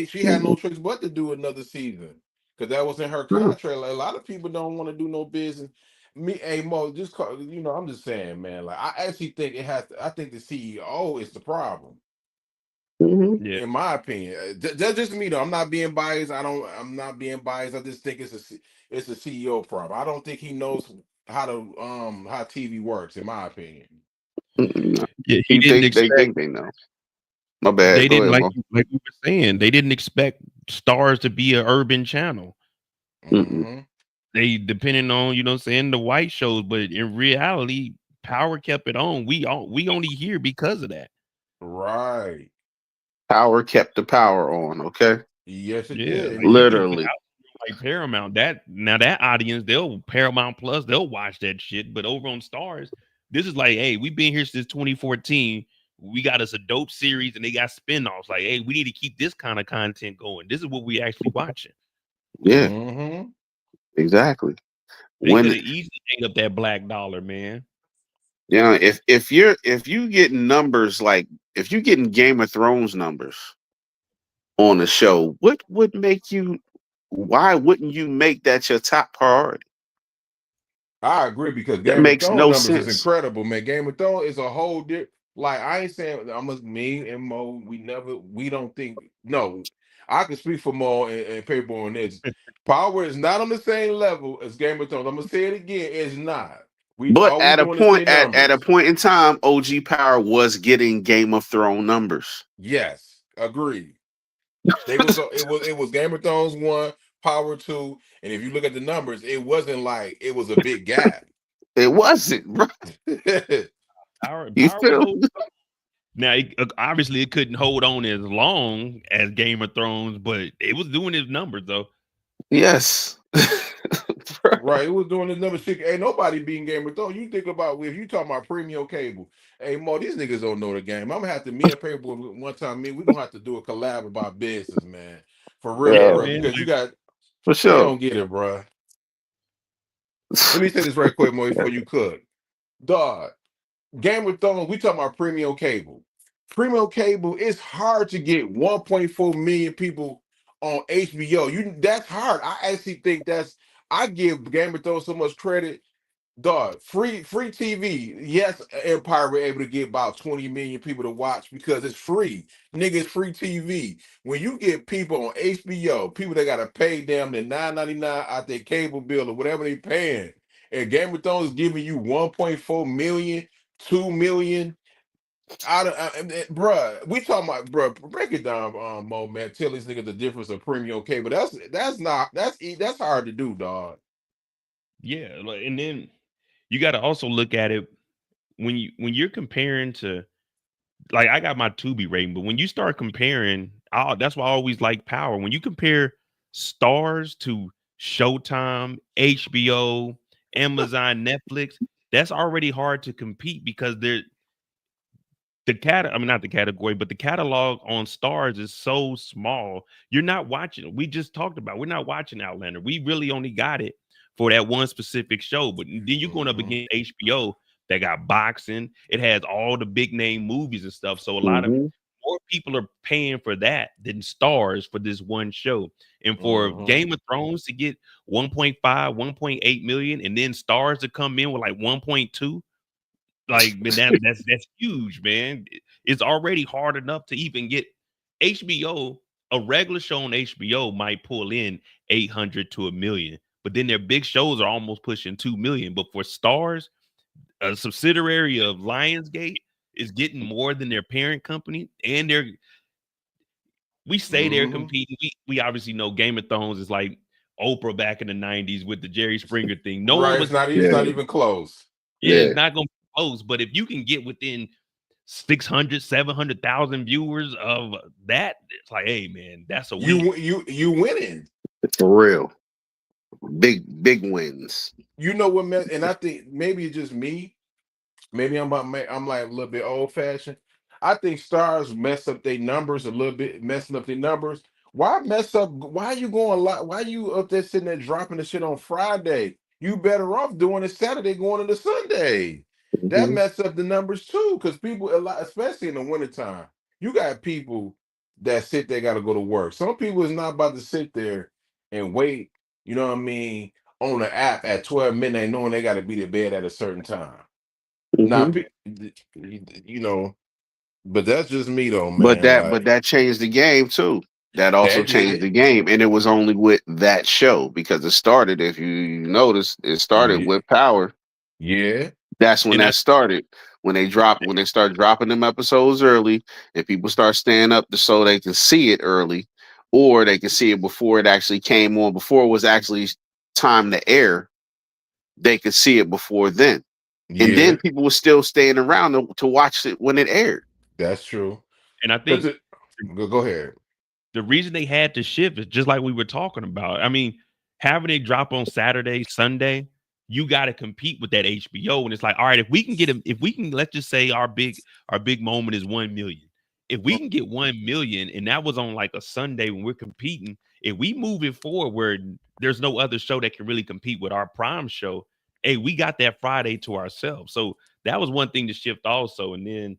She had no Mhm. choice but to do another season because that was in her Yeah. contract. Like, a lot of people don't want to do no business. Me, hey Mo, just call, I'm just saying, man. Like I actually think it has. I think the CEO is the problem, Mhm. Yeah. in my opinion. That's just me though. I'm not being biased. I'm not being biased. I just think it's a CEO problem. I don't think he knows how TV works. In my opinion. Mm-mm. Yeah, he He didn't think they expect. think they know. My bad. They Go didn't ahead, like Mo. we were saying. They didn't expect Stars to be an urban channel. Mm-mm. Hmm. They depending on saying the white shows, but in reality, Power kept it on. We only here because of that. Right. Power kept the power on. Okay, Yes, it Yeah, did. like even literally. without like Paramount, that audience, they'll Paramount Plus, they'll watch that shit. But over on Stars, this is like, hey, we've been here since 2014. We got us a dope series, and they got spinoffs. Like, hey, we need to keep this kind of content going. This is what we actually watching. Yeah, Hmm. exactly. They could When have easily ate up that black dollar, man. if you getting numbers like, if you getting Game of Thrones numbers on the show, what would make you? Why wouldn't you make that your top priority? I agree because That Game of makes Thrones no numbers is sense. incredible, man. Game of Thrones is a whole different. Like I ain't saying me and Mo. We don't think. No, I can speak for Mo and people on this. Power is not on the same level as Game of Thrones. I'm gonna say it again. It's not. But All we at a doing is say point, at a numbers. point in time, OG Power was getting Game of Thrones numbers. Yes, agreed. It was Game of Thrones one, Power two, and if you look at the numbers, it wasn't like it was a big gap. It wasn't, bro. You Power was feel? holding. Now, obviously, it couldn't hold on as long as Game of Thrones, but it was doing its numbers though. Yes. Bro. Right, it was doing this number six. Ain't nobody beating Game of Thrones. You think about if you talking about premium cable. Hey Mo, these niggas don't know the game. I'm gonna have to me and Paper one time. Me, we gonna have to do a collab about business, man. For real, Yeah, Yeah, bro. man. Because you got for they sure. don't get it, bro. Let me say this right quick, Mo, before you cook. Dog, Game of Thrones. We talking about premium cable. Premium cable. It's hard to get 1.4 million people on HBO. That's hard. I actually think that's. I give Game of Thrones so much credit. Dog, free TV. Yes, Empire were able to get about 20 million people to watch because it's free. Nigga, it's free TV. When you get people on HBO, people that gotta pay them the 9.99 out their cable bill or whatever they paying, and Game of Thrones is giving you 1.4 million, 2 million out of bruh. We talking about bruh. Break it down, Mo, man. Tell these niggas the difference of premium cable. That's hard to do, dog. Yeah, and then you got to also look at it when you're comparing to, like, I got my Tubi rating, but when you start comparing, that's why I always like Power. When you compare Stars to Showtime, HBO, Amazon, Netflix, that's already hard to compete because I mean, not the category, but the catalog on Stars is so small. You're not watching. We just talked about. We're not watching Outlander. We really only got it for that one specific show. But then you're going up against HBO that got boxing. It has all the big name movies and stuff. So a lot of Mm-hmm. more people are paying for that than stars for this one show. And for Game of Thrones to get 1.5, 1.8 million, and then stars to come in with like 1.2, like man, that's huge, man. It's already hard enough to even get HBO. A regular show on HBO might pull in 800 to a million, but then their big shows are almost pushing 2 million. But for stars, a subsidiary of Lionsgate is getting more than their parent company, and we say they're competing. We obviously know Game of Thrones is like Oprah back in the 90s with the Jerry Springer thing. No one Right. was, It's not even close. yeah, Yeah. it's not gonna be close. But if you can get within 600, 700,000 viewers of that, it's like, hey man, that's a win. You winning. For real. Big wins. You know what, man? And I think maybe it's just me. Maybe I'm like a little bit old fashioned. I think stars mess up their numbers a little bit, messing up their numbers. Why mess up? Why are you going lot? Why you up there sitting there dropping the shit on Friday? You better off doing it Saturday, going into Sunday. That Mm-hmm. mess up the numbers too, because people a lot, especially in the wintertime, you got people that sit there got to go to work. Some people is not about to sit there and wait. You know what I mean? On the app at 12 midnight, knowing they got to be to bed at a certain time. Mm-hmm. Not, you know, but that's just me though, But man. that changed the game too. That also That did changed it. the game, and it was only with that show because it started. If you notice, it started Yeah, with Power. yeah, That's when And that started. When they start dropping them episodes early, and people start staying up so they can see it early, or they can see it before it actually came on, before it was actually time to air. They could see it before then, and then yeah. people were still staying around to watch it when it aired. That's true. I Cause think it, go ahead. the reason they had to shift is just like we were talking about. I mean, having it drop on Saturday, Sunday, you got to compete with that HBO. And it's like, all right, if we can get if we can, let's just say our big moment is 1 million. If we can get 1 million, and that was on like a Sunday when we're competing, if we move it forward where there's no other show that can really compete with our prime show, hey, we got that Friday to ourselves. So that was one thing to shift also. And then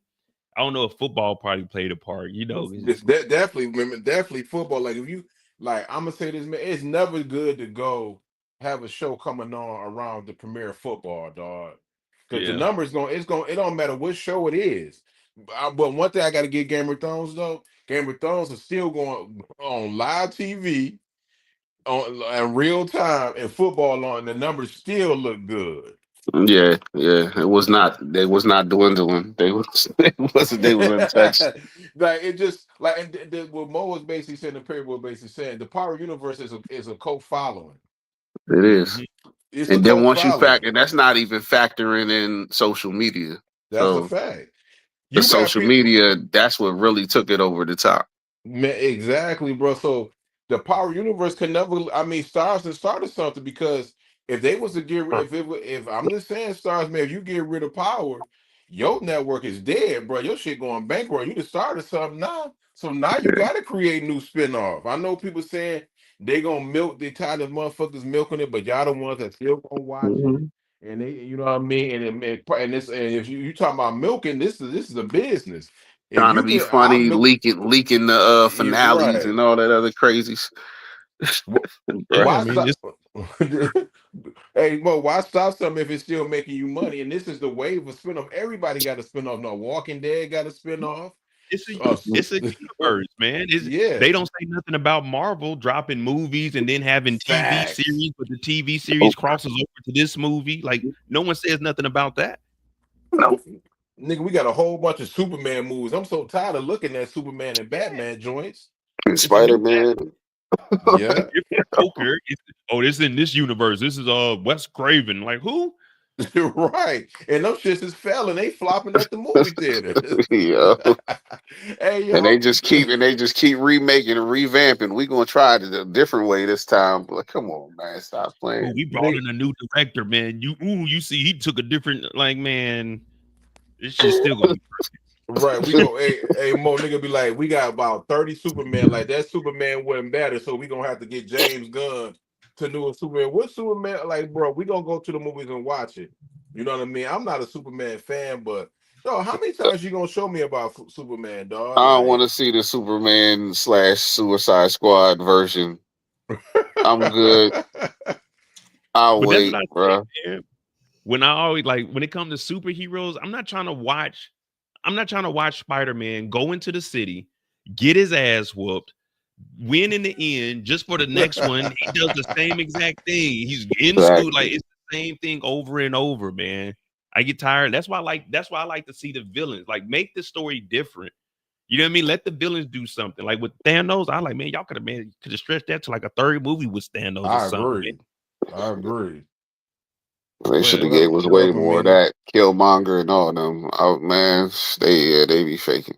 I don't know if football probably played a part, you know. Definitely, women, definitely football. Like if you like, I'm gonna say this, man. It's never good to go have a show coming on around the premiere of football, dog. Because the Yeah. numbers going, it's going. It don't matter what show it is. But one thing I got to get Game of Thrones though. Game of Thrones is still going on live TV on in real time and football on. The numbers still look good. Yeah, yeah. It was not. They was not dwindling. They was. They wasn't. They was untouched. Like it just like and what Mo was basically saying, the period was basically saying the Power Universe is a cult following. It is. Mhm. It's a And then cult once you following. factor, that's not even factoring in social media. That's a So fact. the You got social people. media, that's what really took it over the top. Man, exactly, bro. So the Power Universe can never. I mean, Stars has started something because if they was to get rid, if I'm just saying, Stars, man, if you get rid of Power, your network is dead, bro. Your shit going bankrupt. You just started something now, so now you Yeah. got to create new spinoff. I know people saying they gonna milk. They tired of motherfuckers milking it, but y'all the ones that still gonna watch it. Mhm. And they, you know what I mean, and this, and if you talking about milking, this is a business. If Trying to you be can, I funny, milk. leaking the You're finales right. and all that other crazy. Yeah, I Why mean, stop? it's Hey, Mo, why stop something if it's still making you money? And this is the wave of spinoff. Everybody got a spinoff. No, Walking Dead got a spinoff. it's a Uh, it's a universe, man. yeah, They don't say nothing about Marvel dropping movies and then having TV facts. series, but the TV series Oh, crosses over to this movie. Like no one says nothing about that. no. Nigga, we got a whole bunch of Superman movies. I'm so tired of looking at Superman and Batman joints. And It's a new Spider Man. Yeah, different Joker. Oh, this in this universe. This is Wes Craven. Like who? right. And those shits is failing. They flopping at the movie theater. Yeah. Hey, And yo. they just keep remaking and revamping. We gonna try it a different way this time. Like, come on, man, stop Ooh, playing. we brought Nigga, in a new director, man. You see, he took a different like man. This shit's still gonna be right, we go. Hey, Mo, nigga, be like, we got about 30 Superman. Like that Superman wasn't better, so we gonna have to get James Gunn to new Superman. What Superman like, bro? We gonna go to the movies and watch it. You know what I mean? I'm not a Superman fan, but yo, how many times you gonna show me about Superman, dog? I don't want Like, to see the Superman slash Suicide Squad version. I'm good. I'll But that's what wait, I say, bro. man. When I always like when it comes to superheroes, I'm not trying to watch Spider-Man go into the city, get his ass whooped, win in the end, just for the next one. He does the same exact thing. He's in school, like Exactly. it's the same thing over and over, man. I get tired. That's why I like to see the villains. Like, make the story different. You know what I mean? Let the villains do something. Like with Thanos, I like, man, y'all could have stretched that to like a third movie with Thanos or I something, man. agree. I agree. They should But have gave us What way up, more of Amina? that. Killmonger and all them. Oh man, they be faking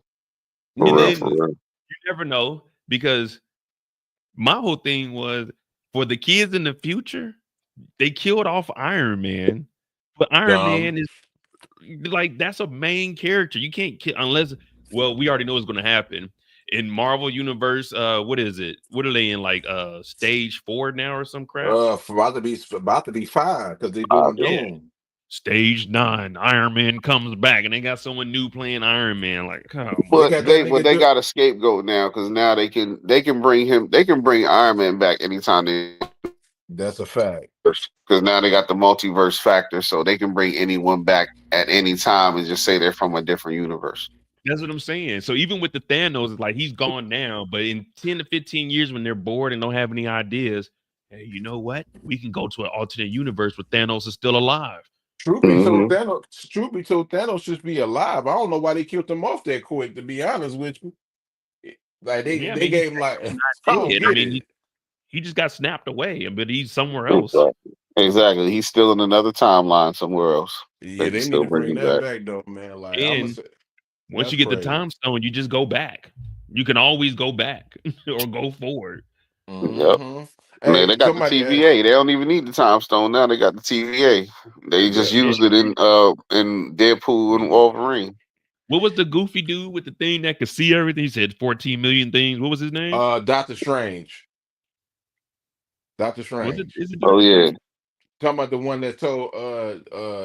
for and real, Yeah. then for real. you never know because my whole thing was for the kids in the future, they killed off Iron Man. But Iron Dumb. Man is like that's a main character. You can't kill unless well, we already know what's gonna happen. In Marvel Universe, what is it? What are they in like stage 4 now or some crap? About to be five because they're Uh, doing Yeah. Doom. Stage 9, Iron Man comes back and they got someone new playing Iron Man. Like, come They but got that they nigga do. got a scapegoat now because now they can bring him, they can bring Iron Man back anytime they, That's a fact. because now they got the multiverse factor, so they can bring anyone back at any time and just say they're from a different universe. that's what I'm saying. So even with the Thanos, it's like he's gone now. But in 10 to 15 years, when they're bored and don't have any ideas, hey, you know what? We can go to an alternate universe where Thanos is still alive. Hmm. Truth be told, Thanos should be alive. I don't know why they killed him off that quick. To be honest with you, like Yeah, I they mean, he's gave him like I not don't dead. I get mean, it. he just got snapped away, but he's somewhere else. Exactly. Exactly. He's still in another timeline somewhere else. They Yeah, can they need still to bring bring him that back. back though, man. Like I'm gonna And say, once that's you get the crazy. time stone, you just go back. You can always go back or go forward. Yep. Hmm. Man, Hey, they got the somebody asked. TVA. They don't even need the time stone now. They got the TVA. They just Yeah. Yeah. used it in Deadpool and Wolverine. What was the goofy dude with the thing that could see everything? He said 14 million things. What was his name? Doctor Strange. Doctor Was it? Strange. Is it Oh Doctor yeah. Strange? Talking about the one that told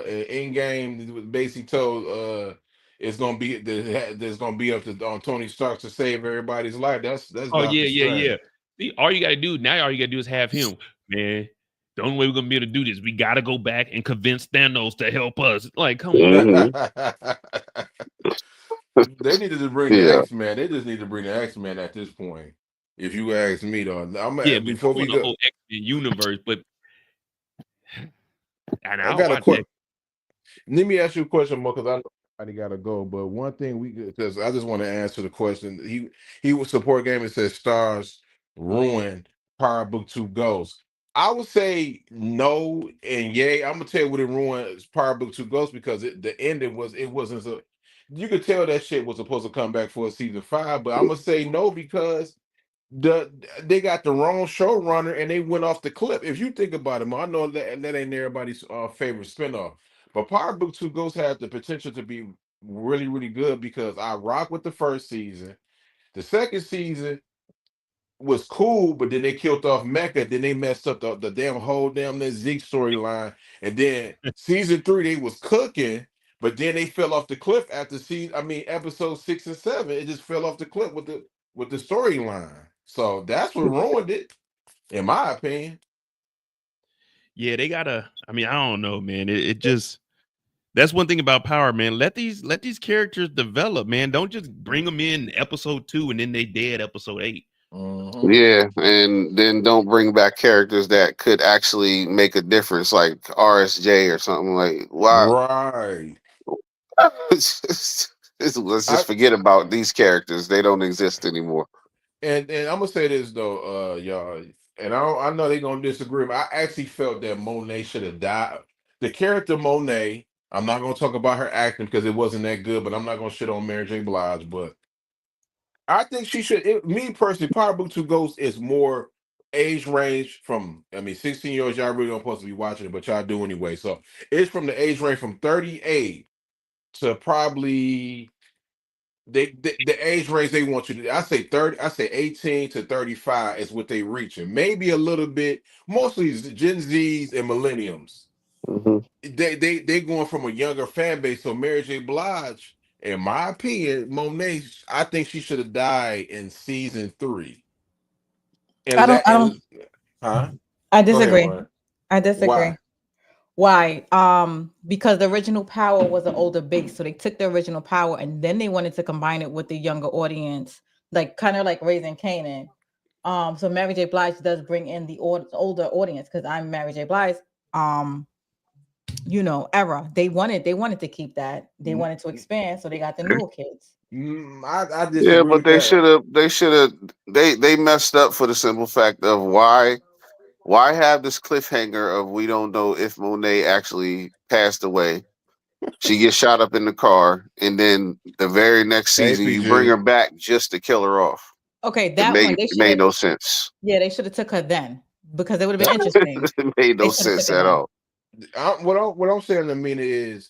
in game basically told it's gonna be there's gonna be up to on Tony Stark to save everybody's life. That's Oh Doctor yeah, yeah, Strange. yeah. See, all you gotta do now, all you gotta do is have him, man. The only way we're gonna be able to do this, we gotta go back and convince Thanos to help us. Like, come on. Hmm. They needed to bring the Yeah. X-Men. They just need to bring the X-Men at this point. If you ask me though. Yeah, but Before go we in the go, whole X-Men universe. But and I I'll got a watch question. X. Let me ask you a question more because I know I gotta go. But one thing because I just want to answer the question. He was support game and says stars ruin Power Book 2 Ghosts. I would say no and yay. I'm gonna tell you what it ruined Power Book 2 Ghosts because the ending wasn't so you could tell that shit was supposed to come back for a season 5, but I'm gonna say no because they got the wrong showrunner and they went off the clip. If you think about it, I know that ain't everybody's favorite spinoff, but Power Book 2 Ghosts had the potential to be really, really good because I rock with the first season. The second season was cool, but then they killed off Mecca. Then they messed up the damn whole damn that Zeke storyline. And then season 3 they was cooking, but then they fell off the cliff after episode 6 and 7. It just fell off the cliff with the storyline. So that's what ruined it, in my opinion. Yeah, they gotta. I mean, I don't know, man. It just that's one thing about Power, man. Let these characters develop, man. Don't just bring them in episode 2 and then they dead episode 8. Hmm. Yeah. And then don't bring back characters that could actually make a difference, like RSJ or something. Like why? Right. Let's I just forget about these characters. They don't exist anymore. and I'm gonna say this though, y'all, and I know they're gonna disagree, but I actually felt that Monet should have died. The character Monet, I'm not gonna talk about her acting because it wasn't that good, but I'm not gonna shit on Mary J. Blige, but I think she should. Me personally, Power Book 2 Ghost is more age range from. 16 year olds. Y'all really don't supposed to be watching it, but y'all do anyway. So it's from the age range from 38 to probably the age range they want you to. I say 30. I say 18 to 35 is what they reaching. Maybe a little bit. Mostly Gen Zs and Millenniums. Mhm. They going from a younger fan base. So Mary J. Blige, in my opinion, Monet, I think she should have died in season 3. I And don't. let I don't. and huh? I Go ahead, disagree. man. I disagree. Why? Why? Because the original Power was an older base, so they took the original Power and then they wanted to combine it with the younger audience, like kind of like Raising Kanan. So Mary J. Blige does bring in the older audience because I'm Mary J. Blige. Um, era. They wanted to keep that. They Mm, wanted to expand, so they got the newer kids. I Yeah, disagree but with that. they should have they messed up for the simple fact of why have this cliffhanger of we don't know if Monet actually passed away. She gets shot up in the car, and then the very next Hey, season you bring her PG. back just to kill her off. Okay, It that one made they it should made have. no sense. Yeah, they should have took her then because it would have been interesting. It made They no should have took sense her at then. all. What I'm saying to mean is,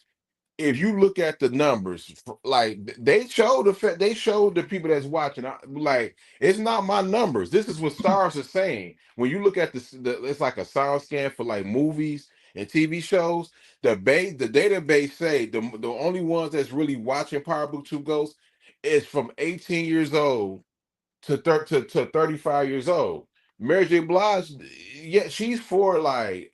if you look at the numbers, like they showed the people that's watching. Like, it's not my numbers. This is what stars are saying. When you look at it's like a sound scan for like movies and TV shows. The database say the only ones that's really watching Power Book Two Ghosts is from 18 years old to 35 years old. Mary J. Blige, yeah, she's for like,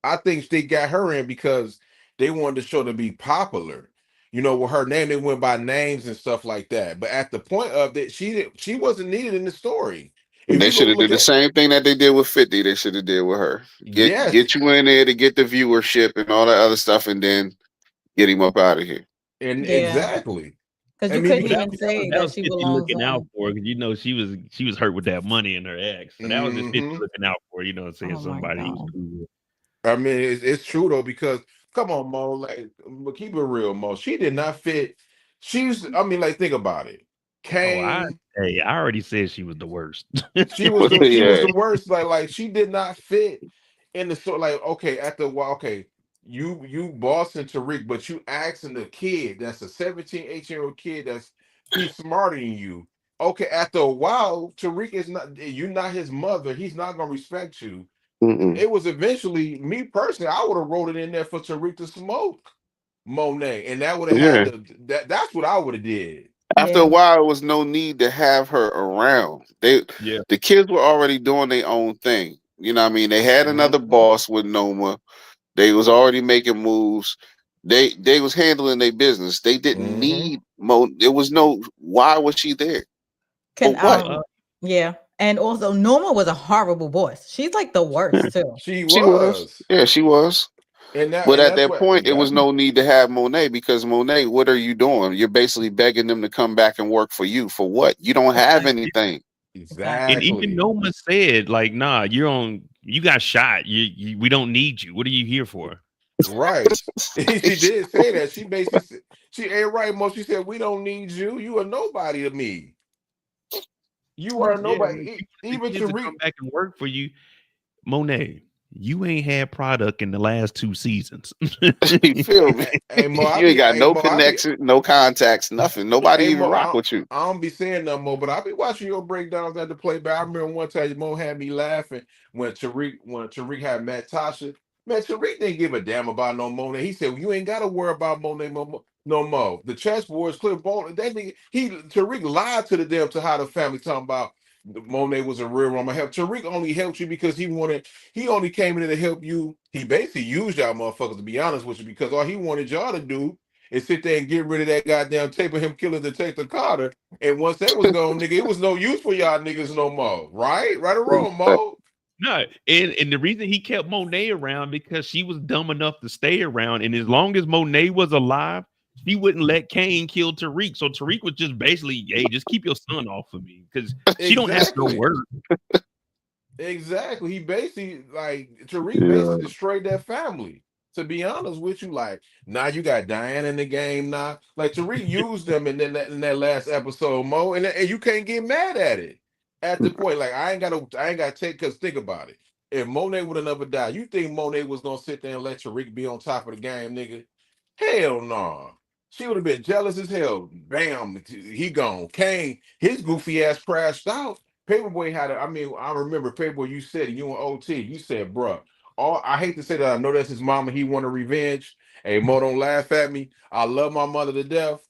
I think they got her in because they wanted the show to be popular. With her name, they went by names and stuff like that. But at the point of that, she wasn't needed in the story. If They you go should have look did the at, same thing that they did with 50. They should have did with her. yes, Get you in there to get the viewership and all that other stuff, and then get him up out of here. and Yeah, exactly. because I you mean, couldn't Well, because even say that that was she 50 belongs looking out on. for her because she was hurt with that money in her ex. So that was just 50 hmm looking out for her, what I'm saying? Oh my Somebody he was god. cool with. I mean, it's true though, because come on, Mo, like, but keep it real, Mo. She did not fit. I mean, like, think about it. Oh, Kane, I already said she was the worst. she was Yeah. the worst. Like she did not fit in the sort. Like, okay, after a while, okay, you Boston Tariq, but you asking the kid that's a 17, 18-year-old kid he's smarter than you. Okay, after a while, Tariq is not, you're not his mother. He's not gonna respect you. Mm-mm. It was eventually, me personally, I would have wrote it in there for Tariq to smoke Monet, and that would have had Yeah. that's what I would have did. After a Yeah. while, it was no need to have her around. Yeah. The kids were already doing their own thing. You know what I mean? They had another Mhm. boss with Noma. They was already making moves. They was handling their business. They didn't Mhm. need Mo. There was no why was she there? For Can what? Well, yeah. And also Norma was a horrible boss. She's like the worst too. She She was. was, Yeah, she was. But and at that's that what. point, it was Yep. no need to have Monet because Monet, what are you doing? You're basically begging them to come back and work for you. For what? You don't have anything. Exactly. and even Exactly. Noma said, like, nah, you got shot. We don't need you. What are you here for? Right. She did say that. She basically she ain't right. Most she said, "We don't need you. You are nobody to me. You are Yeah, like, nobody." you want the Even kids to Tariq. come back and work for you. Monet, you ain't had product in the last 2 seasons. You feel me? Hey Mo, You ain't got hey no Mo, connection, no contacts, nothing. Nobody hey even Mo, rock with you. I don't be saying nothing, Mo, but I be watching your breakdowns at the playback. I remember one time Mo had me laughing when Tariq had met Tasha. Man, Tariq didn't give a damn about no Monet. He said, well, "You ain't got to worry about Monet no more. The chessboard is clear." That nigga, Tariq lied to the damn to how the family talking about Monet was a real woman. Help Tariq only helped you because he only came in to help you. He basically used y'all motherfuckers, to be honest with you, because all he wanted y'all to do and sit there and get rid of that goddamn tape of him killing Detective Carter. And once that was gone, nigga, it was no use for y'all niggas no more. Right? Right or wrong, Mo? No, and the reason he kept Monet around because she was dumb enough to stay around, and as long as Monet was alive, she wouldn't let Kane kill Tariq. So Tariq was just basically, hey, just keep your son off of me because she don't have no Exactly. word. Exactly. He basically, like, Tariq Yeah. basically destroyed that family. To be honest with you, like, now you got Diane in the game now. Like, Tariq used them in that last episode, Mo, and you can't get mad at it. At the point, like, I ain't gotta take, because think about it. If Monet would have never died, you think Monet was gonna sit there and let Tariq be on top of the game, nigga? Hell no. She would have been jealous as hell. Bam, he gone. Kane, his goofy ass crashed out. Paperboy had a, I mean, I remember Paperboy, you said you and OT, you said, bruh, all I hate to say that I know that's his mama, he wanted revenge. Hey, Mo, don't laugh at me. I love my mother to death.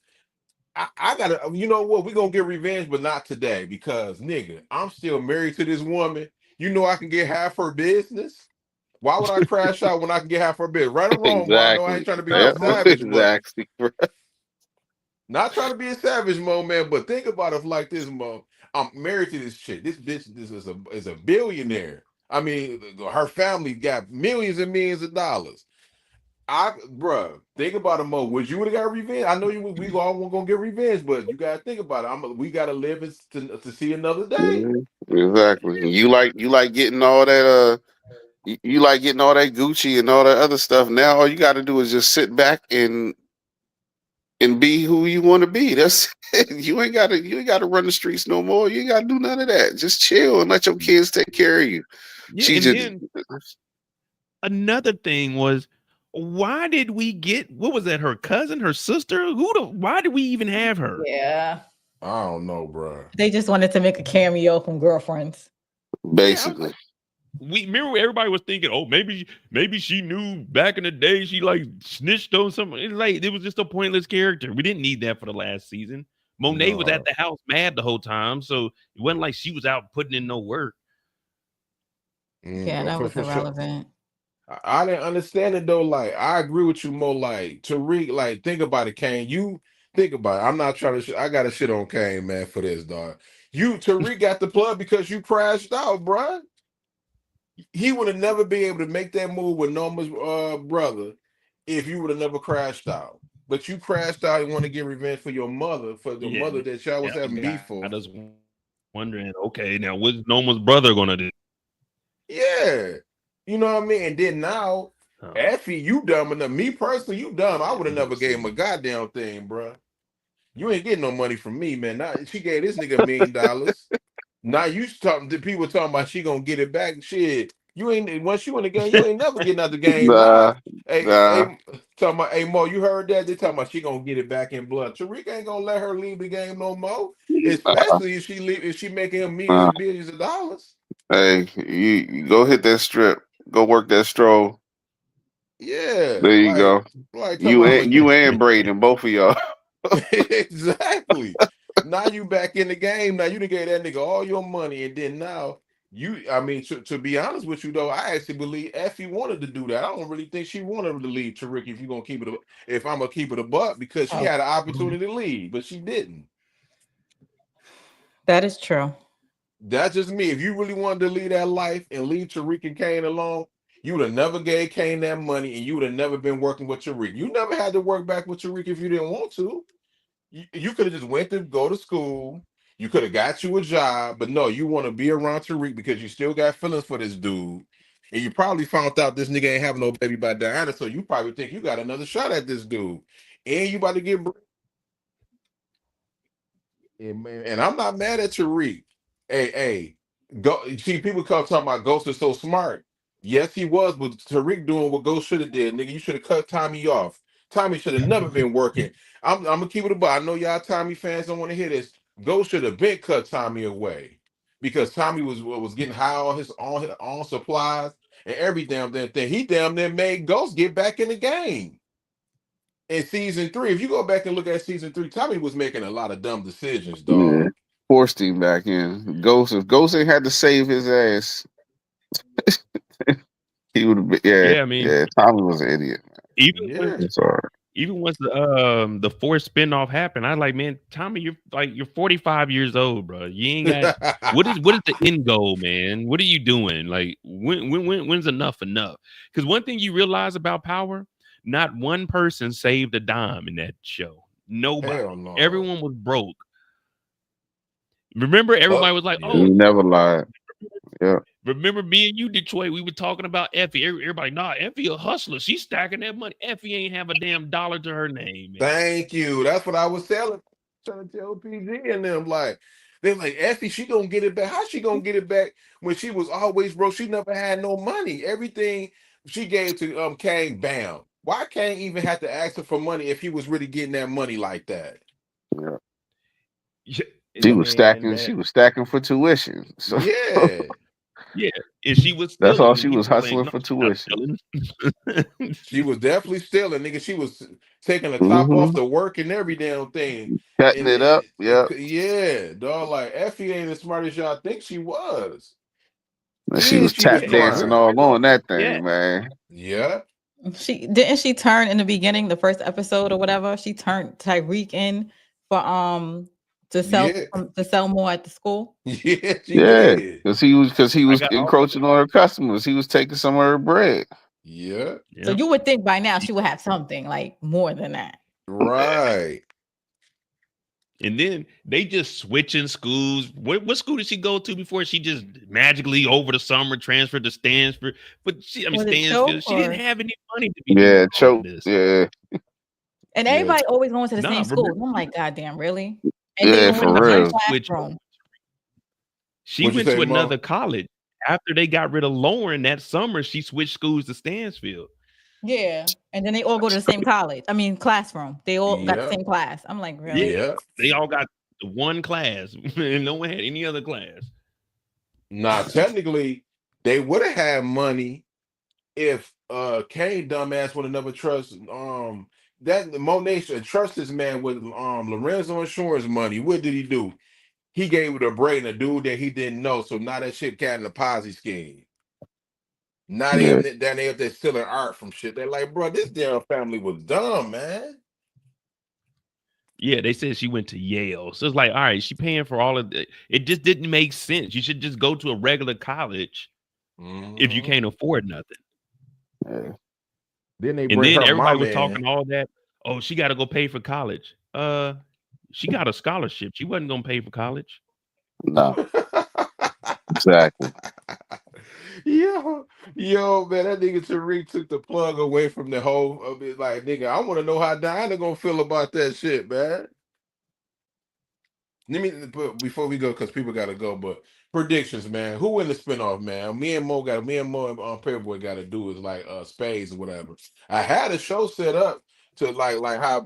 I gotta, you know what? We're gonna get revenge, but not today because nigga, I'm still married to this woman. You know I can get half her business. Why would I crash out when I can get half her business? Right or wrong, Mo? I know I ain't Exactly. trying to be no Yeah, savage, but exactly. not trying to be a savage, Mo, man. But think about it like this, Mo. I'm married to this chick. This bitch is a billionaire. I mean, her family got millions and millions of dollars. Bruh, think about it, Mo. Would you would have got revenge? I know you. We all weren't gonna get revenge, but you gotta think about it. We gotta live to see another day. Mhm. Exactly. You like getting all that you like getting all that Gucci and all that other stuff. Now all you got to do is just sit back and be who you want to be. That's it. You ain't got to run the streets no more. You ain't got to do none of that. Just chill and let your kids take care of you. Yeah, She and just then another thing was, why did we get what was that? Her cousin, her sister? Why did we even have her? Yeah. I don't know, bruh. They just wanted to make a cameo from Girlfriends. Yeah, I was basically. like, we remember everybody was thinking, oh, maybe she knew back in the day she like snitched on something. It's like it was just a pointless character. We didn't need that for the last season. Monet was at No. the house mad the whole time, so it wasn't like she was out putting in no work. Yeah, that was For sure. irrelevant. I didn't understand it though. Like, I agree with you, Mo. Like, Tariq, like, think about it, Kane. You think about it. I'm not trying to. I got to shit on Kane, man, for this, dog. Tariq got the plug because you crashed out, bruh. He would have never been able to make that move with Norma's brother if you would have never crashed out. But you crashed out and want to get revenge for the Yeah, mother that y'all was that having was beef got for. us wondering, okay, now what's Noma's brother gonna do? Yeah. You know what I mean? And then now, Huh. Effie, you dumb enough. Me personally, you dumb. I Yeah, would have we never gonna gave him a see. goddamn thing, bruh. You ain't getting no money from me, man. Now, she gave this nigga $1 million. Now you talking to people talking about she gonna get it back. Shit, you ain't once you in the game, you ain't never getting out the game. Nah, Nah, hey, nah. hey, talking about hey Mo, you heard that? They talking about she gonna get it back in blood. Tariq ain't gonna let her leave the game no more. Uh, Especially if she making him millions uh, and billions of dollars. hey, you go hit that strip. Go work that stroll. Yeah, There you go. like talking You about I'm and you and Braden, both of y'all. exactly. Now you back in the game. Now you done gave that nigga all your money, and then now I mean, to be honest with you though, I actually believe Effie wanted to do that. I don't really think she wanted to leave Tariq if you're gonna keep it. If I'm gonna keep it a buck, because she Oh, had an opportunity to leave, but she didn't. that is true. That's just me. If you really wanted to leave that life and leave Tariq and Kane alone, you would have never gave Kane that money, and you would have never been working with Tariq. You never had to work back with Tariq if you didn't want to. You could have just went to go to school. You could have got you a job, but no, you want to be around Tariq because you still got feelings for this dude. And you probably found out this nigga ain't having no baby by Diana, so you probably think you got another shot at this dude. And you about to get and I'm not mad at Tariq. Hey, go see people come talking about Ghost is so smart. Yes, he was, but Tariq doing what Ghost should have did. Nigga, you should have cut Tommy off. Tommy should have never been working. I'm gonna keep it about. I know y'all Tommy fans don't want to hear this. Ghost should have been cut Tommy away because Tommy was getting high on his own supplies and every damn thing. He damn near made Ghost get back in the game in season 3. If you go back and look at season 3, Tommy was making a lot of dumb decisions, Yeah. dog. Forced him back in. Ghost, if Ghost ain't had to save his ass, he would have been. Yeah, Yeah, I mean, yeah. Tommy was an idiot. even when Yeah. It's all right. even once the fourth spinoff happened, I like, man, Tommy, you're 45 years old, bro. You ain't got what is the end goal, man? What are you doing? Like when's enough enough? Because one thing you realize about Power, not one person saved a dime in that show. Hell Nobody. no. Everyone was broke. Remember, everybody was like, Yeah. "Oh, He never lied. Yeah. remember me and you, Detroit? We were talking about Effie. Everybody, nah, Effie a hustler. She's stacking that money. Effie ain't have a damn dollar to her name, man. Thank you. That's what I was trying to tell PG and them. Like, they're like, Effie, she gonna get it back. How she gonna get it back when she was always broke? She never had no money. Everything she gave to Kane, bam. Why can't even have to ask her for money if he was really getting that money like that? Yeah. Yeah, She and was man, stacking. She that was stacking for tuition. So Yeah. yeah, and she was that's all stealing, she and he was was like, hustling "No, for she's not tuition. stealing." She was definitely stealing, nigga. She was taking the top off Mm-hmm. the work and every damn thing. Cutting And it up. Yeah. yeah, dog, like Effie ain't as smart as y'all think she was. And she And was she was tap Yeah, and dancing trying. all on that yeah, thing, man. Yeah. She turn in the beginning, the first episode or whatever. She turned Tyreek in for Yeah. to sell more at the school. Yeah, she Yeah, did. because he I was got all encroaching on her customers. He was taking some of her bread. Yeah. So yeah. you would think by now she would have something like more than that. Right. And then they just switching schools. What school did she go to before she just magically over the summer transferred to Stansford? But Was it Choke Stansfield. She didn't or have any money to be doing Yeah, all choke. this. Yeah, and Yeah. everybody always going to the Nah, same remember, school. I'm like, God damn, really? And they yeah, all in for the remember same she real. switched. classroom. She What you went say, to Mo? another college after they got rid of Lauren that summer. She switched schools to Stansfield. Yeah. And then they all go to the same college. I mean, classroom. They all got the Yeah. same class. I'm like, really? Yeah, Yeah. they all got one class, and no one had any other class. Now, technically, they would have had money if Kane dumbass would have never trust that Monet should trust this man with Lorenzo insurance money. What did he do? He gave it a brain a dude that he didn't know. So now that shit cat in the Ponzi scheme. Now they Yeah, up there stealing art from shit. They're like, bro, this damn family was dumb, man. Yeah, they said she went to Yale. So it's like, all right, she paying for all of it. It just didn't make sense. You should just go to a regular college if you Mhm. can't afford nothing. yeah. Then they And bring then her everybody mom was in. talking all that. Oh, she got to go pay for college. She got a scholarship. She wasn't gonna pay for college. No, exactly. Yo, man, that nigga Tariq took the plug away from the whole of it. Like, nigga, I want to know how Diana gonna feel about that shit, man. Let me but before we go, because people gotta go. But predictions, man. Who win the spinoff, man? Me and Mo and Paperboy gotta do is like spades or whatever. I had a show set up to like how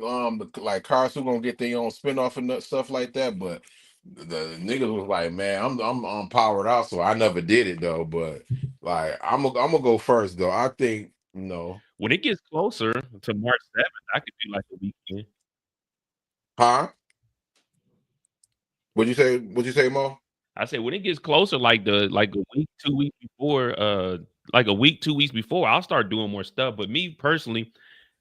like cars who gonna get their own spinoff and stuff like that, but the niggas was like, man, I'm powered out, so I never did it though. But like I'm gonna go first though. I think When it gets closer to March 7th, I could do like a weekend. huh? What'd you say? What'd you say, Mo? I said when it gets closer, like a week, 2 weeks before, like a week, 2 weeks before, I'll start doing more stuff. But me personally,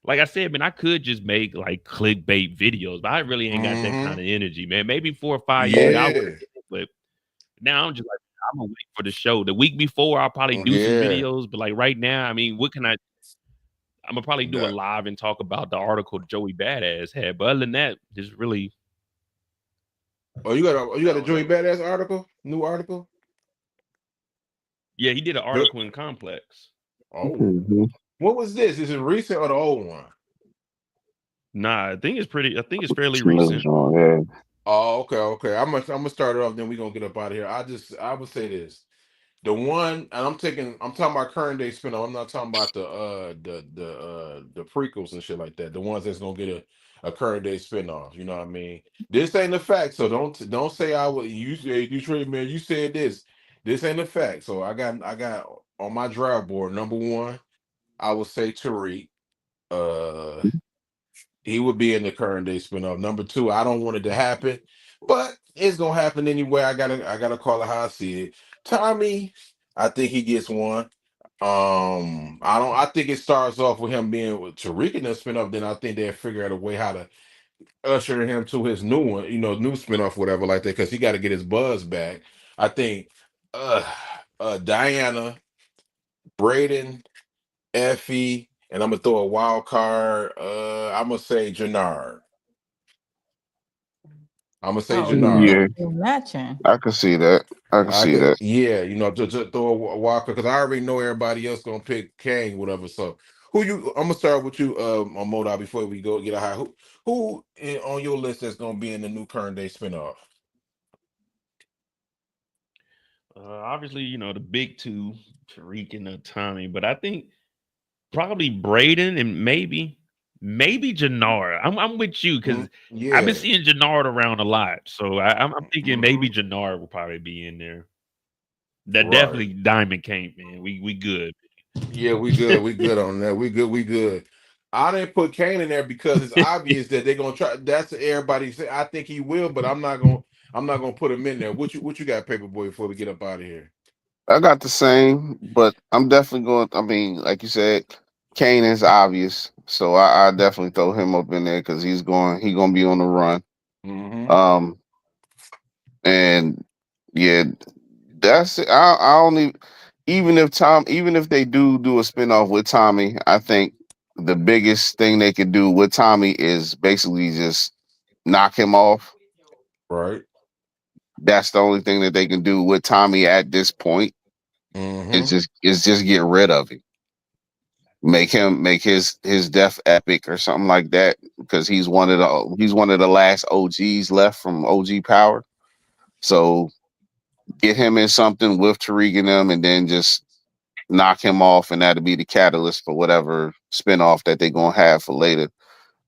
like I said, man, I could just make like clickbait videos, but I really ain't got that kind Mm-hmm. of energy, man. Maybe 4 or 5 years I would Yeah. have did it, but now I'm just like I'm gonna wait for the show. The week before, I'll probably do some Yeah. videos, but like right now, I mean, what can I? I'm gonna probably do a That- live and talk about the article Joey Badass had. But other than that, just really, Oh, you got a no, Joey no. Badass article? New article? Yeah, he did an Good. article in Complex. Oh, Hmm. what was this? Is it recent or the old one? Nah, I think it's pretty. I think it's fairly recent. Yeah. Oh, okay, okay. I'm gonna start it off. Then we gonna get up out of here. I would say this. The one, and I'm talking about current day spin-off. I'm not talking about the prequels and shit like that. The ones that's gonna get a current day spin-off. You know what I mean? This ain't a fact, so don't say I would you say Detroit man, you said this. This ain't a fact. So I got on my draft board, number one, I would say Tariq. Uh he would be in the current day spin-off. Number two, I don't want it to happen, but it's gonna happen anyway. I gotta call it how I see it. Tommy, I think he gets one. I think it starts off with him being with Tariq in the spin-off, then I think they'll figure out a way how to usher him to his new one, new spin-off, whatever like that, because he got to get his buzz back. I think uh Diana, Braden, Effie, and I'm gonna throw a wild card. I'm gonna say Jannard. I'm gonna say Oh, yeah. Jannard. Yeah, They're matching. I can see that. I can I see could, that. yeah, just throw a Walker because I already know everybody else gonna pick Kang, whatever. So, who you? I'm gonna start with you, on Moda before we go get a high. On your list that's gonna be in the new current day spinoff? Obviously, the big two, Tariq and Tommy. But I think probably Braden and maybe Jannard. I'm with you because I've been Yeah, seeing Jannard around a lot, so I'm thinking maybe Jannard will probably be in there. That right. definitely Diamond Camp, man. We good. Yeah, we good. We good on that. We good. We good. I didn't put Kane in there because it's obvious that they're gonna try. That's what everybody say. I think he will, but I'm not gonna. I'm not gonna put him in there. What you got, Paperboy? Before we get up out of here. I got the same, but I'm definitely going. I mean, like you said, Kane is obvious, so I definitely throw him up in there because he gonna be on the run. Mm-hmm. Um, and yeah, that's it. I only even if they do a spinoff with Tommy, I think the biggest thing they could do with Tommy is basically just knock him off. Right. That's the only thing that they can do with Tommy at this point. Mm-hmm. Is just get rid of him. Make his death epic or something like that because he's one of the last OGs left from OG Power. So get him in something with Tariq and them, and then just knock him off, and that'll be the catalyst for whatever spinoff that they're gonna have for later.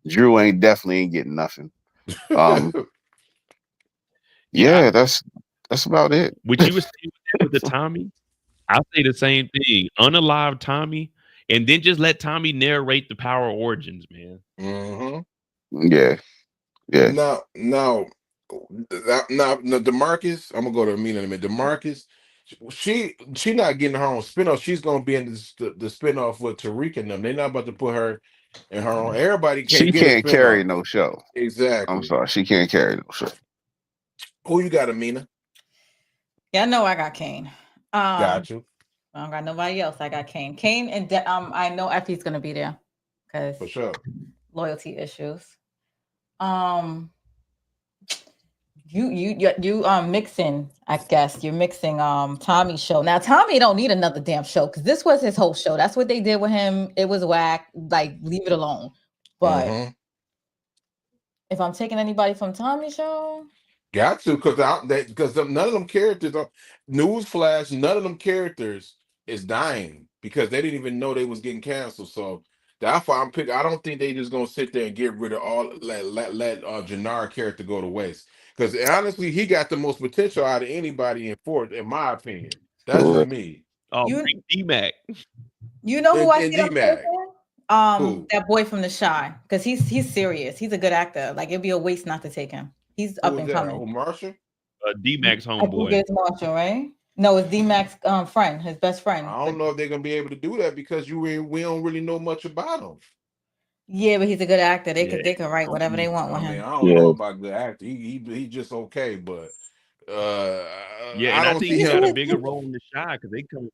Drew definitely ain't getting nothing. Um, Yeah, yeah, that's about it. what you were saying with the Tommy, I say the same thing. Unalive Tommy, and then just let Tommy narrate the power origins, man. Mm-hmm. Yeah, yeah. Now, now, Demarcus. I'm gonna go to Amina in a minute. Demarcus, she not getting her own spinoff. She's gonna be in the spinoff with Tariq and them. They're not about to put her in her own. Everybody can't She get a can't carry spinoff. no show. I'm Exactly. sorry, she can't carry no show. Who you got, Amina? Yeah, I know I got Kane. Got you I don't got nobody else. I got Kane. Kane and I know Effie's gonna be there because for sure. loyalty issues. You mixing, I guess you're mixing Tommy's show. Now Tommy don't need another damn show because this was his whole show. That's what they did with him. It was whack. Like, leave it alone. But Mm-hmm. if I'm taking anybody from Tommy's show, Got to because none of them characters are newsflash. None of them characters is dying because they didn't even know they was getting canceled. So that's why I'm picking. I don't think they just gonna sit there and get rid of all let Jannar character go to waste because honestly he got the most potential out of anybody in fourth, in my opinion. That's just Right. me. Oh, you bring D-Mac. you know who I And see them D-Mac, taking? who That boy from The Shy, because he's serious. He's a good actor. Like, it'd be a waste not to take him. He's who up was and that? coming. Who Marshall? D-Mac's I think homeboy. it's Marshall, right? No, it's D-Mac's friend, his best friend. I But don't know if they're gonna be able to do that because we don't really know much about him. yeah, but he's a good actor. Yeah. They can write whatever they want I with mean, him. I don't know Yeah, about the actor. He just okay, but uh Yeah, I and I don't think see he got a him. bigger role in the Shy because they come.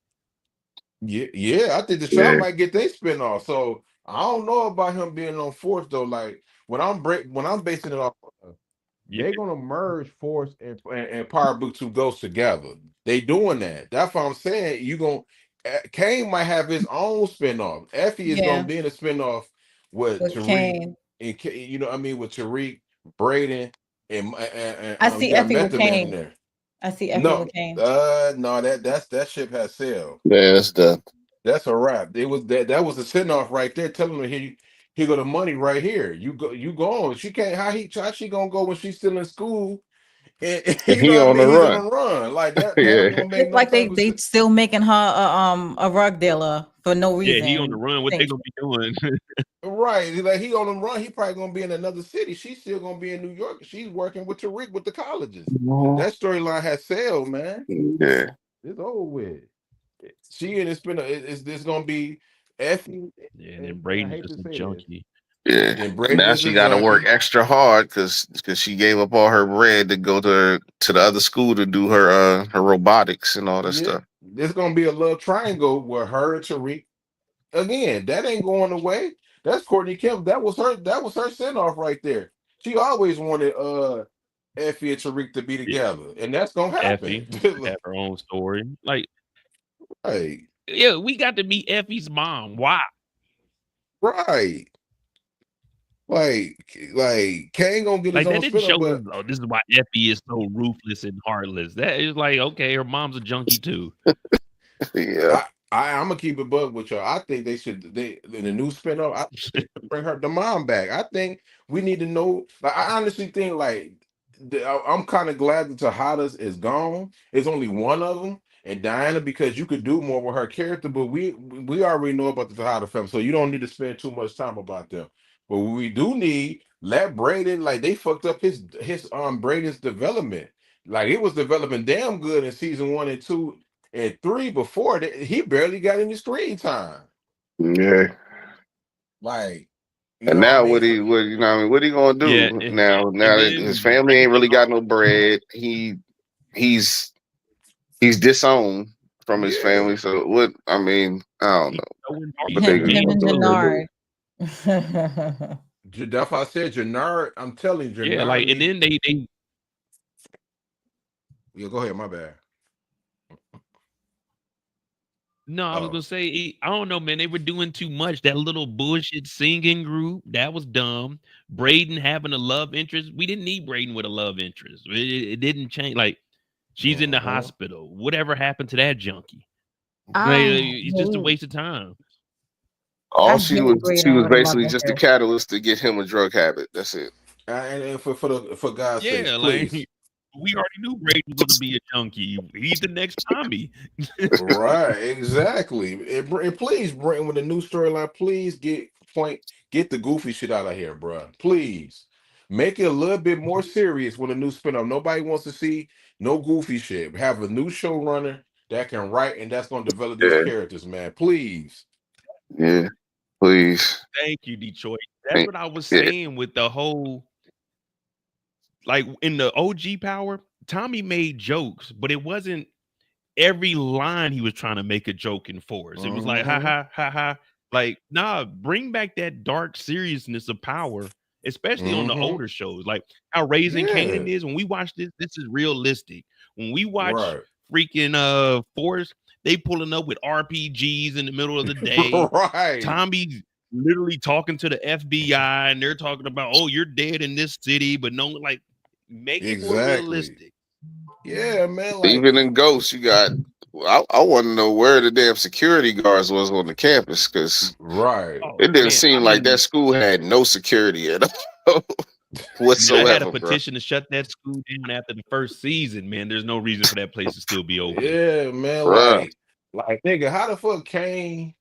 Yeah, I think the Shaw yeah. might get their spin off. So I don't know about him being on Force though. Like when I'm basing it off, Yeah, they're gonna merge Force and Power Book 2 Ghosts together. They doing that. That's what I'm saying. You gonna Kane might have his own spinoff. Effie is gonna Yeah, be in a spinoff with with Tariq Kane. and you know what I mean with Tariq, Braden, I you see got Effie with Method Man in Kane. there. I see Effie No, with Kane. no, that ship has sailed. Yeah, that's the That's a wrap. It was that was a send off right there, telling her here go the money right here. You go on. She can't how she gonna go when she's still in school and and you know he what I on the mean? He's on run. the run. Like that Yeah, don't make Look no like type of they sense. still making her a rug dealer for no yeah, he on the reason. run. What they Think gonna be doing? Right. Like he on the run, he probably gonna be in another city. She's still gonna be in New York. She's working with Tariq with the colleges. Mhm. That storyline has sailed, man. Yeah, It's over with. She and it's been it's gonna be Effie Yeah, and then and I Braden's hate to just a say this. junkie. yeah. Then And Braden now is she a got to work junkie. extra hard because she gave up all her bread to go to the other school to do her robotics and all that Yeah, stuff. there's gonna be a love triangle with her and Tariq. Again, that ain't going away. That's Courtney Kemp. That was her send off right there. She always wanted Effie and Tariq to be Yeah, together, and that's gonna happen. Effie have her own story. Like, Right, yeah, we got to meet Effie's mom. Why? right. Like Kane gonna get his Like, that own didn't spin-off, show us. but Oh, this is why Effie is so ruthless and heartless. That is like, okay, her mom's a junkie too. Yeah, I I'm gonna keep it bug with y'all. I think they in the new spinoff. I think they should bring her the mom back. I think we need to know. Like, I honestly think like I'm kind of glad that Tejada's is gone. It's only one of them, and Diana, because you could do more with her character. But we already know about the Tejada family, so you don't need to spend too much time about them. But we do need let Braden, like they fucked up his Braden's development. Like it was developing damn good in season 1 and 2 and 3 before that. He barely got any screen time. Yeah. Like, you And know what I now mean? what you know what I mean, what he gonna Yeah, do now? and Now that his then family ain't really got no bread, he's he's disowned from his Yeah. family. So what? I mean, I don't he's know, throwing but they parties. Him gonna and do what they do. Jannard. That's why I said Jannard. I'm telling you, Yeah, Jannard like and need. then they Yeah, go ahead. My bad. no, I was Oh, gonna say I don't know, man. They were doing too much. That little bullshit singing group that was dumb. Braden having a love interest. We didn't need Braden with a love interest. It didn't change. Like she's in the uh-huh. hospital. Whatever happened to that junkie? Like, I it's just a hate waste of time. All I hate she Braden was with a love basically just the interest. catalyst to get him a drug habit. That's it. And for God's sakes, Yeah, like please. we already knew Braden was going to be a junkie. He's the next Tommy. Right, exactly. And please, Brent, with the new storyline, please get the goofy shit out of here, bro. Please make it a little bit more serious with a new spinoff. Nobody wants to see no goofy shit. Have a new showrunner that can write and that's going to develop these Yeah, characters, man. Please. yeah. Please, Thank you, Detroit. That's think, what I was yeah, saying with the whole like in the OG Power. Tommy made jokes, but it wasn't every line he was trying to make a joke in force. It was like ha Mm-hmm. ha ha ha. Like, nah, bring back that dark seriousness of Power, especially on the Mm-hmm. older shows. Like how Raising Yeah. Canaan is. When we watch this is realistic. When we watch Right. freaking Force, they pulling up with RPGs in the middle of the day. Right. Tommy literally talking to the FBI and they're talking about, oh, you're dead in this city, but no, like make it more Exactly. realistic. Yeah, man. Like, even in Ghost, you got. I want to know where the damn security guards was on the campus because right. Oh it didn't man, I seem like that mean, school had no security at all man, I had a whatsoever, bro. petition to shut that school down after the first season. Man, there's no reason for that place to still be open. Yeah, man. Bruh. Like, nigga, how the fuck Kane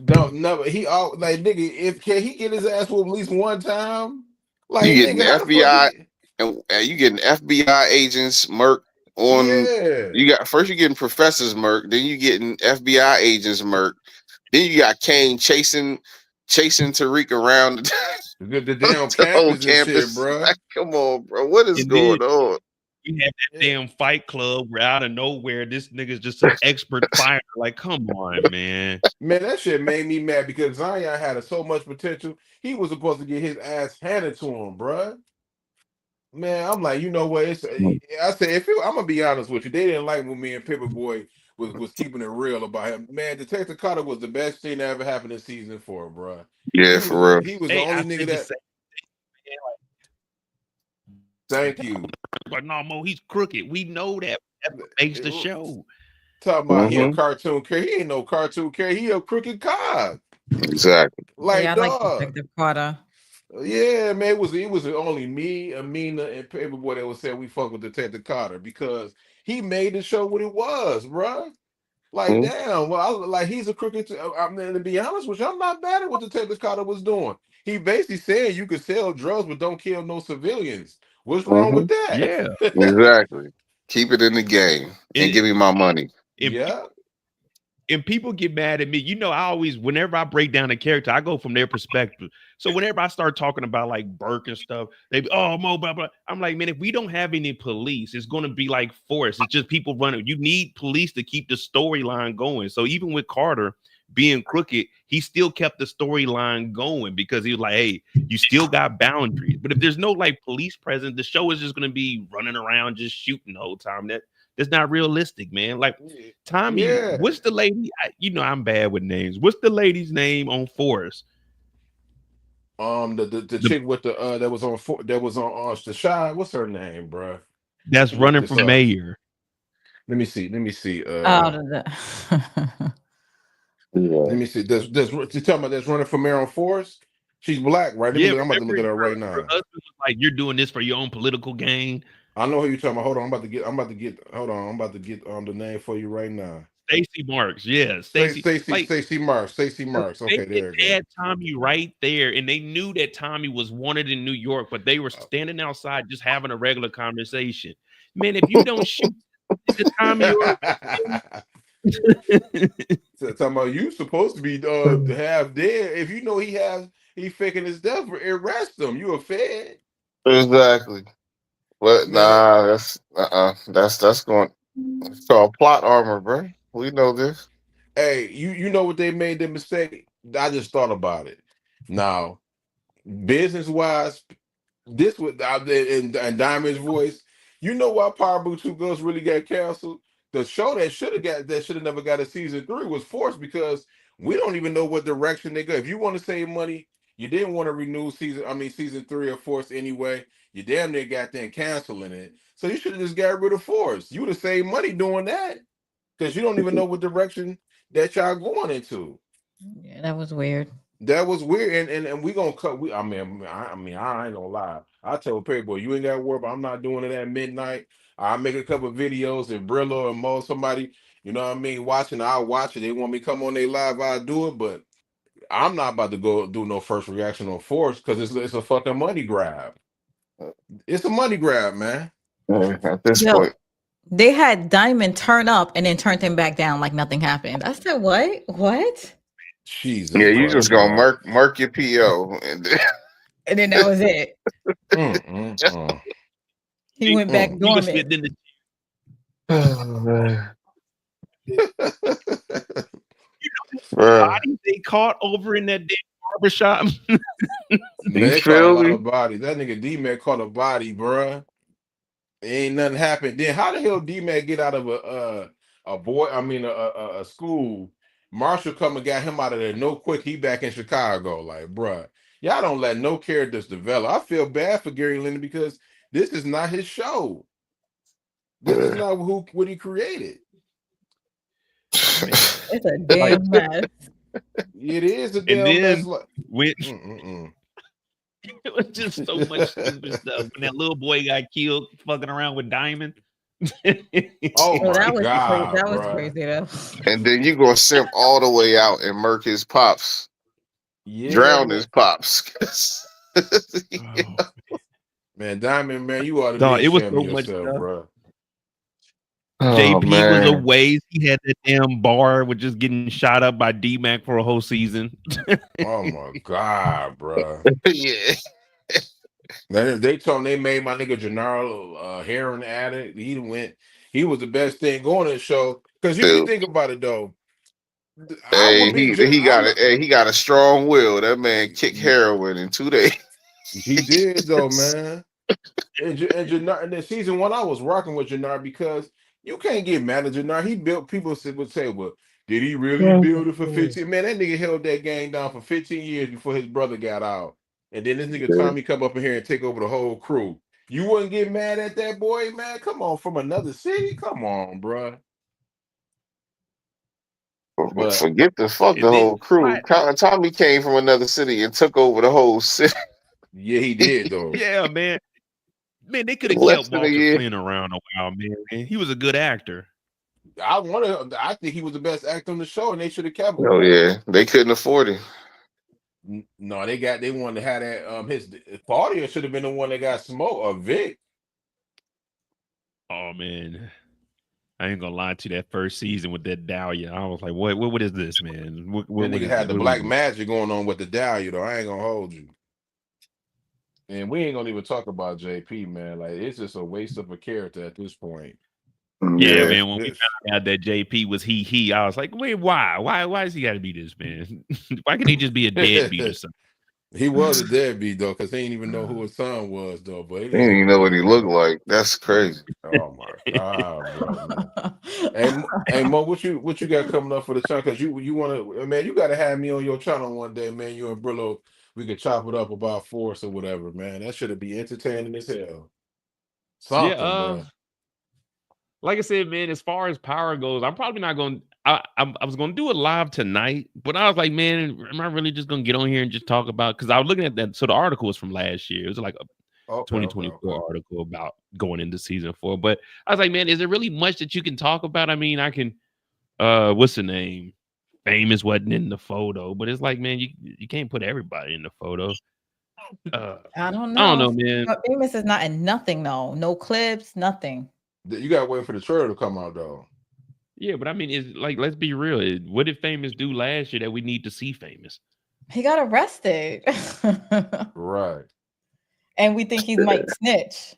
don't never he all like nigga, if can he get his ass whooped at least one time? You Like, getting nigga, how the fuck FBI he and you getting FBI agents Merc on. Yeah. You got first you getting professors Merc, then you getting FBI agents Merc, then you got Kane chasing Tariq around The damn the whole campus and shit, campus. bruh. Like, come on, bro, what is And then going on? you have that Yeah. damn fight club where out of nowhere this nigga's just an expert fighter. Like, come on, man. Man, that shit made me mad because Zion had so much potential. He was supposed to get his ass handed to him, bruh. Man, I'm like, you know what? I said, I'm gonna be honest with you, they didn't like when me and Paperboy was keeping it real about him. Man, Detective Carter was the best thing that ever happened in season 4, bro. Yeah, He was for real. he was the Hey, only I nigga said the that. same thing. Thank you. Like, no, Mo, he's crooked. We know that. That's what makes the It- show. Talking about he a Hmm. cartoon character. He ain't no cartoon character. He a crooked cop. Exactly. Yeah, Like, I like dog. Detective Carter. Yeah, man, it was only me, Amina, and Paperboy that was saying we fuck with Detective Carter because he made the show what it was, bruh. Like, Mhm. damn. Well, like he's a crooked. I mean, to be honest with you, I'm not mad at what Detective Carter was doing. He basically said you could sell drugs, but don't kill no civilians. What's wrong with that? Yeah. Exactly. Keep it in the game and And, give me my money. and Yeah. and people get mad at me. You know, I always, whenever I break down a character, I go from their perspective. So whenever I start talking about like Burke and stuff, they be, oh, Mo, blah, blah. I'm like, man, if we don't have any police, it's going to be like Force. It's just people running. You need police to keep the storyline going. So even with Carter being crooked, he still kept the storyline going because he was like, hey, you still got boundaries. But if there's no like police presence, the show is just going to be running around just shooting the whole time. That's not realistic, man. Like Tommy, Yeah. what's the lady? You know, I'm bad with names. What's the lady's name on Forest? The The chick with the that was on the shy. What's her name, bruh? Let that's me look running this for up. mayor. Let me see. Let me see. Oh, the Let me see. Does you talking about that's running for mayor on Forest? She's black, right? Let me Yeah, look. I'm about to remember look at her right her now. husband was like, "You're doing this for your own political gain." I know who you're talking about. Hold on, I'm about to get. Hold on, I'm about to get the name for you right now. Stacey Marks, yeah, Say Stacey. Like Stacey Marks. Stacey Marks. they Okay, there you had Tommy right there, and they knew that Tommy was wanted in New York, but they were standing outside just having a regular conversation. Man, if you don't shoot the Tommy or go. So, talking about you supposed to be have dead. If you know he faking his death, arrest him. You a fed. Exactly. But Man, that, nah, that's going. It's called plot armor, bro. We know this. hey, you know what they made the mistake? I just thought about it. Now, business wise, this was in Diamond's voice. You know why Power Book Two Girls really got canceled? The show that should have never got a season 3 was forced because we don't even know what direction they go. If you want to save money, you didn't want to renew season 3 of Force anyway. You damn near got them canceling it. So you should have just got rid of Force. You would have saved money doing that because you don't even know what direction that y'all going into. Yeah, that was weird. That was weird, and we gonna cut. I ain't gonna lie. I tell Perry boy, you ain't got to worry about. I'm not doing it at midnight. I make a couple of videos and Brillo and Mo, somebody, you know what I mean, watching. I'll watch it. They want me to come on their live, I'll do it. But I'm not about to go do no first reaction on Force because it's a fucking money grab. It's a money grab, man. At this Yo, point, they had Diamond turn up and then turned him back down like nothing happened. I said, what? What? Jesus yeah, you Christ, just gonna bro. murk your PO, and And then that was it. Mm. He went back Mm. he was dormant. fitting in the oh, man. Bruh, body they caught over in that damn barbershop. you Man, they caught a feel lot me? of bodies. That nigga D-Mac caught a body, bruh. Ain't nothing happened. Then how the hell D-Mac get out of a boy? I mean a school. Marshall come and got him out of there. No quick. He back in Chicago. Like, bruh, y'all don't let no characters develop. I feel bad for Gary Linden because this is not his show. This is not what he created. Man, It's a like, damn mess. It is a and damn mess. then Like, when mm-mm-mm. it was just so much stupid stuff. When that little boy got killed fucking around with Diamond. Oh Oh, my that was crazy. god, That was bruh. crazy though. And then you gonna simp all the way out and murk his pops, Yeah, drown man. his pops. Oh, Man, Diamond, man, you ought to be dog, it was ashamed of so much yourself, stuff. bruh. Oh JP was a man, waste. He had that damn bar with just getting shot up by D-Mac for a whole season. Oh my god, bruh. yeah. They told him they made my nigga Gennaro heroin addict. He was the best thing going in the show. Because you Dude, think about it though, I hey, would be. I'm not. he got a strong will. That man kicked heroin in 2 days. He did though, man. And Jannard, and then season 1, I was rocking with Jannard because you can't get mad at Jannard. He built. People would say, "Well, did he really build it for 15?" Man, that nigga held that gang down for 15 years before his brother got out, and then this nigga Tommy come up in here and take over the whole crew. You wouldn't get mad at that boy, man? Come on, from another city? Come on, bruh. But Forget the And then whole crew. what? Tommy came from another city and took over the whole city yeah, he did though. Yeah, man. Man, they could in have less kept than a Walter year. Flynn around a while, man. He was a good actor. I think he was the best actor on the show, and they should have kept him. Oh yeah, they couldn't afford it. No, they wanted to have that. His Claudia should have been the one that got smoked. Or Vic. Oh man. I ain't gonna lie to you, that first season with that Dahlia. I was like, what is this, man? That What nigga is had this? the What are we black doing? magic going on with the Dahlia, though. I ain't gonna hold you. And we ain't gonna even talk about JP, man. Like, it's just a waste of a character at this point. Yeah, Yeah, man. When we found out that JP was he, I was like, wait, why? Why does he gotta be this, man? Why can't he just be a deadbeat or something? He was a deadbeat, though, because he didn't even know who his son was, though. But it they didn't is even what know it what he is. looked like. That's crazy. Oh my god, bro, man. Hey, Mo, what you got coming up for the channel? Because you want to, man, you got to have me on your channel one day, man. You and Brillo, we could chop it up about Force or whatever, man. That should be entertaining as hell. Yeah, Something, bro. like I said, man, as far as power goes, I'm probably not gonna I was gonna do it live tonight, but I was like, man, am I really just gonna get on here and just talk about? Because I was looking at that. So the article was from last year. It was like a Okay, 2024 article about going into season 4. But I was like, man, is there really much that you can talk about? I mean, I can. What's the name? Famous wasn't in the photo, but it's like, man, you can't put everybody in the photo. I don't I don't know. know, man. But Famous is not in nothing though. No clips, nothing. You gotta wait for the trailer to come out though. Yeah, but I mean, it's like, let's be real. What did Famous do last year that we need to see Famous? He got arrested. Right. And we think he might snitch.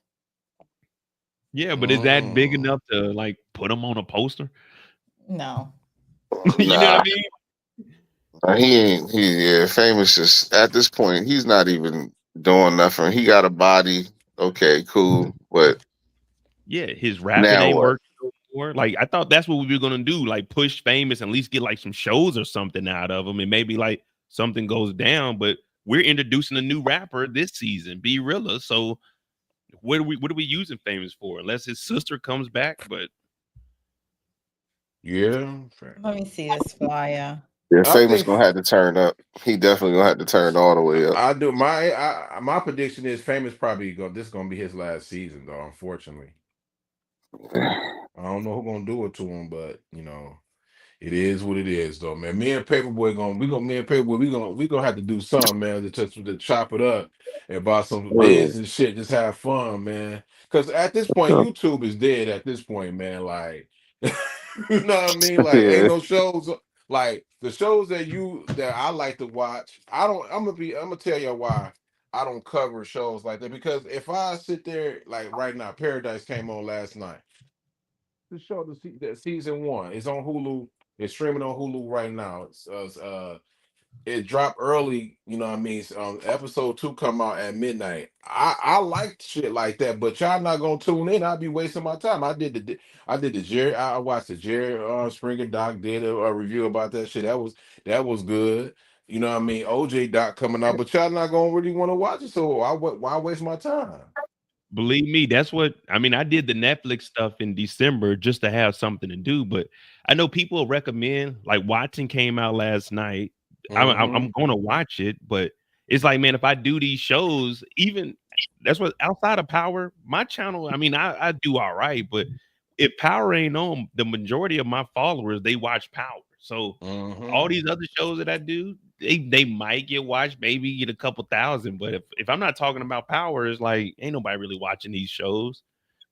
Yeah, but is that big enough to like put him on a poster? No. You know what I mean? He ain't. Famous is at this point. He's not even doing nothing. He got a body. Okay, cool. But Yeah, his rapping now ain't what? working no more. Like, I thought that's what we were gonna do, like push Famous and at least get like some shows or something out of him, and maybe like something goes down. But we're introducing a new rapper this season, B Rilla. So what are we using Famous for? Unless his sister comes back, but Yeah. Let me see this flyer. Yeah, I Famous think gonna have to turn up. He definitely gonna have to turn all the way up. I do. My prediction is Famous probably this is gonna be his last season though. Unfortunately, I don't know who's gonna do it to him, but it is what it is though, man. Me and Paperboy we gonna have to do something, man, to chop it up and buy some Mm. vids and shit. Just have fun, man. Because at this point, YouTube is dead. At this point, man, like you know what I mean. Like, ain't Yeah. no shows. Like the shows that I like to watch. I'm gonna tell you why I don't cover shows like that. Because if I sit there like right now, Paradise came on last night. The show, the season 1 is on Hulu. It's streaming on Hulu right now. It dropped early. You know what I mean. Episode 2 come out at midnight. I like shit like that, but y'all not gonna tune in. I'd be wasting my time. I did the Jerry. I watched the Jerry Springer doc. Did a review about that shit. That was good. You know what I mean. OJ doc coming out, but y'all not gonna really want to watch it. So why waste my time? believe me, that's what I mean. I did the Netflix stuff in December just to have something to do, but I know people recommend like Watson came out last night. I'm going to watch it, but it's like, man, if I do these shows, even that's what outside of Power, my channel, I mean, I do all right, but if Power ain't on, the majority of my followers they watch Power. So all these other shows that I do, they might get watched, maybe get a couple thousand. But if I'm not talking about Power, it's like ain't nobody really watching these shows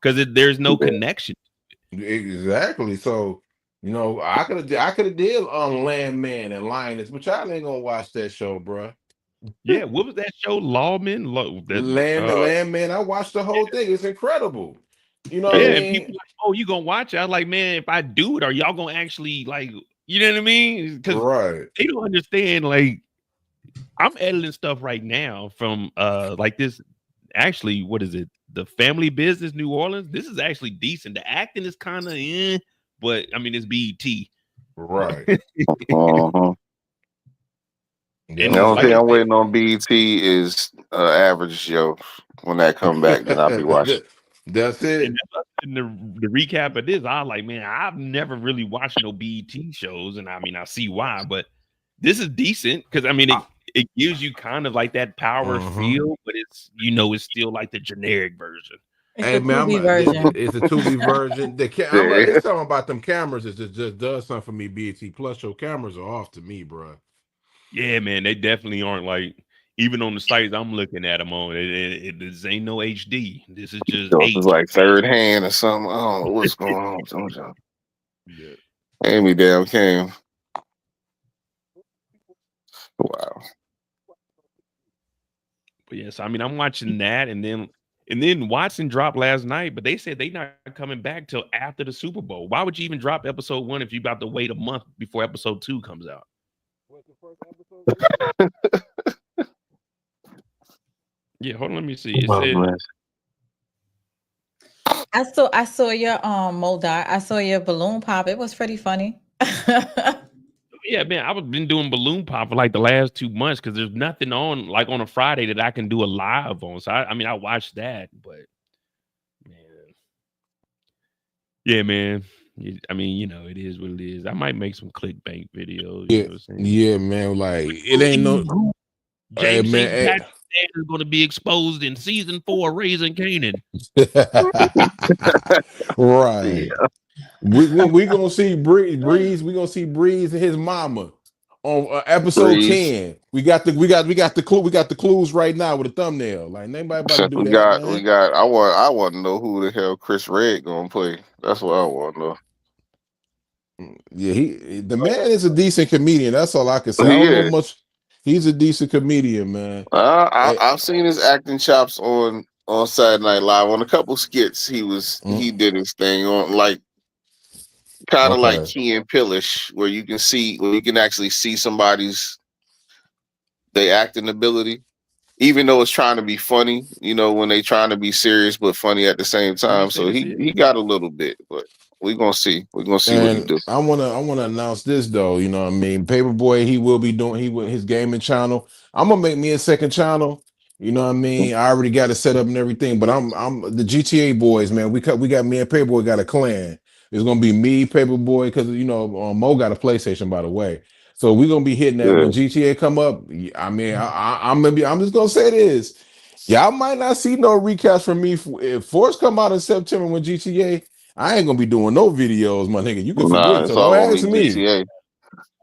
because there's no connection. Exactly. So, I could have did on Landman and Lioness, but y'all ain't gonna watch that show, bro. Yeah, what was that show? Lawman. Landman. I watched the whole thing. It's incredible. You know what I Yeah, and mean? people like, oh, you gonna watch it? I was like, man, if I do it, are y'all gonna actually like, you know what I mean? Because Right. they don't understand. Like, I'm editing stuff right now from like this. Actually, what is it? The Family Business New Orleans. This is actually decent. The acting is kind of but I mean it's BET. Right. Uh-huh. Yeah. The only like thing I I'm said, waiting on BET is Average Joe. When that come back, then I'll be watching. That's and it. in the recap of this, I was like, man, I've never really watched no BET shows, and I mean I see why, but this is decent because I mean it gives you kind of like that Power feel, but it's still like the generic version. It's Hey the man, Tubi version. it's a Tubi version. Yeah. It's something about them cameras. It just does something for me. BET Plus, your cameras are off to me, bro. Yeah, man, they definitely aren't like even on the sites I'm looking at them on. This ain't no HD. This is just So it's H. like third hand or something. I don't know what's going on. Yeah. Amy damn came. Wow. But yes, I mean I'm watching that, and then Watson dropped last night, but they said they not coming back till after the Super Bowl. Why would you even drop episode 1 if you about to wait a month before episode 2 comes out? What's the first episode? Yeah, hold on, let me see. It Oh, said man. I saw your Moldar. I saw your balloon pop. It was pretty funny. yeah, man, I've been doing balloon pop for like the last 2 months because there's nothing on like on a Friday that I can do a live on. So I mean I watched that, but man. Yeah, man. I mean, it is what it is. I might make some clickbait videos. You Yeah, know what I'm saying? yeah, man. Like it ain't Believe no. who Hey, James man. St. Patrick's dad is going to be exposed in season 4 of Raising Canaan. Right. Yeah. We gonna see Breeze. We gonna see Breeze and his mama on episode Breeze. 10. We got the clue. We got the clues right now with a thumbnail. Like nobody about to do we that, got we man. got. I want to know who the hell Chris Red gonna play. That's what I want to know. Yeah, the man is a decent comedian. That's all I can say. I He don't know is. much. He's a decent comedian, man. I Eh, I've seen his acting chops on Saturday Night Live on a couple skits. mm, He did his thing on like kind of like okay. Key and Pillish, where you can actually see somebody's they acting ability, even though it's trying to be funny. When they trying to be serious but funny at the same Who you time. say So this he is? he got a little bit, but we're gonna see. We're gonna see what he And do. I wanna announce this though. You know what I mean? Paperboy, he will be doing his gaming channel. I'm gonna make me a second channel. You know what I mean? I already got it set up and everything. But I'm the GTA boys, man. We got me and Paperboy got a clan. It's gonna be me, Paperboy, because Mo got a PlayStation, by the way. So we're gonna be hitting that Yeah. when GTA come up. I mean, I'm just gonna say this. Y'all might not see no recaps from me if Force come out in September when GTA. I ain't gonna be doing no videos, my nigga. You can forget Nah, it. it's So don't all gonna ask be me. GTA.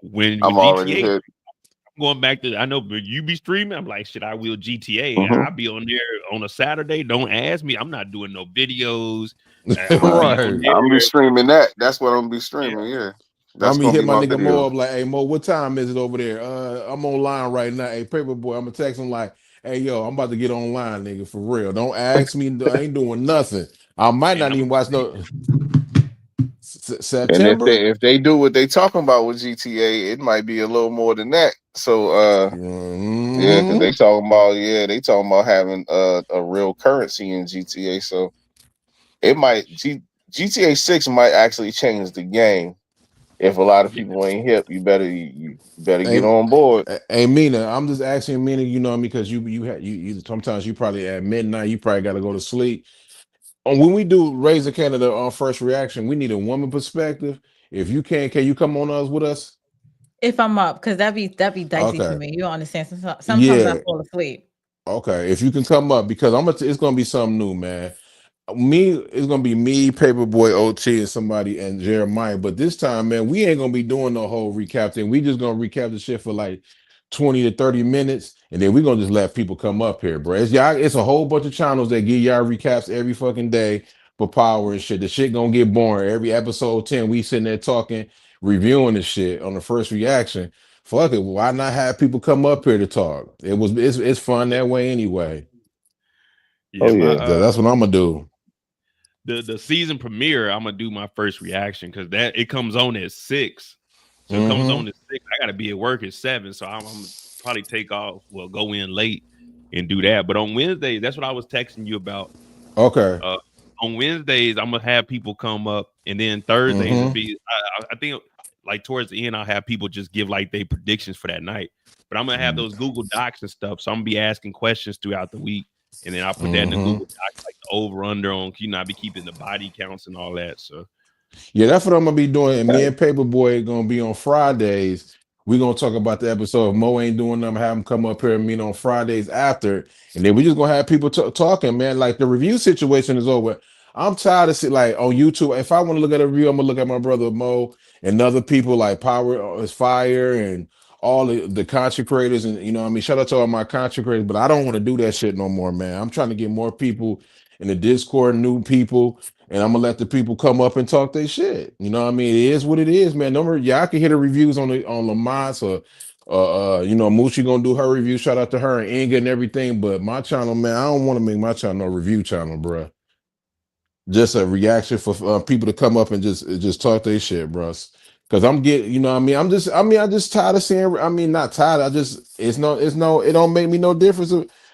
When I'm already GTA, hit. I'm going back to, I know, but you be streaming. I'm like, shit, I will GTA. Hmm. I'll be on there on a Saturday. Don't ask me. I'm not doing no videos. I'll Nah, be on Right. there. I'm be streaming that. That's what I'm gonna be Yeah. streaming. Yeah, I'm that's gonna gonna hit be my my nigga Mo video. up like, hey Mo, what time is it over there? I'm online right now. Hey, Paperboy, I'm gonna text him like, hey yo, I'm about to get online, nigga, for real. Don't ask me. I ain't doing nothing. I might And not I'm even watch no And if September. they do what they talking about with GTA, it might be a little more than that. So yeah, because Mhm. they talking about having a real currency in GTA. So it might GTA 6 might actually change the game. If a lot of yeah, people ain't hip, you better get Hey, on board. hey, Mina, I'm just asking Mina, you know what I mean? Because you sometimes you probably at midnight, you probably gotta go to sleep. When we do Raise a Canada on first reaction, we need a woman perspective. If you can you come on us with us? If I'm up, because that'd be dicey for Okay. me. You don't understand. Sometimes I Yeah. fall asleep. Okay. If you can come up, because it's gonna be something new, man. It's gonna be me, Paperboy, OT, and somebody and Jeremiah. But this time, man, we ain't gonna be doing the whole recap thing. We just gonna recap the shit for like 20 to 30 minutes, and then we're gonna just let people come up here, bro. It's a whole bunch of channels that give y'all recaps every fucking day for power and shit. The shit gonna get boring. Every episode 10, we sitting there talking, reviewing the shit on the first reaction. Fuck it. Why not have people come up here to talk? It's fun that way anyway. yeah. Oh My yeah. That's what I'm gonna do. the season premiere, I'm gonna do my first reaction because that it comes on at 6. So it comes Hmm. on at 6. I gotta be at work at 7. So I'm gonna probably take off, well, go in late and do that. But on Wednesday, that's what I was texting you about. Okay. Uh, on Wednesdays, I'm gonna have people come up, and then Thursdays Hmm. will be. I think like towards the end, I'll have people just give like their predictions for that night. But I'm gonna have those Google Docs and stuff, so I'm gonna be asking questions throughout the week, and then I'll put that in the Hmm. Google Docs, like the over under on. I be keeping the body counts and all that. So Yeah, that's what I'm gonna be doing. And me and Paperboy gonna be on Fridays. We're gonna talk about the episode. If Mo ain't doing them, have him come up here and meet on Fridays after. And then we just gonna have people talking, man. Like the review situation is over. I'm tired of like on YouTube. If I want to look at a review, I'm gonna look at my brother Mo and other people like Power is Fire and all the content creators. And you know what I mean, shout out to all my content creators, but I don't want to do that shit no more, man. I'm trying to get more people in the Discord, new people, and I'm gonna let the people come up and talk their shit. You know what I mean? It is what it is, man. Number y'all can hear the reviews on Lamont or Moochie gonna do her review. Shout out to her and Inga and everything. But my channel, man, I don't want to make my channel no review channel, bro. Just a reaction for people to come up and just talk their shit, bro. Because I'm getting, you know what I mean? I just tired of seeing, I mean, not tired. It don't make me no difference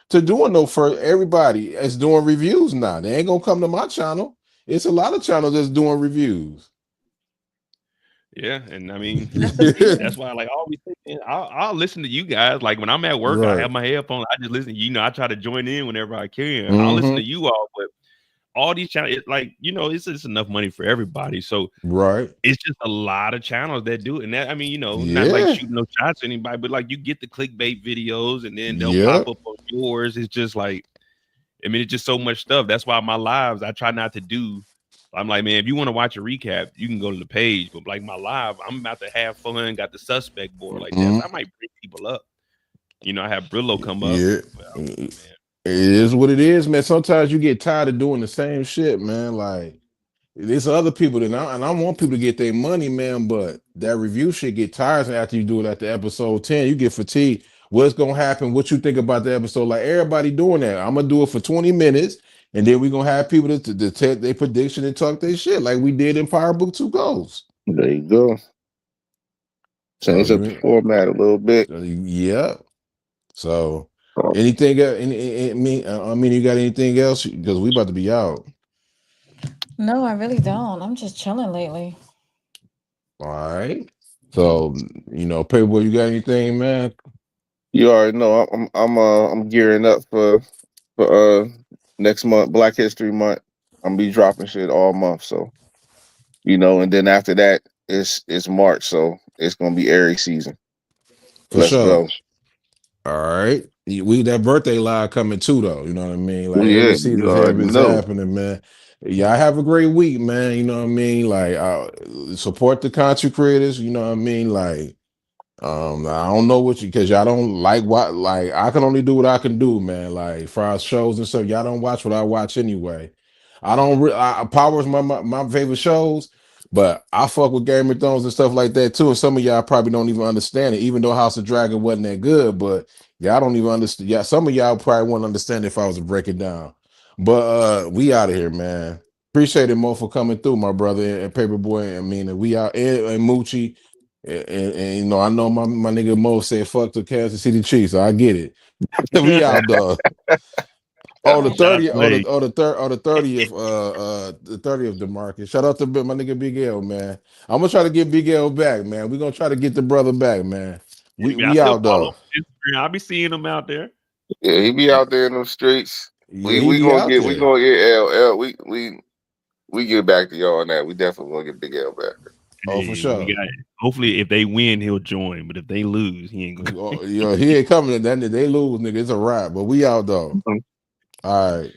to doing no for everybody that's doing reviews now. They ain't gonna come to my channel. It's a lot of channels that's doing reviews. yeah, and I mean, That's the that's future. why like I always say, I'll listen to you guys. Like when I'm at work, I Right. have my headphones. I just listen. I try to join in whenever I can. I'll listen Hmm. to you all, but all these channels, like, it's just enough money for everybody. So Right. it's just a lot of channels that do it. And that, I mean, not like Yeah. shooting no shots at anybody, but like you get the clickbait videos and then they'll Yep. pop up on yours. It's just like, I mean, it's just so much stuff. That's why my lives, I try not to do. I'm like, man, if you want to watch a recap, you can go to the page. But like my live, I'm about to have fun, got the suspect board like that. So I might bring people up. I have Brillo come up. Yeah. Well, man. It is what it is, man. Sometimes you get tired of doing the same shit, man. Like, there's other people and I want people to get their money, man. But that review shit get tiresome after you do it at the episode 10. You get fatigued. What's gonna happen? What you think about the episode? Like, everybody doing that. I'm gonna do it for 20 minutes, and then we're gonna have people to take their prediction and talk their shit like we did in Fire Book 2 Ghosts. There you go. Change up the format a little bit. Yeah. So anything else? I mean, you got anything else? Because we about to be out. No, I really don't. I'm just chilling lately. All right. So, Paperboy, you got anything, man? You already know I'm gearing up for next month, Black History Month. I'm gonna be dropping shit all month, so and then after that it's March, so it's gonna be Aries season. For Let's sure. go. All right. We that birthday live coming too, though. You know what I mean? Like, Yeah, every you season already is know. happening, man. Yeah, I have a great week, man. You know what I mean? Like, support the content creators. You know what I mean? Like, I don't know what because y'all don't like what, like, I can only do what I can do, man. Like, for our shows and stuff, y'all don't watch what I watch anyway. I don't. Power is my favorite shows, but I fuck with Game of Thrones and stuff like that too. And some of y'all probably don't even understand it, even though House of Dragon wasn't that good. But y'all don't even understand. Yeah, some of y'all probably wouldn't understand if I was to break it down. But we out of here, man. Appreciate it, Mo, for coming through, my brother and Paperboy. I mean, we out and Moochie. And I know my nigga Mo said fuck the Kansas City Chiefs. So I get it. We out, dog. Oh, the 30th, the 30th, DeMarcus. Shout out to my nigga Big L, man. I'm gonna try to get Big L back, man. We're gonna try to get the brother back, man. I We still out, follow though. Instagram. I'll be seeing him out there. Yeah, he be out there in those streets. Yeah, he be gonna out get there. LL. We get back to y'all on that. We definitely gonna get Big L back. Oh, for sure. Hopefully, if they win, he'll join. But if they lose, he ain't going. He ain't coming. Then they lose, nigga. It's a wrap. But we out, though. All right.